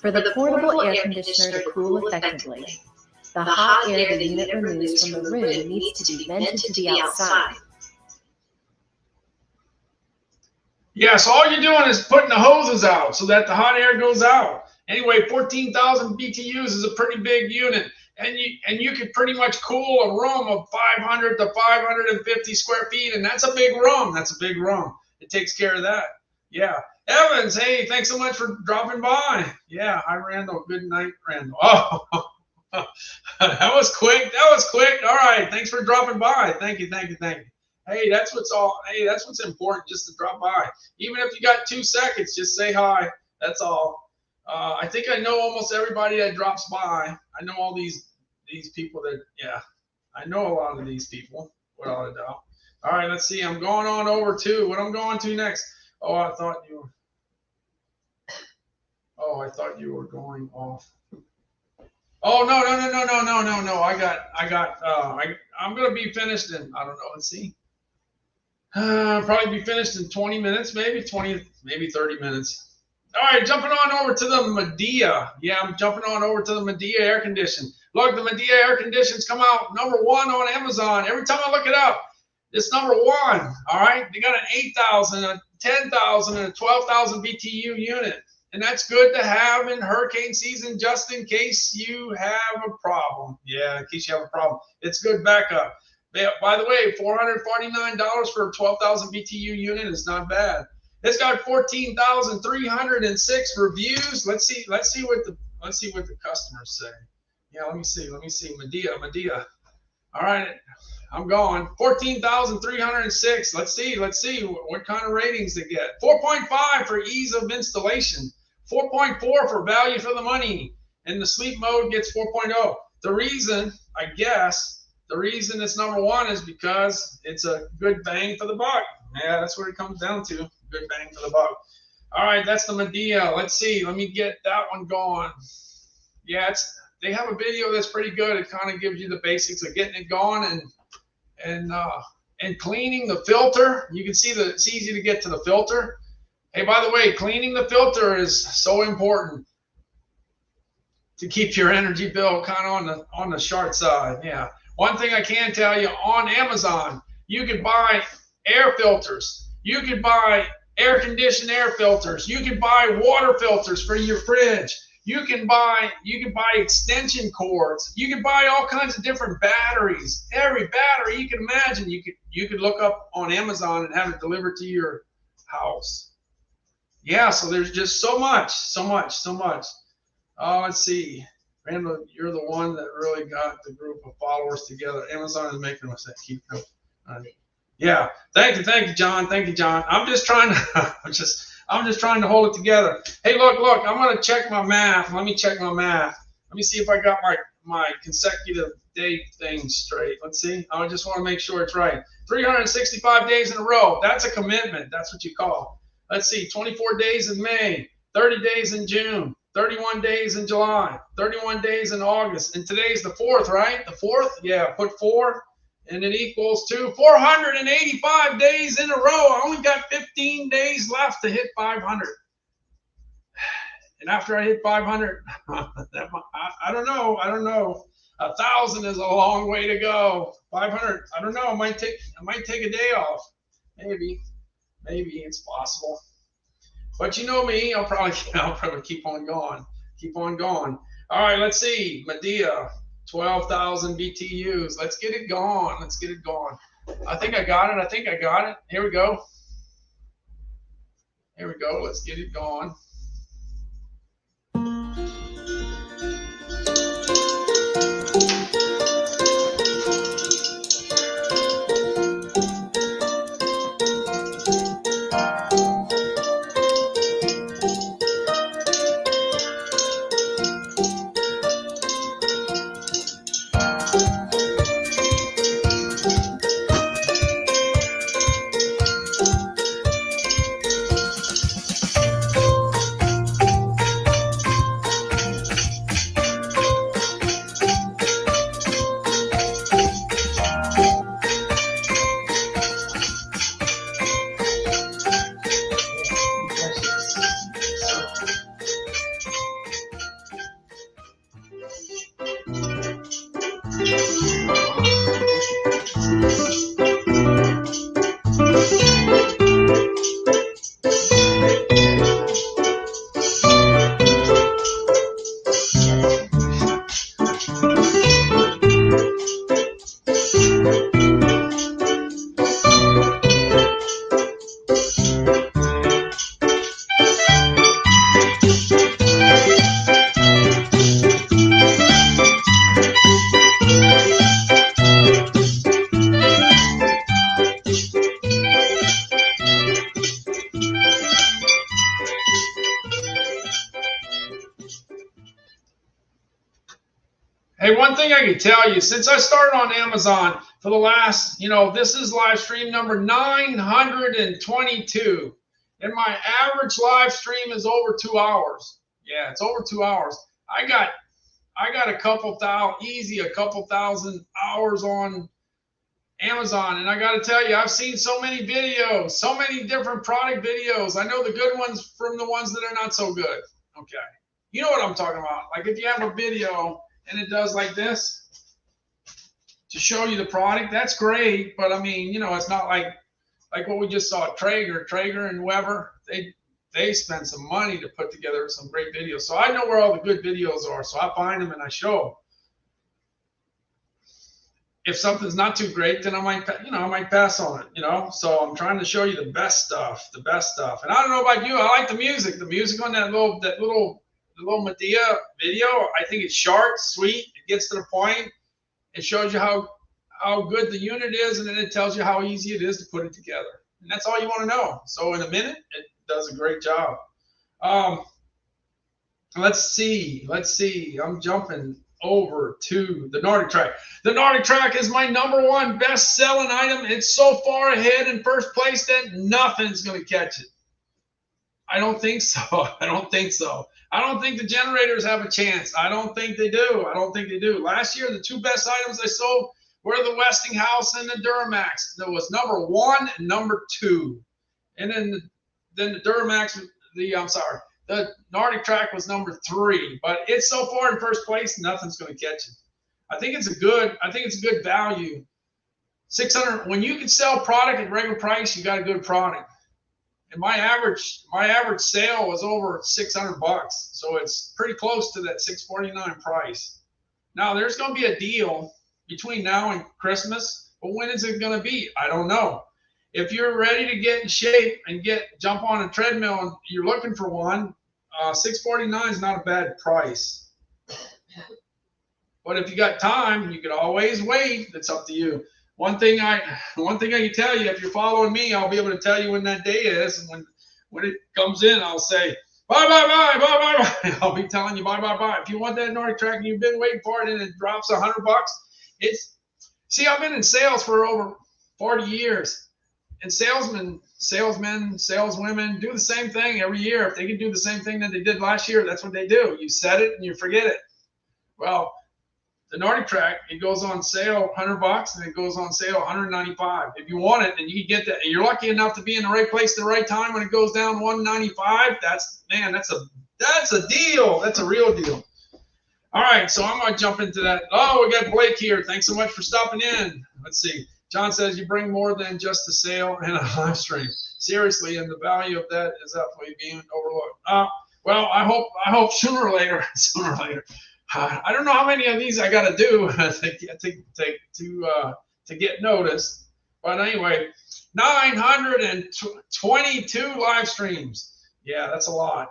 S6: For the portable air conditioner to cool effectively, the hot air the unit removes from the room needs to be vented to the outside.
S1: Yeah, so all you're doing is putting the hoses out so that the hot air goes out. Anyway, 14,000 BTUs is a pretty big unit, and you could pretty much cool a room of 500 to 550 square feet, and that's a big room. It takes care of that. Yeah. Evans, hey, thanks so much for dropping by. Yeah, hi, Randall. Good night, Randall. Oh, that was quick. All right, thanks for dropping by. Thank you. Hey, that's what's important, just to drop by. Even if you got 2 seconds, just say hi. That's all. I think I know almost everybody that drops by. I know all these people I know a lot of these people, without a doubt. All right, let's see. I'm going on over to what I'm going to next. Oh, I thought you were going off. Oh, no. I'm going to be finished in, I don't know, let's see. Probably be finished in 20 minutes, maybe 30 minutes. All right, jumping on over to the Medea. Yeah, I'm jumping on over to the Medea air condition. Look, the Medea air conditions come out #1 on Amazon. Every time I look it up, it's #1. All right, they got an 8,000, a 10,000, and a 12,000 BTU unit. And that's good to have in hurricane season, just in case you have a problem. Yeah, in case you have a problem. It's good backup. By the way, $449 for a 12,000 BTU unit is not bad. It's got 14,306 reviews. Let's see what the customers say. Yeah, let me see. Medea. All right, I'm going. 14,306. Let's see what kind of ratings they get. 4.5 for ease of installation. 4.4 for value for the money. And the sleep mode gets 4.0. The reason it's #1 is because it's a good bang for the buck. Yeah, that's what it comes down to. Good bang for the buck. All right, that's the Medea. Let's see. Let me get that one going. Yeah, they have a video that's pretty good. It kind of gives you the basics of getting it going and And cleaning the filter, you can see that it's easy to get to the filter. Hey, by the way, cleaning the filter is so important to keep your energy bill kind of on the short side. Yeah. One thing I can tell you, on Amazon, you can buy air filters. You can buy air conditioned air filters. You can buy water filters for your fridge. You can buy extension cords. You can buy all kinds of different batteries. Every battery you can imagine, you could look up on Amazon and have it delivered to your house. Yeah, so there's just so much. Let's see. Randall, you're the one that really got the group of followers together. Amazon is making us keep going. Yeah, thank you, John. Thank you, John. I'm just trying to hold it together. Hey, look, I'm gonna check my math. Let me check my math. Let me see if I got my consecutive day thing straight. Let's see. I just want to make sure it's right. 365 days in a row. That's a commitment. That's what you call. Let's see. 24 days in May, 30 days in June, 31 days in July, 31 days in August, and today's the 4th, right? The 4th? Yeah, put 4. And it equals to 485 days in a row. I only got 15 days left to hit 500. And after I hit 500, I don't know. 1,000 is a long way to go. 500, I don't know. I might take a day off. Maybe it's possible. But you know me, I'll probably keep on going. All right, let's see. Medea. 12,000 BTUs. Let's get it going. I think I got it. Here we go. Let's get it going. Hey, one thing I can tell you, since I started on Amazon for the last, this is live stream number 922. And my average live stream is over 2 hours. Yeah, it's over 2 hours. I got a couple thousand hours on Amazon. And I got to tell you, I've seen so many videos, so many different product videos. I know the good ones from the ones that are not so good. Okay. You know what I'm talking about. Like if you have a video and it does like this to show you the product, that's great. But I mean, it's not like what we just saw. Traeger and Weber, they spend some money to put together some great videos. So I know where all the good videos are. So I find them and I show them. If something's not too great, then I might pass on it, So I'm trying to show you the best stuff. And I don't know about you, I like the music on that little Medea video. I think it's short, sweet. It gets to the point. It shows you how good the unit is, and then it tells you how easy it is to put it together. And that's all you want to know. So in a minute, it does a great job. Let's see. I'm jumping over to the Nordic Track. The Nordic Track is my #1 best-selling item. It's so far ahead in first place that nothing's going to catch it. I don't think so. I don't think the generators have a chance. I don't think they do. Last year, the 2 best items I sold were the Westinghouse and the Duramax. There was number 1 and number 2. And then the Duramax, the Nordic Track was number 3. But it's so far in first place, nothing's going to catch it. I think it's a good value. 600. When you can sell product at regular price, you got a good product. And my average sale was over $600, so it's pretty close to that $649 price. Now there's going to be a deal between now and Christmas, but when is it going to be? I don't know. If you're ready to get in shape and jump on a treadmill and you're looking for one, $649 is not a bad price. But if you got time, you could always wait. It's up to you. One thing I can tell you, if you're following me, I'll be able to tell you when that day is, and when it comes in, I'll say bye bye bye bye bye bye. I'll be telling you bye bye bye. If you want that Nordic Track and you've been waiting for it and it drops $100, I've been in sales for over 40 years, and saleswomen do the same thing every year. If they can do the same thing that they did last year, that's what they do. You set it and you forget it. Well, the Nordic Track, it goes on sale $100 and it goes on sale $195. If you want it and you can get that, and you're lucky enough to be in the right place at the right time when it goes down $195, that's a deal. That's a real deal. All right, so I'm gonna jump into that. Oh, we got Blake here. Thanks so much for stopping in. Let's see. John says you bring more than just a sale and a live stream. Seriously, and the value of that is definitely being overlooked. Well, I hope sooner or later. I don't know how many of these I got to do to get noticed. But anyway, 922 live streams. Yeah, that's a lot.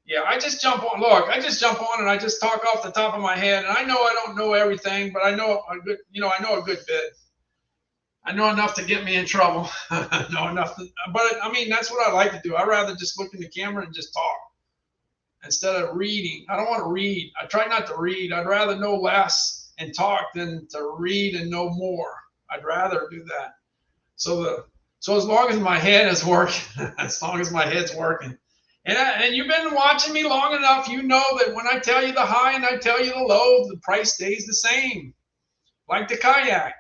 S1: Yeah, I just jump on. Look, I just jump on and I just talk off the top of my head. And I know I don't know everything, but I know a good bit. I know enough to get me in trouble. I know enough. But I mean, that's what I like to do. I'd rather just look in the camera and just talk instead of reading. I don't want to read. I try not to read. I'd rather know less and talk than to read and know more. I'd rather do that. So as long as my head is working, as long as my head's working. And you've been watching me long enough, you know that when I tell you the high and I tell you the low, the price stays the same. Like the kayak.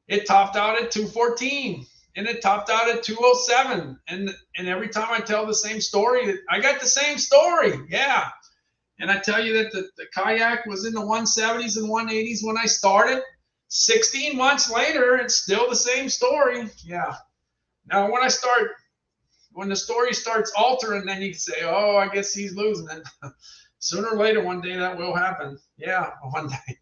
S1: It topped out at $214 and it topped out at $207. And every time I tell the same story, I got the same story. Yeah. And I tell you that the kayak was in the 170s and 180s when I started. 16 months later, it's still the same story. Yeah. Now, when the story starts altering, then you can say, oh, I guess he's losing it. Sooner or later, one day that will happen. Yeah, one day.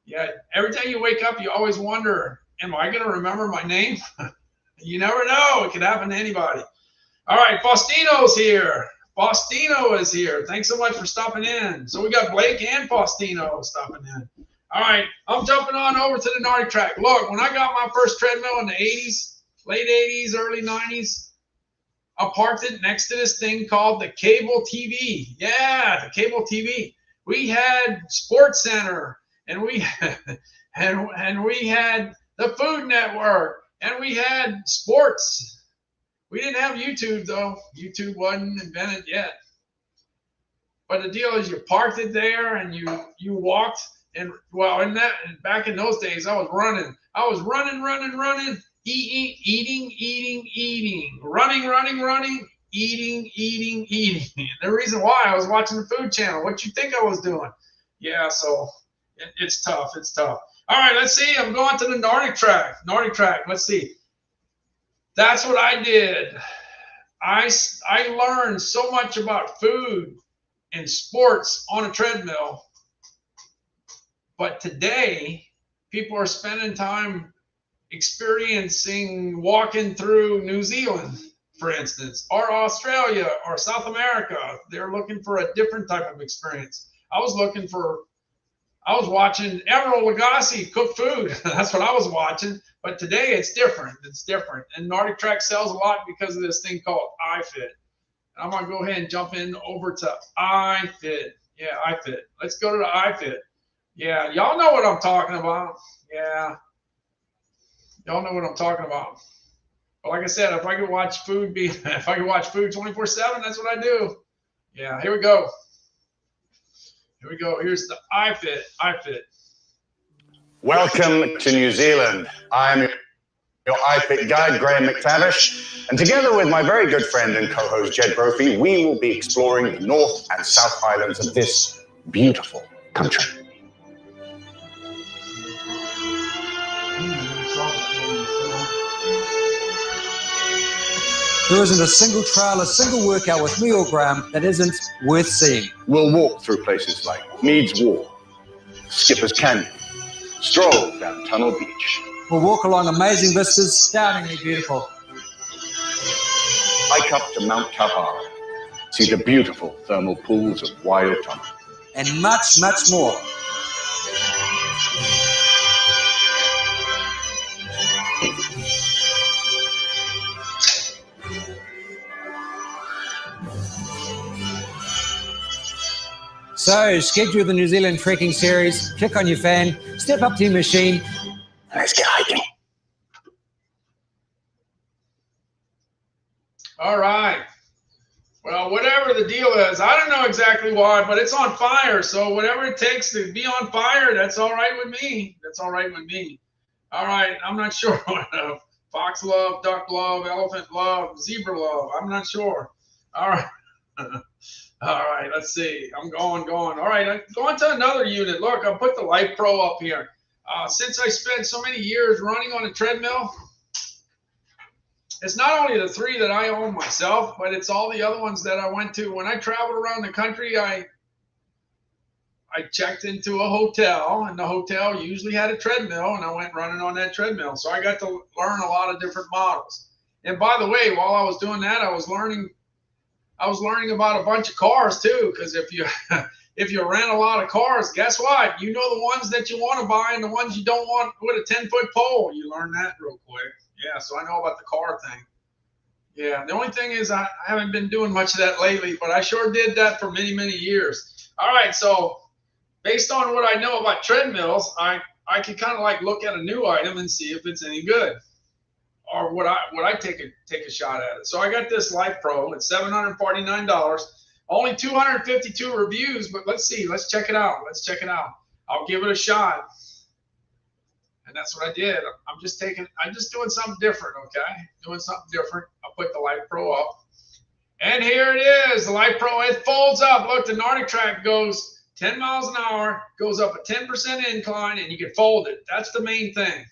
S1: Yeah, every time you wake up, you always wonder, am I going to remember my name? You never know. It could happen to anybody. All right, Faustino's here. Faustino is here. Thanks so much for stopping in. So we got Blake and Faustino stopping in. All right, I'm jumping on over to the Nordic Track. Look, when I got my first treadmill in the 80s, late 80s, early 90s, I parked it next to this thing called the cable TV. Yeah, the cable TV. We had Sports Center, and we had the Food Network, and we had sports. We didn't have YouTube though. YouTube wasn't invented yet. But the deal is, you parked it there, and you walked. And well, back in those days, I was running. I was running, eating, running, eating. The reason why, I was watching the Food Channel. What you think I was doing? Yeah, so it's tough. It's tough. All right, let's see. I'm going to the Nordic Track. Nordic Track. Let's see. That's what I did. I learned so much about food and sports on a treadmill. But today, people are spending time experiencing walking through New Zealand, for instance, or Australia or South America. They're looking for a different type of experience. I was watching Emeril Lagasse cook food. That's what I was watching. But today it's different. It's different. And Nordic Track sells a lot because of this thing called iFit. I'm going to go ahead and jump in over to iFit. Yeah, iFit. Let's go to the iFit. Yeah, y'all know what I'm talking about. Yeah. Y'all know what I'm talking about. But like I said, if I could watch food 24/7, that's what I do. Yeah, here we go. Here's the iFit.
S7: Welcome to New Zealand. I'm your iPick guide, Graham McTavish, and together with my very good friend and co-host Jed Brophy, we will be exploring the North and South Islands of this beautiful country.
S8: There isn't a single trail, a single workout with me or Graham that isn't worth seeing.
S7: We'll walk through places like Meads War, Skipper's Canyon, stroll down Tunnel Beach.
S8: We'll walk along amazing vistas, stunningly beautiful.
S7: Hike up to Mount Tauhara, see the beautiful thermal pools of Waiotama.
S8: And much, much more. So, schedule the New Zealand trekking series, click on your fan, step up to your machine, and let's get hiking.
S1: All right. Well, whatever the deal is, I don't know exactly why, but it's on fire. So whatever it takes to be on fire, that's all right with me. That's all right with me. All right. I'm not sure what fox love, duck love, elephant love, zebra love. I'm not sure. All right. All right. Let's see. I'm going. All right. I'm going to another unit. Look, I put the Life Pro up here. Since I spent so many years running on a treadmill, it's not only the 3 that I own myself, but it's all the other ones that I went to. When I traveled around the country, I checked into a hotel, and the hotel usually had a treadmill, and I went running on that treadmill. So I got to learn a lot of different models. And by the way, while I was doing that, I was learning about a bunch of cars too, because if you rent a lot of cars, guess what? You know the ones that you want to buy and the ones you don't want with a 10-foot pole. You learn that real quick. Yeah, so I know about the car thing. Yeah, the only thing is I haven't been doing much of that lately, but I sure did that for many, many years. All right, so based on what I know about treadmills, I can kind of like look at a new item and see if it's any good, or would I take a shot at it. So I got this Life Pro. It's $749. Only 252 reviews, but let's see. Let's check it out. I'll give it a shot. And that's what I did. I'm just doing something different, okay? Doing something different. I'll put the Life Pro up. And here it is, the Life Pro. It folds up. Look, the Nordic track goes 10 miles an hour, goes up a 10% incline, and you can fold it. That's the main thing.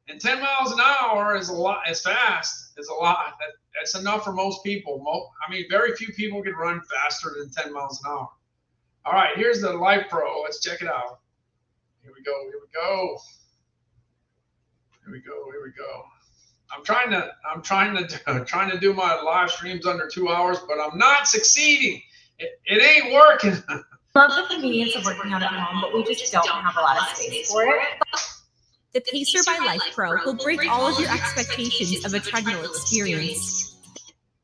S1: And 10 miles an hour is a lot. As fast is a lot. That's enough for most people. I mean, very few people can run faster than 10 miles an hour. All right, here's the Life Pro. Let's check it out. Here we go. I'm trying to do my live streams under 2 hours, but I'm not succeeding. It ain't working.
S9: Love the convenience of working out at home, but we just don't have a lot of space for it. The Pacer by Life Pro will break all of your expectations of a treadmill experience.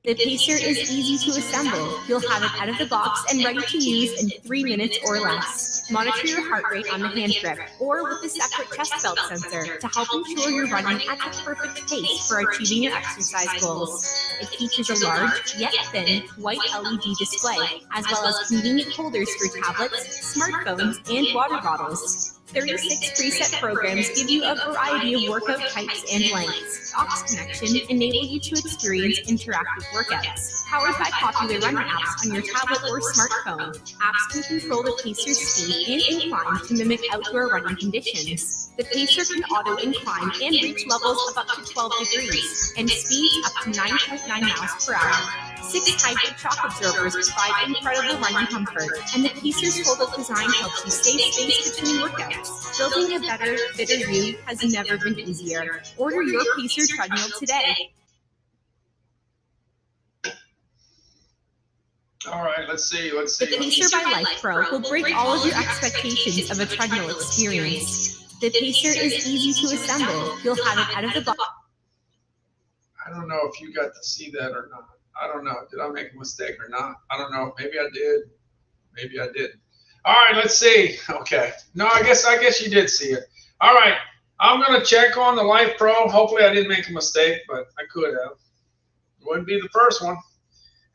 S9: The Pacer is easy to assemble. You'll have it out of the box and ready to use in 3 minutes or less. Monitor your heart rate on the hand grip or with the separate chest belt sensor to help ensure you're running at the perfect pace for achieving your exercise goals. It features a large, yet thin, white LED display, as well as convenient holders for tablets, smartphones, and water bottles. 36 preset programs give you a variety of workout types and lengths. Aux connection enable you to experience interactive workouts. Powered by popular running apps on your tablet or smartphone, apps can control the Pacer's speed and incline to mimic outdoor running conditions. The Pacer can auto-incline and reach levels of up to 12 degrees and speeds up to 9.9 miles per hour. 6 hybrid shock absorbers provide incredible running comfort, and the Pacer's fold-up design helps you save space between workouts. Building a better, fitter you has never been easier. Order your Pacer treadmill today.
S1: All right, let's see.
S9: The Pacer by Life Pro will break all of your expectations of a treadmill experience. The Pacer is easy to assemble. You'll have it out of the box.
S1: I don't know if you got to see that or not. I don't know. Did I make a mistake or not? I don't know. Maybe I did. Maybe I didn't. All right, let's see. Okay. No, I guess you did see it. All right. I'm going to check on the Life Pro. Hopefully I didn't make a mistake, but I could have. It wouldn't be the first one.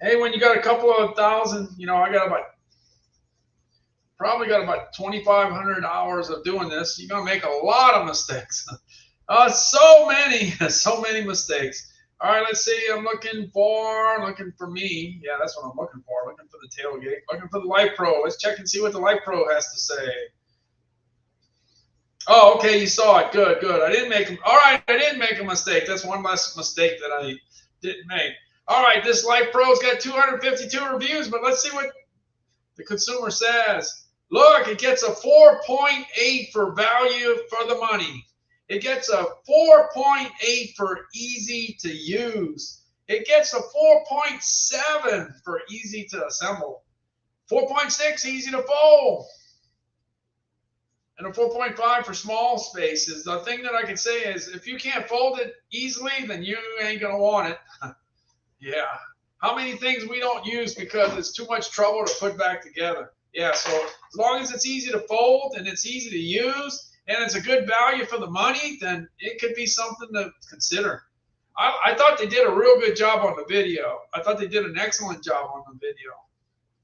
S1: Hey, when you got a couple of thousand, I got about probably got about 2,500 hours of doing this. You're gonna make a lot of mistakes. So many mistakes. All right, let's see. I'm looking for me. Yeah, that's what I'm looking for. Looking for the tailgate. Looking for the Life Pro. Let's check and see what the Life Pro has to say. Oh, okay, you saw it. Good. I didn't make them. All right, I didn't make a mistake. That's one less mistake that I didn't make. All right, this Life Pro's got 252 reviews, but let's see what the consumer says. Look, it gets a 4.8 for value for the money. It gets a 4.8 for easy to use. It gets a 4.7 for easy to assemble. 4.6 easy to fold. And a 4.5 for small spaces. The thing that I can say is if you can't fold it easily, then you ain't going to want it. Yeah. How many things we don't use because it's too much trouble to put back together? Yeah, so as long as it's easy to fold and it's easy to use and it's a good value for the money, then it could be something to consider. I thought they did a real good job on the video. I thought they did an excellent job on the video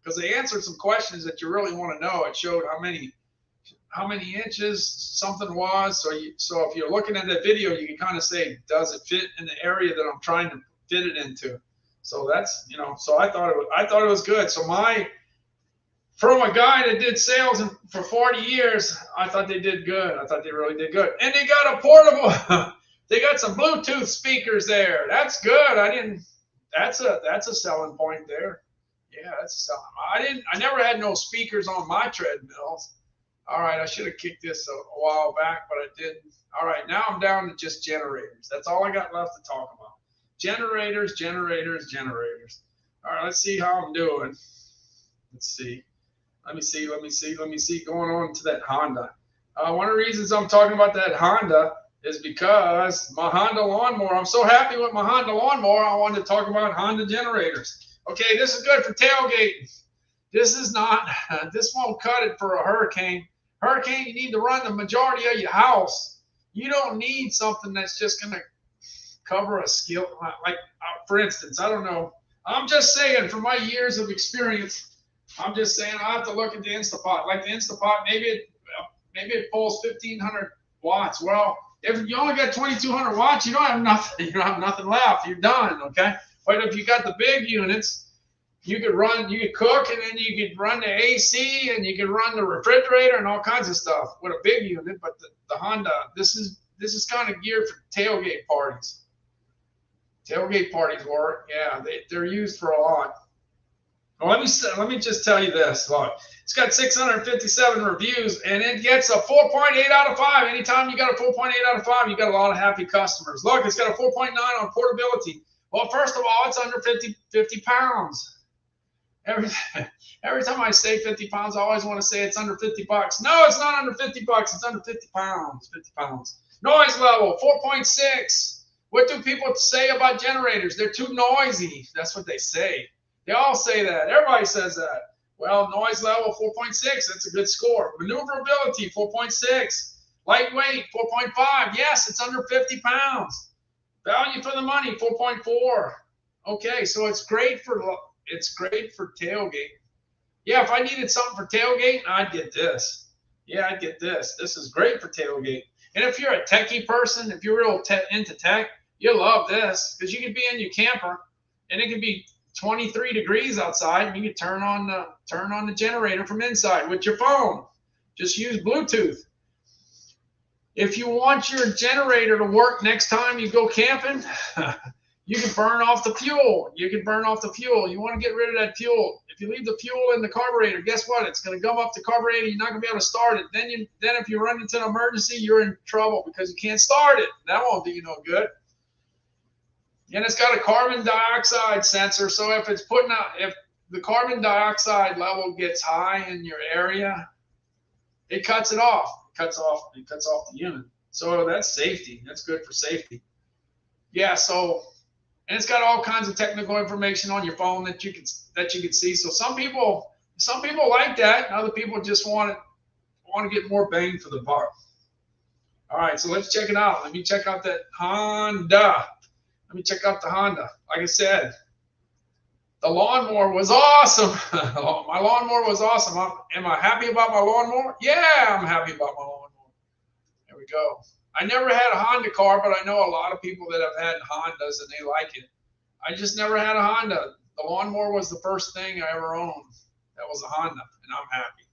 S1: because they answered some questions that you really want to know. It showed how many inches something was. So if you're looking at that video, you can kind of say, does it fit in the area that I'm trying to fit it into? So that's, so I thought it was good. So from a guy that did sales for 40 years, I thought they did good. I thought they really did good. And they got a portable, they got some Bluetooth speakers there. That's good. That's a selling point there. Yeah, that's a selling. I never had no speakers on my treadmills. All right, I should have kicked this a while back, but I didn't. All right, now I'm down to just generators. That's all I got left to talk about. Generators. All right, let's see how I'm doing. Let's see. Let me see. Going on to that Honda. One of the reasons I'm talking about that Honda is because my Honda lawnmower, I'm so happy with my Honda lawnmower, I wanted to talk about Honda generators. Okay, this is good for tailgating. This is not, this won't cut it for a hurricane. Hurricane, you need to run the majority of your house. You don't need something that's just going to cover a skill. Like, for instance, I don't know. I'm just saying, from my years of experience, I'm just saying I have to look at the Instapot. Like the Instapot, maybe it pulls 1,500 watts. Well, if you only got 2,200 watts, you don't have nothing. You don't have nothing left. You're done. Okay. But if you got the big units, you could cook, and then you could run the AC, and you could run the refrigerator and all kinds of stuff with a big unit. But the Honda, this is kind of geared for tailgate parties. Tailgate parties work. Yeah, they're used for a lot. Well, let me just tell you this. Look, it's got 657 reviews, and it gets a 4.8 out of 5. Anytime you got a 4.8 out of 5, you got a lot of happy customers. Look, it's got a 4.9 on portability. Well, first of all, it's under 50 pounds. Every time I say 50 pounds, I always want to say it's under 50 bucks. No, it's not under 50 bucks. It's under 50 pounds. 50 pounds. Noise level 4.6. What do people say about generators? They're too noisy. That's what they say. They all say that. Everybody says that. Well, noise level 4.6. That's a good score. Maneuverability 4.6. Lightweight 4.5. Yes, it's under 50 pounds. Value for the money 4.4. Okay, so it's great for tailgate. Yeah, if I needed something for tailgate, I'd get this. Yeah, I'd get this. This is great for tailgate. And if you're a techie person, if you're real into tech, you'll love this because you can be in your camper and it can be 23 degrees outside, and you can turn on the generator from inside with your phone. Just use Bluetooth. If you want your generator to work next time you go camping, you can burn off the fuel. You want to get rid of that fuel. If you leave the fuel in the carburetor, guess what? It's going to gum up the carburetor. You're not going to be able to start it. Then if you run into an emergency, you're in trouble because you can't start it. That won't do you no good. And it's got a carbon dioxide sensor. So if the carbon dioxide level gets high in your area, it cuts it off. It cuts off the unit. So that's safety. That's good for safety. Yeah. And it's got all kinds of technical information on your phone that you can see. So some people like that. And other people just want to get more bang for the buck. All right. So let's check it out. Let me check out that Honda. Let me check out the Honda. Like I said, The lawnmower was awesome. My lawnmower was awesome. Am I happy about my lawnmower? Yeah, I'm happy about my lawnmower. There we go. I never had a Honda car, but I know a lot of people that have had Hondas and they like it. I just never had a Honda. The lawnmower was the first thing I ever owned. That was a Honda, and I'm happy.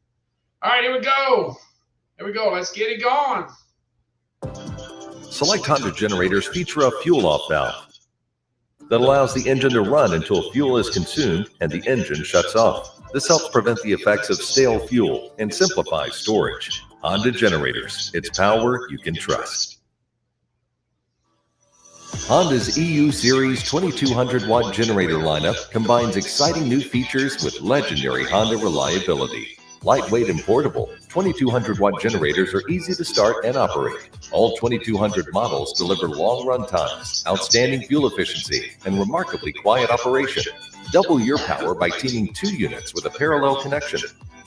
S1: All right, here we go. Here we go. Let's get it going.
S10: Select Honda generators feature a fuel-off valve that allows the engine to run until fuel is consumed and the engine shuts off. This helps prevent the effects of stale fuel and simplifies storage. Honda generators, it's power you can trust. Honda's EU Series 2200-watt generator lineup combines exciting new features with legendary Honda reliability. Lightweight and portable, 2200-watt generators are easy to start and operate. All 2200 models deliver long run times, outstanding fuel efficiency, and remarkably quiet operation. Double your power by teaming 2 units with a parallel connection.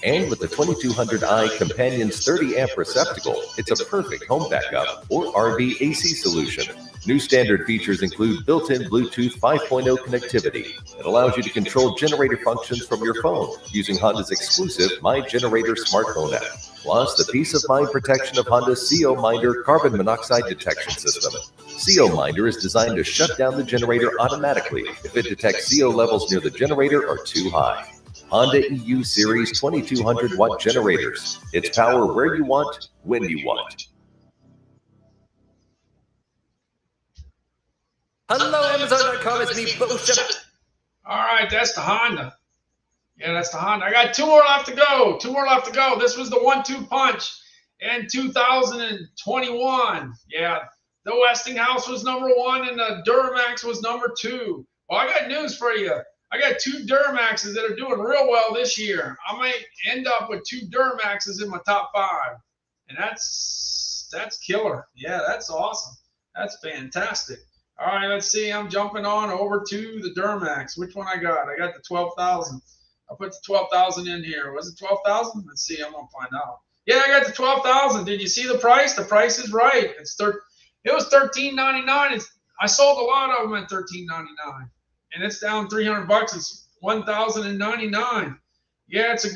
S10: And with the 2200i Companion's 30-amp receptacle, it's a perfect home backup or RV AC solution. New standard features include built-in Bluetooth 5.0 connectivity that allows you to control generator functions from your phone using Honda's exclusive My Generator smartphone app. Plus, the peace of mind protection of Honda's CO Minder carbon monoxide detection system. CO Minder is designed to shut down the generator automatically if it detects CO levels near the generator are too high. Honda EU Series 2200-watt generators. It's power where you want, when you want.
S11: Hello, Amazon.com. It's me, Bullshit.
S1: All right, that's the Honda. Yeah, that's the Honda. I got 2 more left to go. 2 more left to go. This was the 1-2 punch in 2021. Yeah, the Westinghouse was number 1 and the Duramax was number 2. Well, I got news for you. I got 2 Duramaxes that are doing real well this year. I might end up with 2 Duramaxes in my top 5. And that's killer. Yeah, that's awesome. That's fantastic. All right, let's see. I'm jumping on over to the Duramax. Which one I got? I got the 12,000. I put the 12,000 in here. Was it 12,000? Let's see. I'm going to find out. Yeah, I got the 12,000. Did you see the price? The price is right. It was $13.99. I sold a lot of them at $13.99. And it's down $300. It's $1,099. Yeah, it's a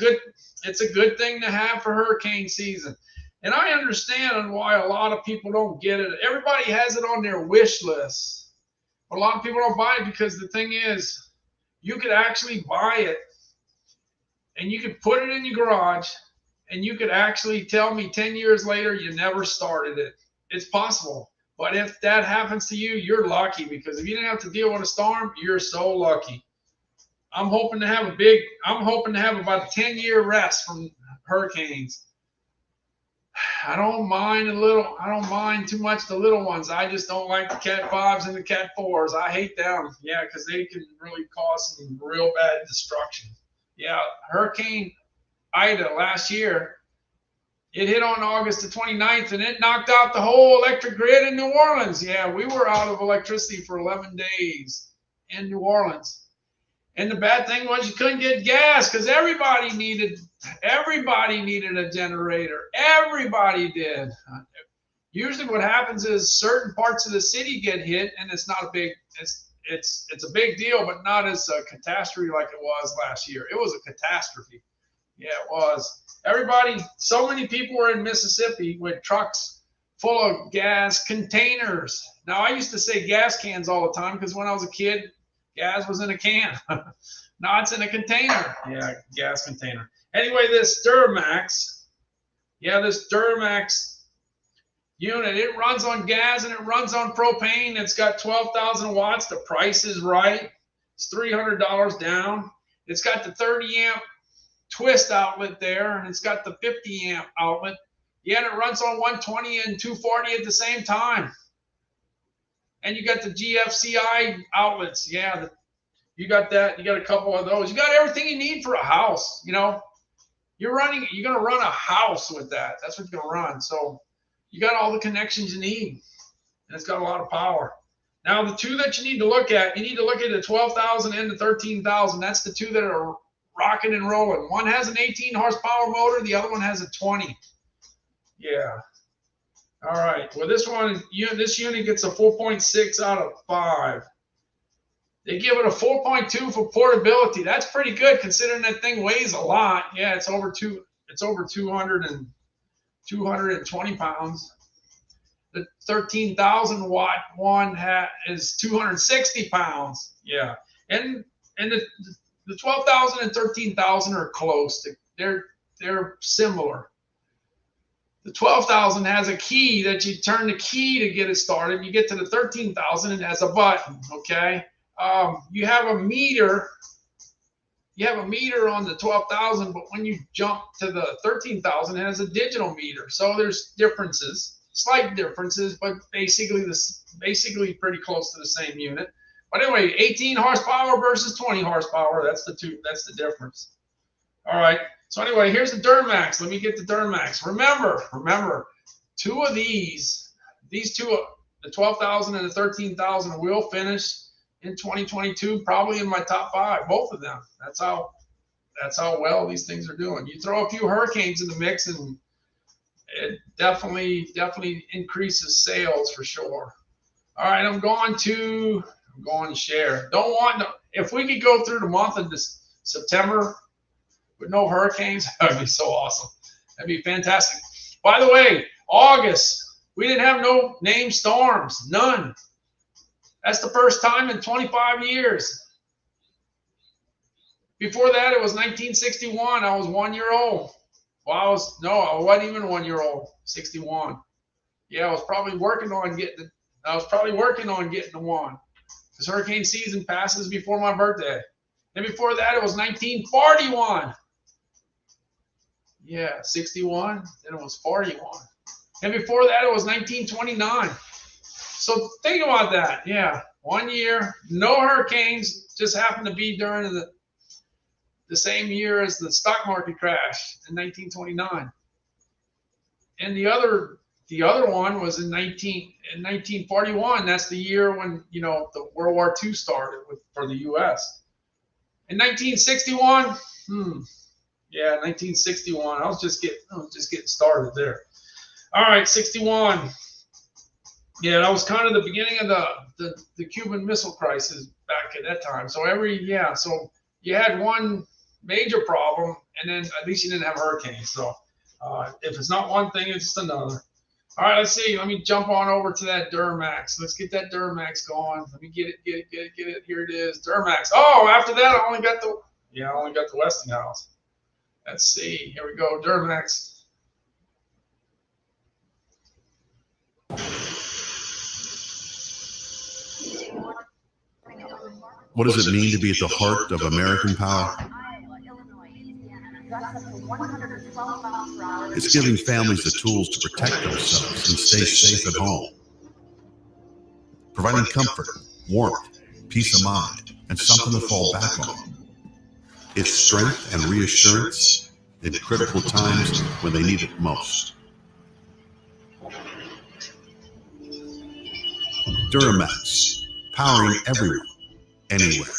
S1: good thing to have for hurricane season. And I understand why a lot of people don't get it. Everybody has it on their wish list. But a lot of people don't buy it because the thing is, you could actually buy it and you could put it in your garage and you could actually tell me 10 years later you never started it. It's possible. But if that happens to you, you're lucky, because if you didn't have to deal with a storm, you're so lucky. I'm hoping to have about a 10-year rest from hurricanes. I don't mind too much the little ones. I just don't like the Cat 5s and the Cat 4s. I hate them. Yeah, because they can really cause some real bad destruction. Yeah, Hurricane Ida last year, it hit on August the 29th, and it knocked out the whole electric grid in New Orleans. Yeah, we were out of electricity for 11 days in New Orleans. And the bad thing was you couldn't get gas because everybody needed a generator. Everybody did. Usually what happens is certain parts of the city get hit, and it's not a big it's a big deal, but not as a catastrophe like it was last year. It was a catastrophe. Yeah, it was. So many people were in Mississippi with trucks full of gas containers. Now, I used to say gas cans all the time because when I was a kid, gas was in a can. Now it's in a container. Yeah, gas container. Anyway, this Duramax unit, it runs on gas and it runs on propane. It's got 12,000 watts. The price is right. It's $300 down. It's got the 30-amp twist outlet there, and it's got the 50-amp outlet. Yeah, and it runs on 120 and 240 at the same time. And you got the GFCI outlets. Yeah, you got that. You got a couple of those. You got everything you need for a house. You know, you're going to run a house with that. That's what you're going to run. So you got all the connections you need, and it's got a lot of power. Now, the two that you need to look at the 12,000 and the 13,000. That's the two that are rocking and rolling. One has an 18 horsepower motor. The other one has a 20. Yeah. All right. Well, this unit gets a 4.6 out of 5. They give it a 4.2 for portability. That's pretty good considering that thing weighs a lot. Yeah, it's over 220 pounds. The 13,000 watt one is 260 pounds. Yeah, and the 12,000 and 13,000 are close. They're similar. The 12,000 has a key that you turn the key to get it started. You get to the 13,000 and it has a button. Okay. You have a meter. You have a meter on the 12,000, but when you jump to the 13,000, it has a digital meter. So there's differences, slight differences, but basically pretty close to the same unit. But anyway, 18 horsepower versus 20 horsepower. That's the difference. All right. So anyway, here's the Duramax. Let me get the Duramax. Remember, two of these two, the 12,000 and the 13,000, will finish in 2022, probably in my top 5, both of them. That's how well these things are doing. You throw a few hurricanes in the mix, and it definitely increases sales for sure. All right, I'm going to share. If we could go through the month of September with no hurricanes, that'd be so awesome. That'd be fantastic. By the way, August, we didn't have no named storms, none. That's the first time in 25 years. Before that, it was 1961. I was 1 year old. Well, I wasn't even 1 year old. 61. Yeah, I was probably working on getting the one. Because hurricane season passes before my birthday. And before that, it was 1941. Yeah, 61. Then it was 41. And before that, it was 1929. So think about that. Yeah, 1 year, no hurricanes, just happened to be during the same year as the stock market crash in 1929. And the other one was in 1941. That's the year when the World War II started for the U.S. In 1961, 1961. I was just getting started there. All right, 61. Yeah, that was kind of the beginning of the Cuban Missile Crisis back at that time. So so you had one major problem, and then at least you didn't have hurricanes. So if it's not one thing, it's just another. All right, let's see. Let me jump on over to that Duramax. Let's get that Duramax going. Let me get it. Here it is, Duramax. Oh, after that, I only got the Westinghouse. Let's see. Here we go, Duramax.
S12: What does it mean to be at the heart of American power? It's giving families the tools to protect themselves and stay safe at home. Providing comfort, warmth, peace of mind, and something to fall back on. It's strength and reassurance in critical times when they need it most. Duramax, powering everyone, anywhere.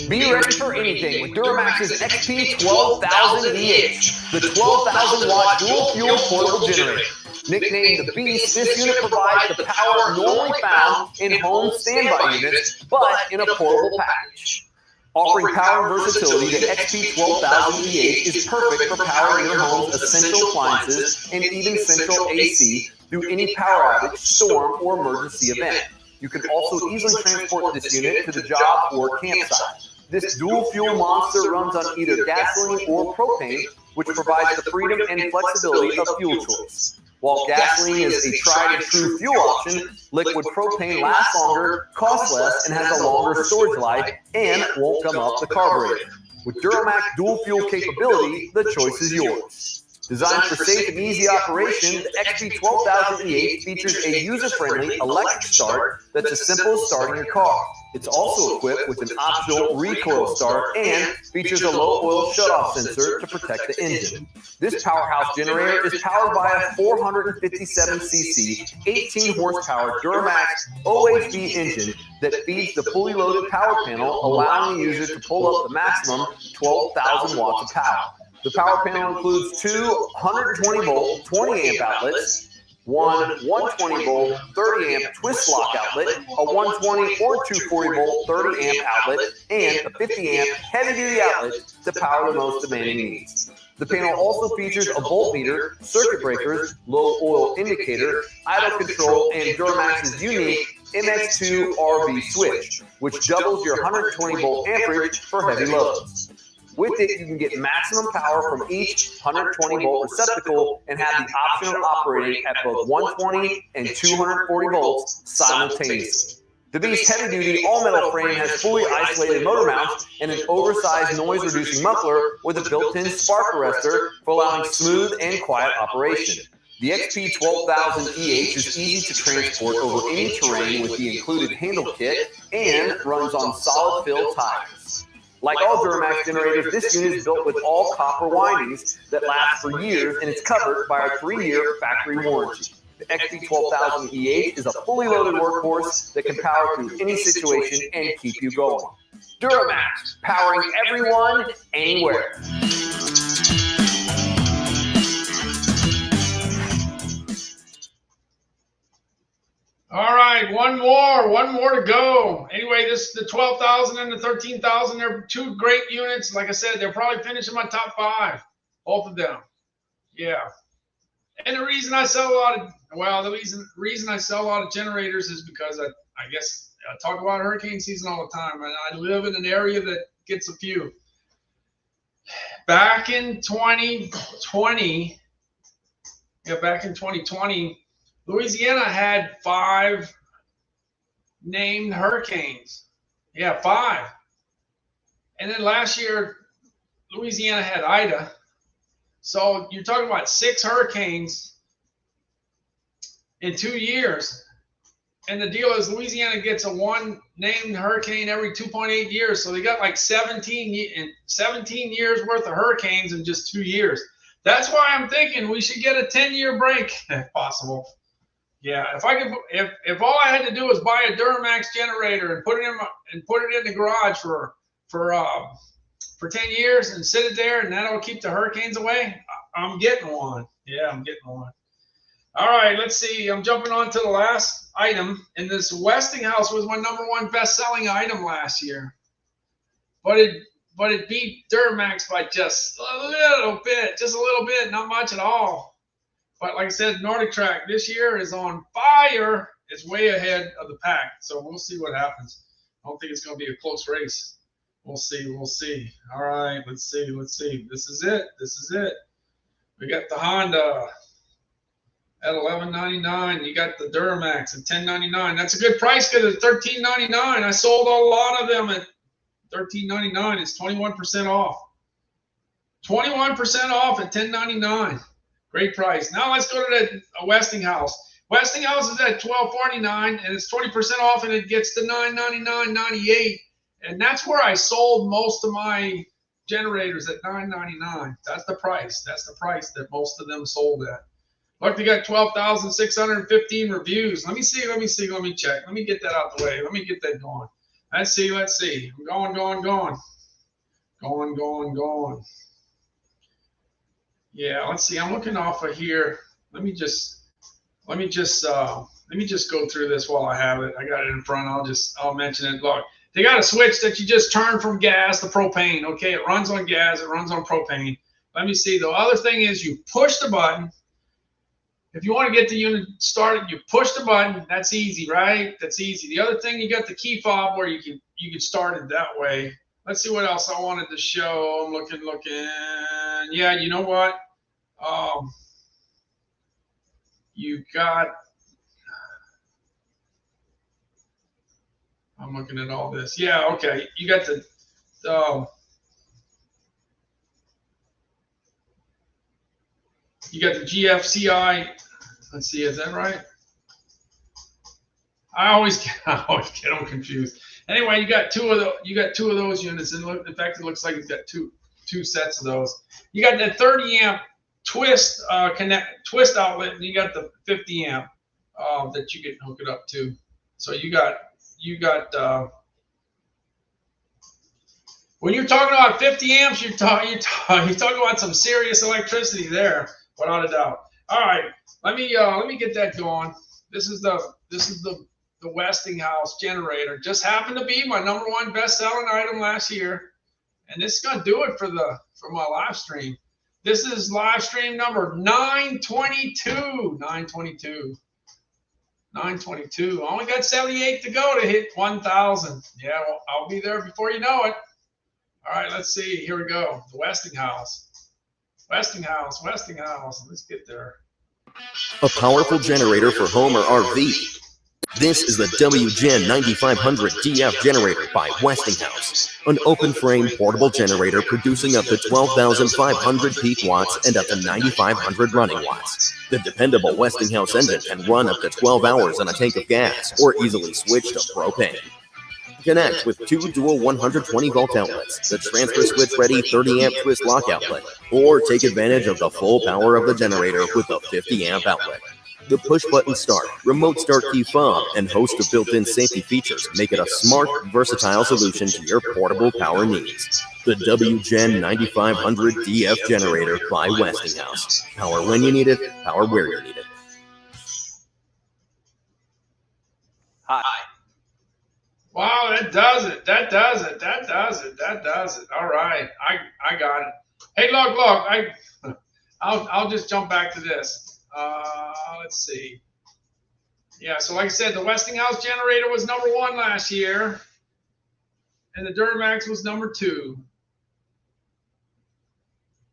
S11: Be ready for anything with Duramax's XP 12,000 EH, the 12,000 watt dual fuel portable generator. Nicknamed the Beast, this unit provides the power normally found in home standby units, but in a portable package. Offering power and versatility, the XP 12,000 EH is perfect for powering your home's essential appliances and even central AC through any power outage, storm, or emergency event. You can also easily transport this unit to the job or campsite. This dual fuel monster runs on either gasoline or propane, which provides the freedom and flexibility of fuel choice. While gasoline is a tried and true fuel option, liquid propane lasts longer, costs less, and has a longer storage life, and won't gum up the carburetor. With Duramax dual fuel capability, the choice is yours. Designed for safe and easy operation, the XP 12,000 EH features a user-friendly electric start that's as simple as starting your car. It's also equipped with an optional recoil start and features a low-oil shutoff sensor to protect the engine. This powerhouse generator is powered by a 457cc, 18-horsepower Duramax OHV engine that feeds the fully loaded power panel, allowing the user to pull up the maximum 12,000 watts of power. The power panel includes two 120-volt 20-amp outlets, one 120-volt 30-amp twist lock outlet, a 120 or 240-volt 30-amp outlet, and a 50-amp heavy-duty outlet to power the most demanding needs. The panel also features a voltmeter, circuit breakers, low oil indicator, idle control, and Duramax's unique MX2 RV switch, which doubles your 120-volt amperage for heavy loads. With it, you can get maximum power from each 120-volt receptacle and have the option of operating at both 120 and 240 volts simultaneously. The Beast heavy-duty all-metal frame has fully isolated motor mounts and an oversized noise-reducing muffler with a built-in spark arrestor for allowing smooth and quiet operation. The XP 12000 EH is easy to transport over any terrain with the included handle kit and runs on solid fill tires. Like all Duramax generators, this unit is built with all copper windings that last for years, and it's covered by our 3-year factory warranty. The XP 12000 EH is a fully loaded workhorse that can power through any situation and keep you going. Duramax, powering everyone, anywhere.
S1: All right, one more to go. Anyway, this the 12,000 and the 13,000. They're two great units. Like I said, they'll probably finish in my top 5, both of them. Yeah. And the reason I sell a lot of, the reason I sell a lot of generators is because I guess I talk about hurricane season all the time, and I live in an area that gets a few. Back in 2020, Louisiana had 5 named hurricanes. Yeah, 5. And then last year, Louisiana had Ida. So you're talking about 6 hurricanes in 2 years. And the deal is Louisiana gets a 1 named hurricane every 2.8 years. So they got like 17 years worth of hurricanes in just 2 years. That's why I'm thinking we should get a 10-year break if possible. Yeah, if all I had to do was buy a Duramax generator and put it in the garage for 10 years and sit it there, and that'll keep the hurricanes away, I'm getting one. Yeah, I'm getting one. All right, let's see. I'm jumping on to the last item. And this Westinghouse was my #1 best-selling item last year. But it beat Duramax by just a little bit, not much at all. But like I said, Nordic Track this year is on fire. It's way ahead of the pack. So we'll see what happens. I don't think it's going to be a close race. We'll see. All right, let's see. This is it. We got the Honda at $11.99. You got the Duramax at $10.99. That's a good price because it's $13.99. I sold a lot of them at $13.99. It's 21% off. 21% off at $10.99. Great price. Now let's go to the Westinghouse. Westinghouse is at $12.49, and it's 20% off, and it gets to $9.99.98. And that's where I sold most of my generators, at $9.99. That's the price. That's the price that most of them sold at. Look, they got 12,615 reviews. Let me see. Let me check. Let me get that out the way. Let me get that going. Let's see. I'm going. Yeah, let's see. I'm looking off of here. Let me just go through this while I have it. I got it in front. I'll mention it. Look, they got a switch that you just turn from gas to propane. Okay, it runs on gas. It runs on propane. Let me see. The other thing is you push the button. If you want to get the unit started, you push the button. That's easy, right? That's easy. The other thing, you got the key fob where you can start it that way. Let's see what else I wanted to show. I'm looking. Yeah, you know what? You got. I'm looking at all this. Yeah, okay. You got the. You got the GFCI. Let's see, is that right? I always get them confused. Anyway, you got two of those units, and in fact, it looks like it's got two sets of those. You got that 30 amp twist outlet, and you got the 50 amp that you can hook it up to. So you got When you're talking about 50 amps, you're talking about some serious electricity there, without a doubt. All right, let me get that going. This is the Westinghouse generator. Just happened to be my #1 best-selling item last year, and this is gonna do it for my live stream. This is live stream number 922. 922. 922. I only got 78 to go to hit 1,000. Yeah, well, I'll be there before you know it. All right, let's see. Here we go. The Westinghouse. Westinghouse. Let's get there.
S13: A powerful generator for home or RV. This is the WGen 9500 DF generator by Westinghouse, an open-frame portable generator producing up to 12,500 peak watts and up to 9,500 running watts. The dependable Westinghouse engine can run up to 12 hours on a tank of gas or easily switch to propane. Connect with 2 dual 120-volt outlets, the transfer switch-ready 30-amp twist lock outlet, or take advantage of the full power of the generator with the 50-amp outlet. The push-button start, remote start key fob, and host of built-in safety features make it a smart, versatile solution to your portable power needs. The WGen 9500 DF generator by Westinghouse. Power when you need it, power where you need it.
S11: Hi.
S1: Wow, that does it. All right, I got it. Hey, look, I'll just jump back to this. Let's see. Yeah, so like I said, the Westinghouse generator was #1 last year, and the Duramax was #2.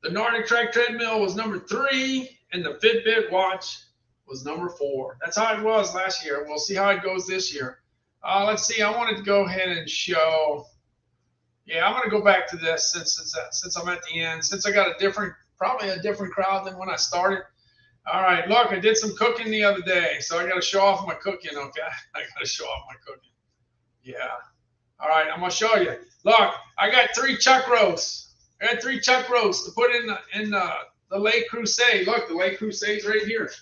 S1: The Nordic Trek treadmill was #3, and the Fitbit watch was #4. That's how it was last year. We'll see how it goes this year. Let's see. I wanted to go ahead and show. Yeah, I'm going to go back to this since I'm at the end. Since I got probably a different crowd than when I started. All right, look, I did some cooking the other day, so I got to show off my cooking. Okay, I got to show off my cooking. Yeah. All right, I'm going to show you. Look, I got 3 chuck roasts. I got 3 chuck roasts to put in the Lake Crusade. Look, the Lake Crusade's right here.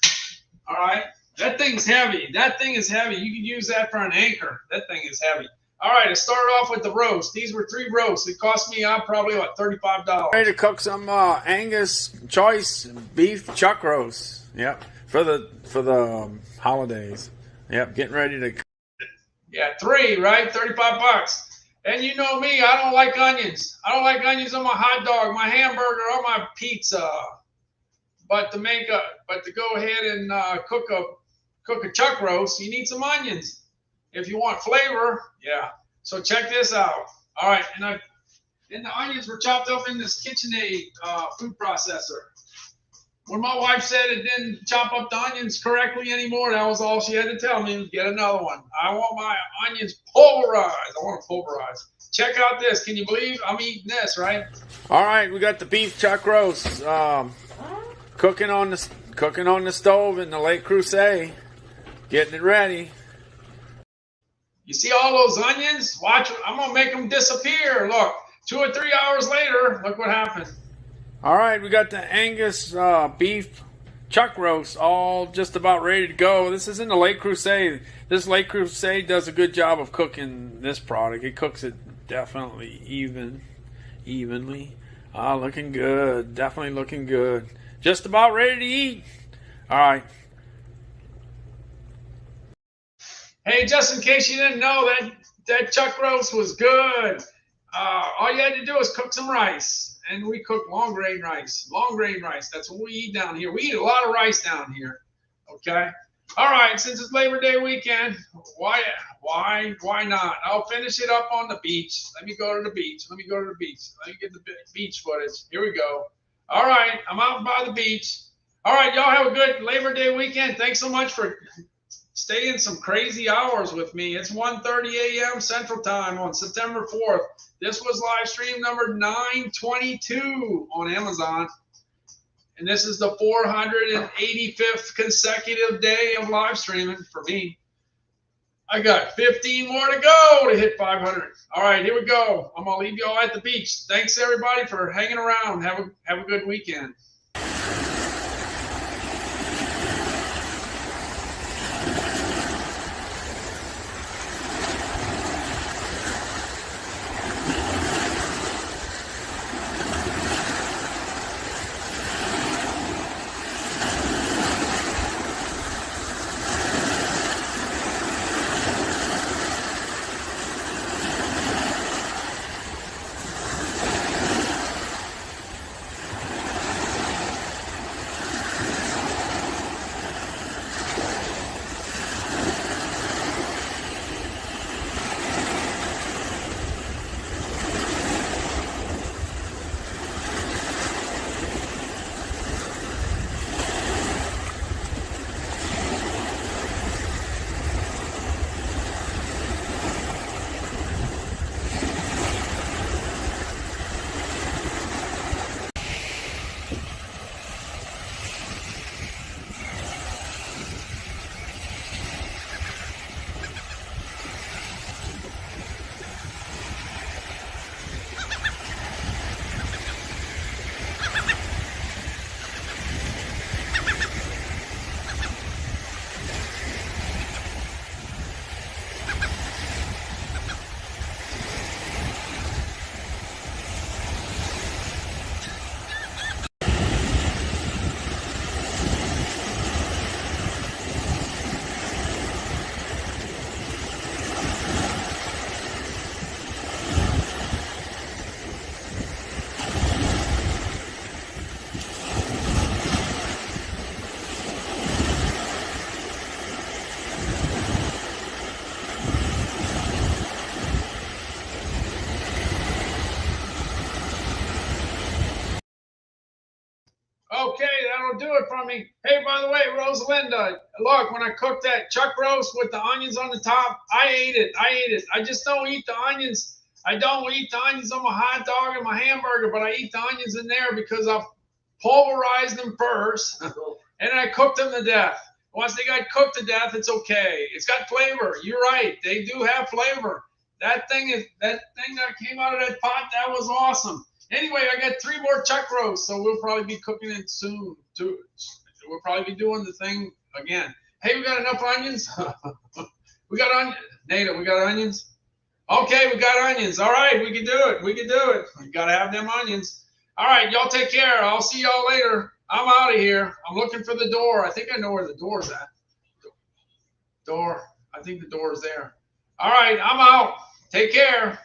S1: All right. That thing's heavy. That thing is heavy. You can use that for an anchor. That thing is heavy. All right, I started off with the roast. These were 3 roasts. It cost me probably about $35.
S2: Ready to cook some Angus choice beef chuck roast. Yep, for the holidays. Yep, getting ready to.
S1: Yeah, 3, right? $35. And you know me, I don't like onions. I don't like onions on my hot dog, my hamburger, or my pizza. But to go ahead and cook a chuck roast, you need some onions. If you want flavor, yeah. So check this out. All right, and the onions were chopped up in this KitchenAid food processor. When my wife said it didn't chop up the onions correctly anymore, that was all she had to tell me. Get another one. I want my onions pulverized. I want them pulverized. Check out this. Can you believe I'm eating this, right?
S2: All right, we got the beef chuck roast. Cooking on the stove in the Lake Crusade. Getting it ready.
S1: You see all those onions? Watch, I'm going to make them disappear. Look, 2 or 3 hours later, look what happened.
S2: All right, we got the Angus beef chuck roast all just about ready to go. This is in the Lake Crusade. This Lake Crusade does a good job of cooking this product. It cooks it definitely evenly. Looking good. Definitely looking good. Just about ready to eat. All right.
S1: Hey, just in case you didn't know, that chuck roast was good. All you had to do was cook some rice. And we cook long grain rice. Long grain rice. That's what we eat down here. We eat a lot of rice down here. Okay? All right, since it's Labor Day weekend, why not? I'll finish it up on the beach. Let me go to the beach. Let me get the beach footage. Here we go. All right, I'm out by the beach. All right, y'all have a good Labor Day weekend. Thanks so much for staying some crazy hours with me. It's 1:30 a.m. Central Time on September 4th. This was live stream number 922 on Amazon. And this is the 485th consecutive day of live streaming for me. I got 15 more to go to hit 500. All right, here we go. I'm going to leave you all at the beach. Thanks, everybody, for hanging around. Have a good weekend. from me. Hey, by the way, Rosalinda, look, when I cooked that chuck roast with the onions on the top, I ate it. I just don't eat the onions. I don't eat the onions on my hot dog and my hamburger, but I eat the onions in there because I've pulverized them first, and I cooked them to death. Once they got cooked to death, it's okay. It's got flavor. You're right. They do have flavor. That thing that came out of that pot, that was awesome. Anyway, I got 3 more chuck roasts, so we'll probably be cooking it soon too. We'll probably be doing the thing again. Hey, we got enough onions? We got onions. Nada, we got onions? Okay, we got onions. All right, we can do it. We got to have them onions. All right, y'all take care. I'll see y'all later. I'm out of here. I'm looking for the door. I think I know where the door's at. Door. I think the door is there. All right, I'm out. Take care.